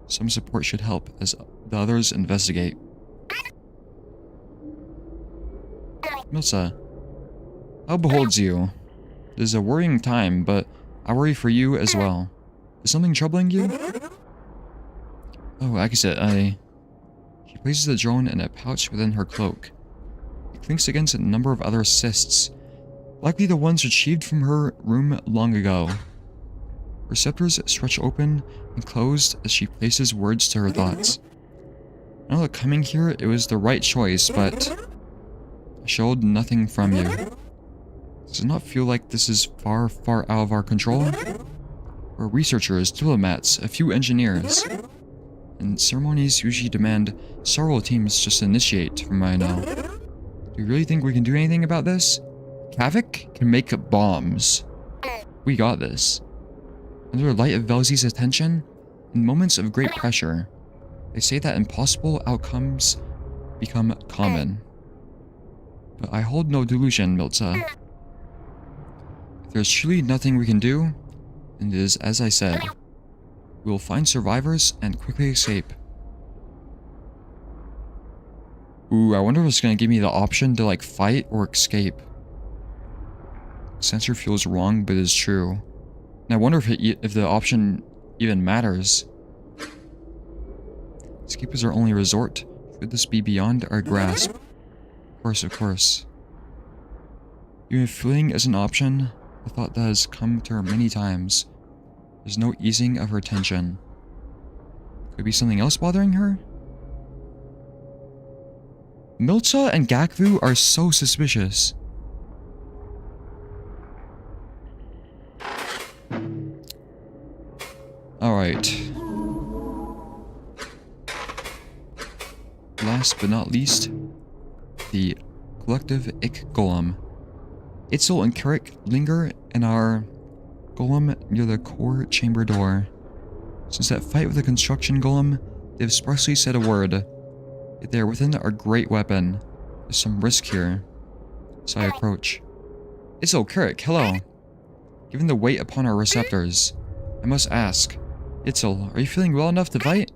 Some support should help as the others investigate. Milza, how beholds you? It is a worrying time, but I worry for you as well. Is something troubling you? Oh, like I said, She places the drone in a pouch within her cloak. It clinks against a number of other cysts, likely the ones retrieved from her room long ago. Receptors stretch open and closed as she places words to her thoughts. I know that coming here, it was the right choice, but I showed nothing from you. Does it not feel like this is far, far out of our control? We're researchers, diplomats, a few engineers. and ceremonies usually demand several teams just to initiate, from what I know. Do you really think we can do anything about this? Kavik can make bombs. We got this. Under the light of Velzy's attention, in moments of great pressure, they say that impossible outcomes become common. But I hold no delusion, Milza. If there's truly nothing we can do, then it is as I said. We will find survivors and quickly escape. Ooh, I wonder if it's gonna give me the option to like fight or escape. Sensor feels wrong, but it's true. And I wonder if the option even matters. Escape is our only resort. Could this be beyond our grasp? Of course. Even if fleeing is an option, the thought that has come to her many times. There's no easing of her tension. Could it be something else bothering her? Milza and Gakvu are so suspicious. Alright. Last but not least, the collective Ik Golem. Itzel and Kirik linger in our golem near the core chamber door. Since that fight with the construction golem, they've sparsely said a word. Yet they are within our great weapon. There's some risk here. So I approach. Itzel, Kirik, hello. Given the weight upon our receptors, I must ask, Itzel, are you feeling well enough to fight?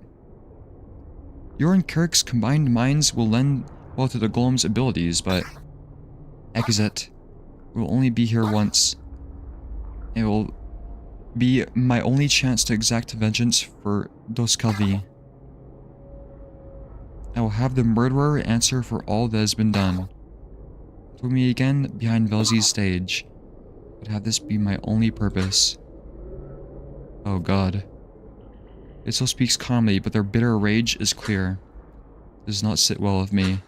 Your and Kirik's combined minds will lend well to the golem's abilities, but Ekazet will only be here once. It will be my only chance to exact vengeance for Doskalvi. I will have the murderer answer for all that has been done. Put me again behind Velzy's stage, but have this be my only purpose. Oh god. It still speaks calmly, but their bitter rage is clear. It does not sit well with me.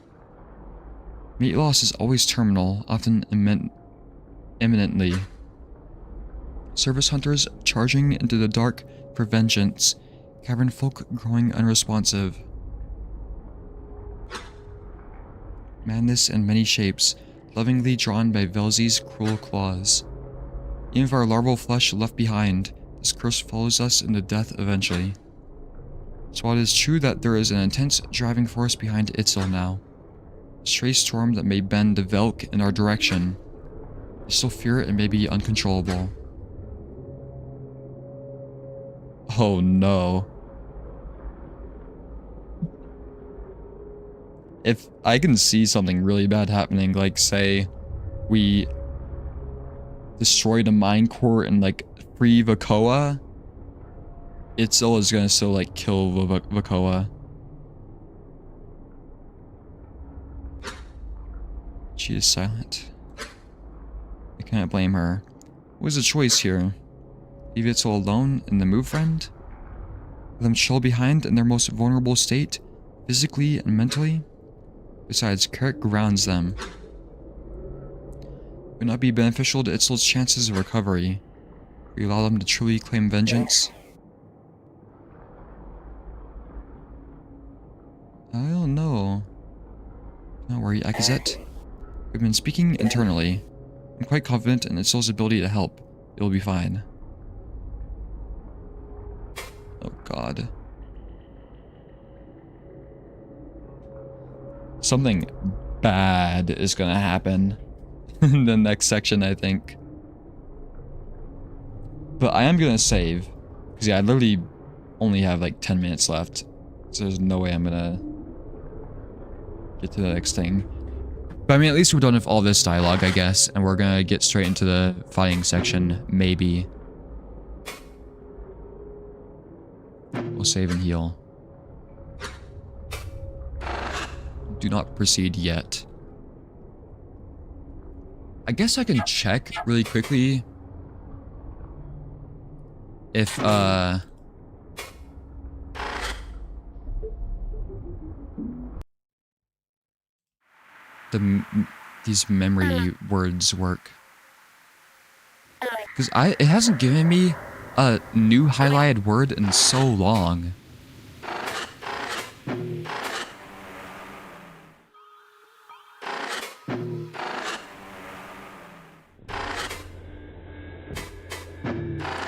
Meat loss is always terminal, often imminently. Service hunters charging into the dark for vengeance, cavern folk growing unresponsive. Madness in many shapes, lovingly drawn by Velzy's cruel claws. Even if our larval flesh left behind, this curse follows us into death eventually. So while it is true that there is an intense driving force behind Itzel now, a stray storm that may bend the Velk in our direction, I still fear it may be uncontrollable. Oh no. If I can see something really bad happening, like say we destroyed a mine core and like free Vakoa, Itzel is gonna still like kill Vakoa. She is silent. I can't blame her. What was the choice here? Leave Itzel alone in the move friend? Let them chill behind in their most vulnerable state, physically and mentally? Besides, Kirik grounds them. It would not be beneficial to Itzel's chances of recovery. We allow them to truly claim vengeance. I don't know. Don't worry, Akazet. We've been speaking internally. I'm quite confident in Itzel's ability to help. It'll be fine. Oh god. Something bad is gonna happen in the next section, I think. But I am gonna save. Because yeah, I literally only have like 10 minutes left. So there's no way I'm gonna get to the next thing. But I mean, at least we're done with all this dialogue, I guess. And we're gonna get straight into the fighting section, maybe. We'll save and heal. Do not proceed yet. I guess I can check really quickly if these memory words work. Because it hasn't given me a new highlighted word in so long.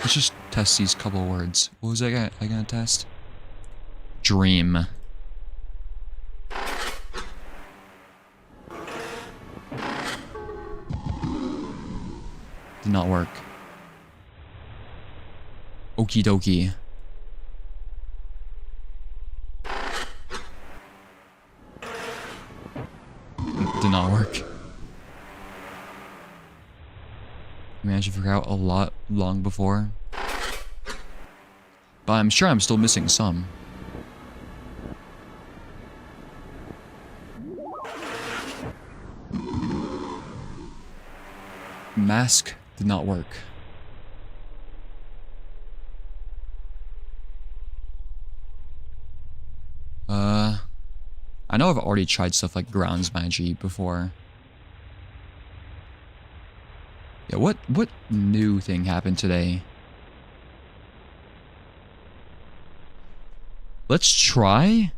Let's just test these couple words. What was I gonna test? Dream. Did not work. Okie dokie. Did not work. I managed to figure out a lot long before. But I'm sure I'm still missing some. Mask did not work. I know I've already tried stuff like grounds magic before. Yeah, what new thing happened today? Let's try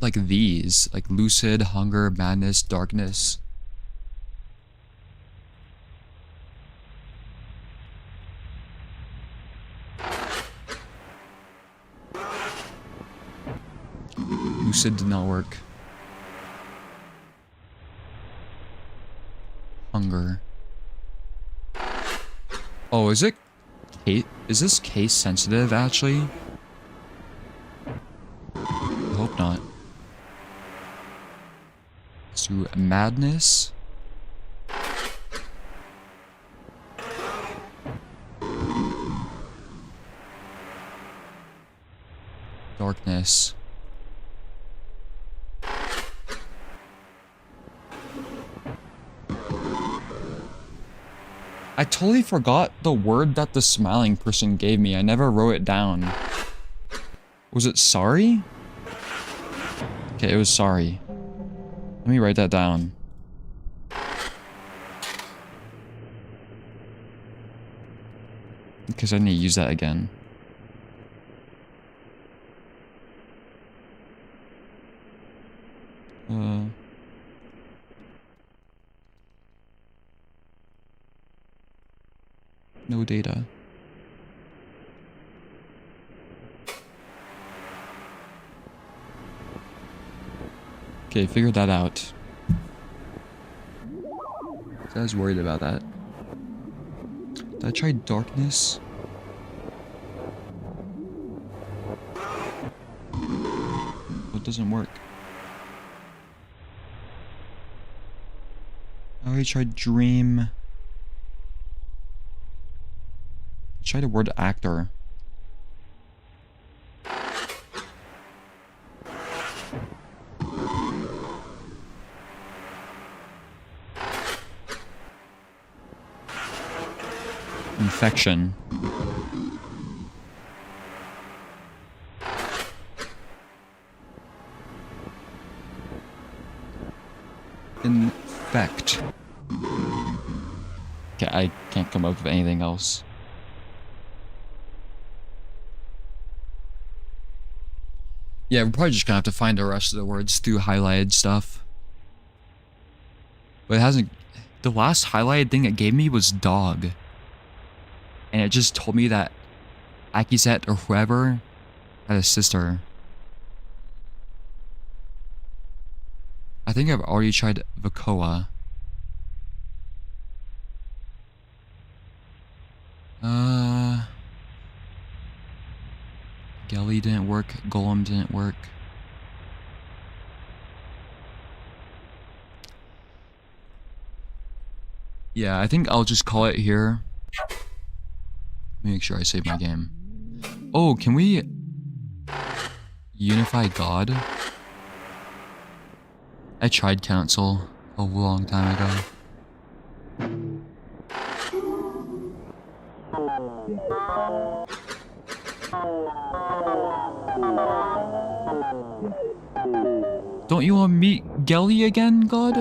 like these, like lucid, hunger, madness, darkness. Lucid did not work. Hunger. Oh, is it case? Is this case sensitive actually? I hope not. Let's do madness. Darkness. I totally forgot the word that the smiling person gave me. I never wrote it down. Was it sorry? Okay, it was sorry. Let me write that down. Because I need to use that again. No data. Okay, figured that out. I was worried about that. Did I try darkness? It doesn't work. I already tried dream. Try the word actor. Infection. Infect. Okay, I can't come up with anything else. Yeah, we're probably just gonna have to find the rest of the words through highlighted stuff. But it hasn't... The last highlighted thing it gave me was dog. And it just told me that Akizet or whoever had a sister. I think I've already tried Vakoa. Gelly didn't work. Golem didn't work. Yeah, I think I'll just call it here. Make sure I save my game. Oh, can we unify God? I tried council a long time ago. Don't you want to meet Gelly again, God?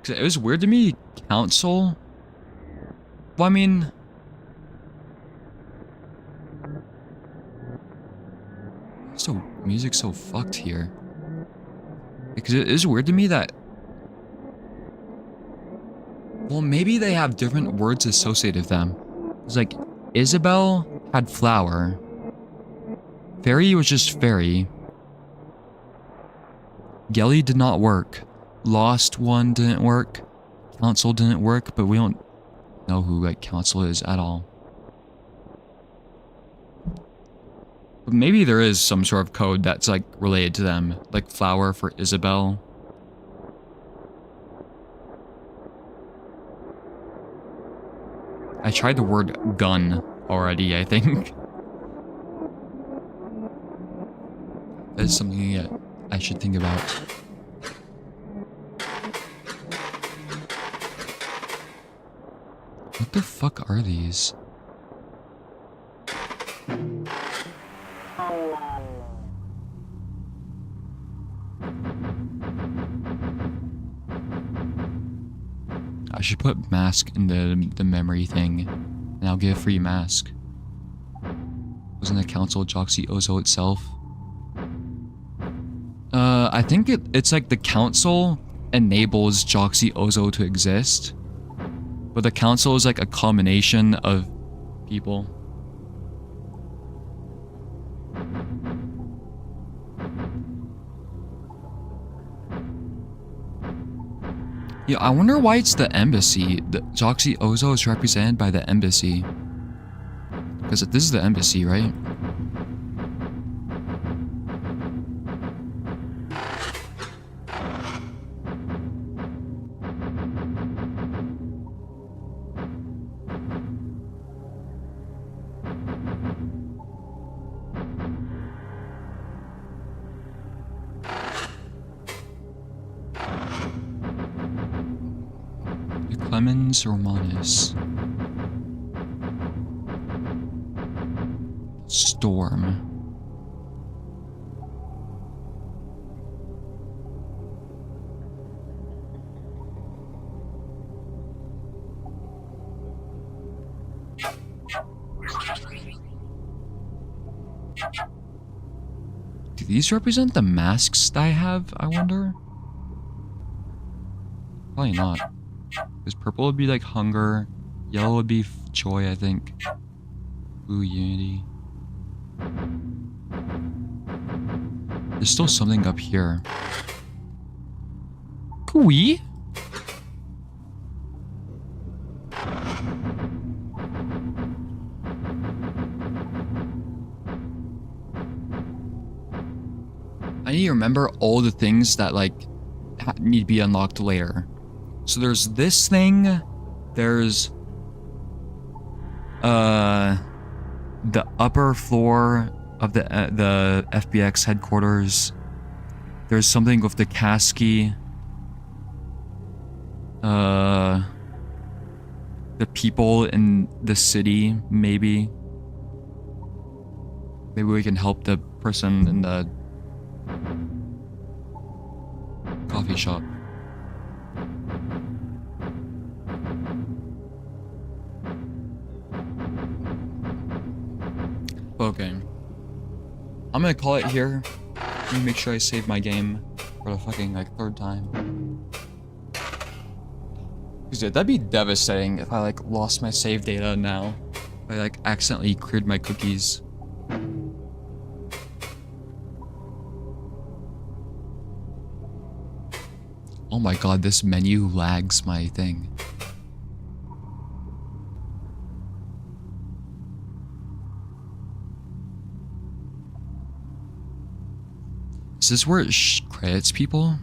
It was weird to me, council. Well, I mean... So, music's so fucked here. Because it is weird to me that... Well, maybe they have different words associated with them. It's like, Isabel had flower. Fairy was just fairy. Gelly did not work. Lost one didn't work. Council didn't work, but we don't know who like council is at all. But maybe there is some sort of code that's like related to them, like flower for Isabel. I tried the word gun already, I think. That's something that I should think about. What the fuck are these? I should put mask in the memory thing, and I'll get a free mask. Wasn't the council Joxy Ozo itself? I think it's like the council enables Joxy Ozo to exist, but the council is like a combination of people. Yeah, I wonder why it's the embassy. The Joxy Ozo is represented by the embassy. Because this is the embassy, right? Clemens Romanus. Storm. Do these represent the masks that I have, I wonder? Probably not. Because purple would be like hunger, yellow would be joy, I think. Blue, unity. There's still something up here. Cooey? I need to remember all the things that like need to be unlocked later. So there's this thing, there's the upper floor of the FBX headquarters. There's something with the Kasky. The people in the city, maybe. Maybe we can help the person in the coffee shop. Okay. I'm gonna call it here. Let me make sure I save my game for the fucking like third time. Because that'd be devastating if I like lost my save data now. If I like accidentally cleared my cookies. Oh my god, this menu lags my thing. Is this where it credits people?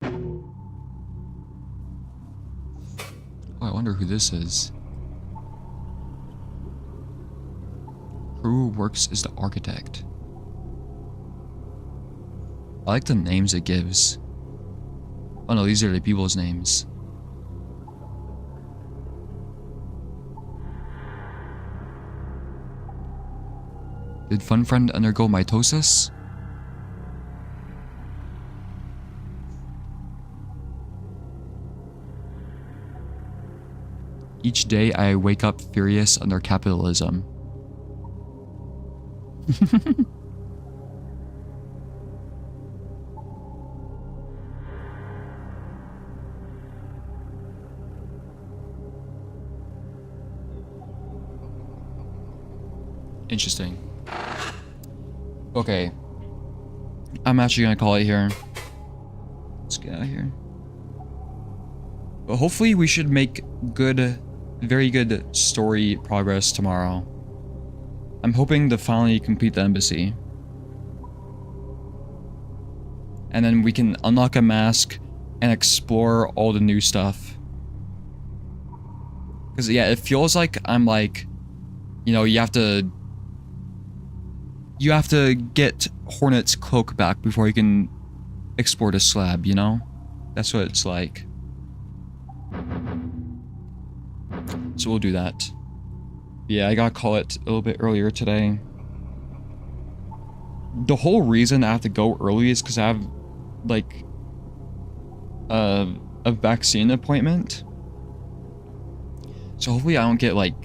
Oh, I wonder who this is. Who works as the architect? I like the names it gives. Oh no, these are the people's names. Did Fun Friend undergo mitosis? Each day I wake up furious under capitalism. Interesting. Okay. I'm actually gonna call it here. Let's get out of here. But hopefully we should make very good story progress tomorrow. I'm hoping to finally complete the embassy. And then we can unlock a mask and explore all the new stuff. Because yeah, it feels like I'm like, you know, you have to get Hornet's cloak back before you can explore the slab, you know? That's what it's like. So we'll do that. Yeah, I gotta call it a little bit earlier today. The whole reason I have to go early is because I have, like, a vaccine appointment. So hopefully I don't get, like,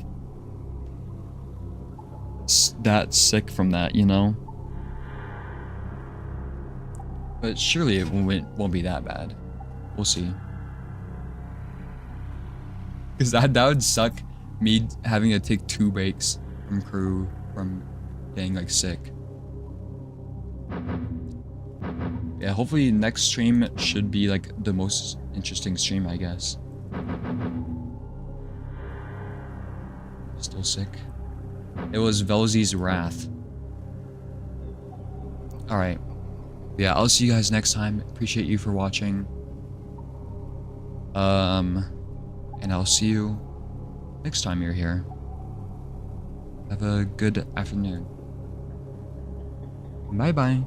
that sick from that, you know? But surely it won't be that bad. We'll see. Because that would suck, me having to take 2 breaks from crew from getting, like, sick. Yeah, hopefully next stream should be, like, the most interesting stream, I guess. Still sick. It was Velzy's Wrath. Alright. Yeah, I'll see you guys next time. Appreciate you for watching. And I'll see you next time you're here. Have a good afternoon. Bye-bye.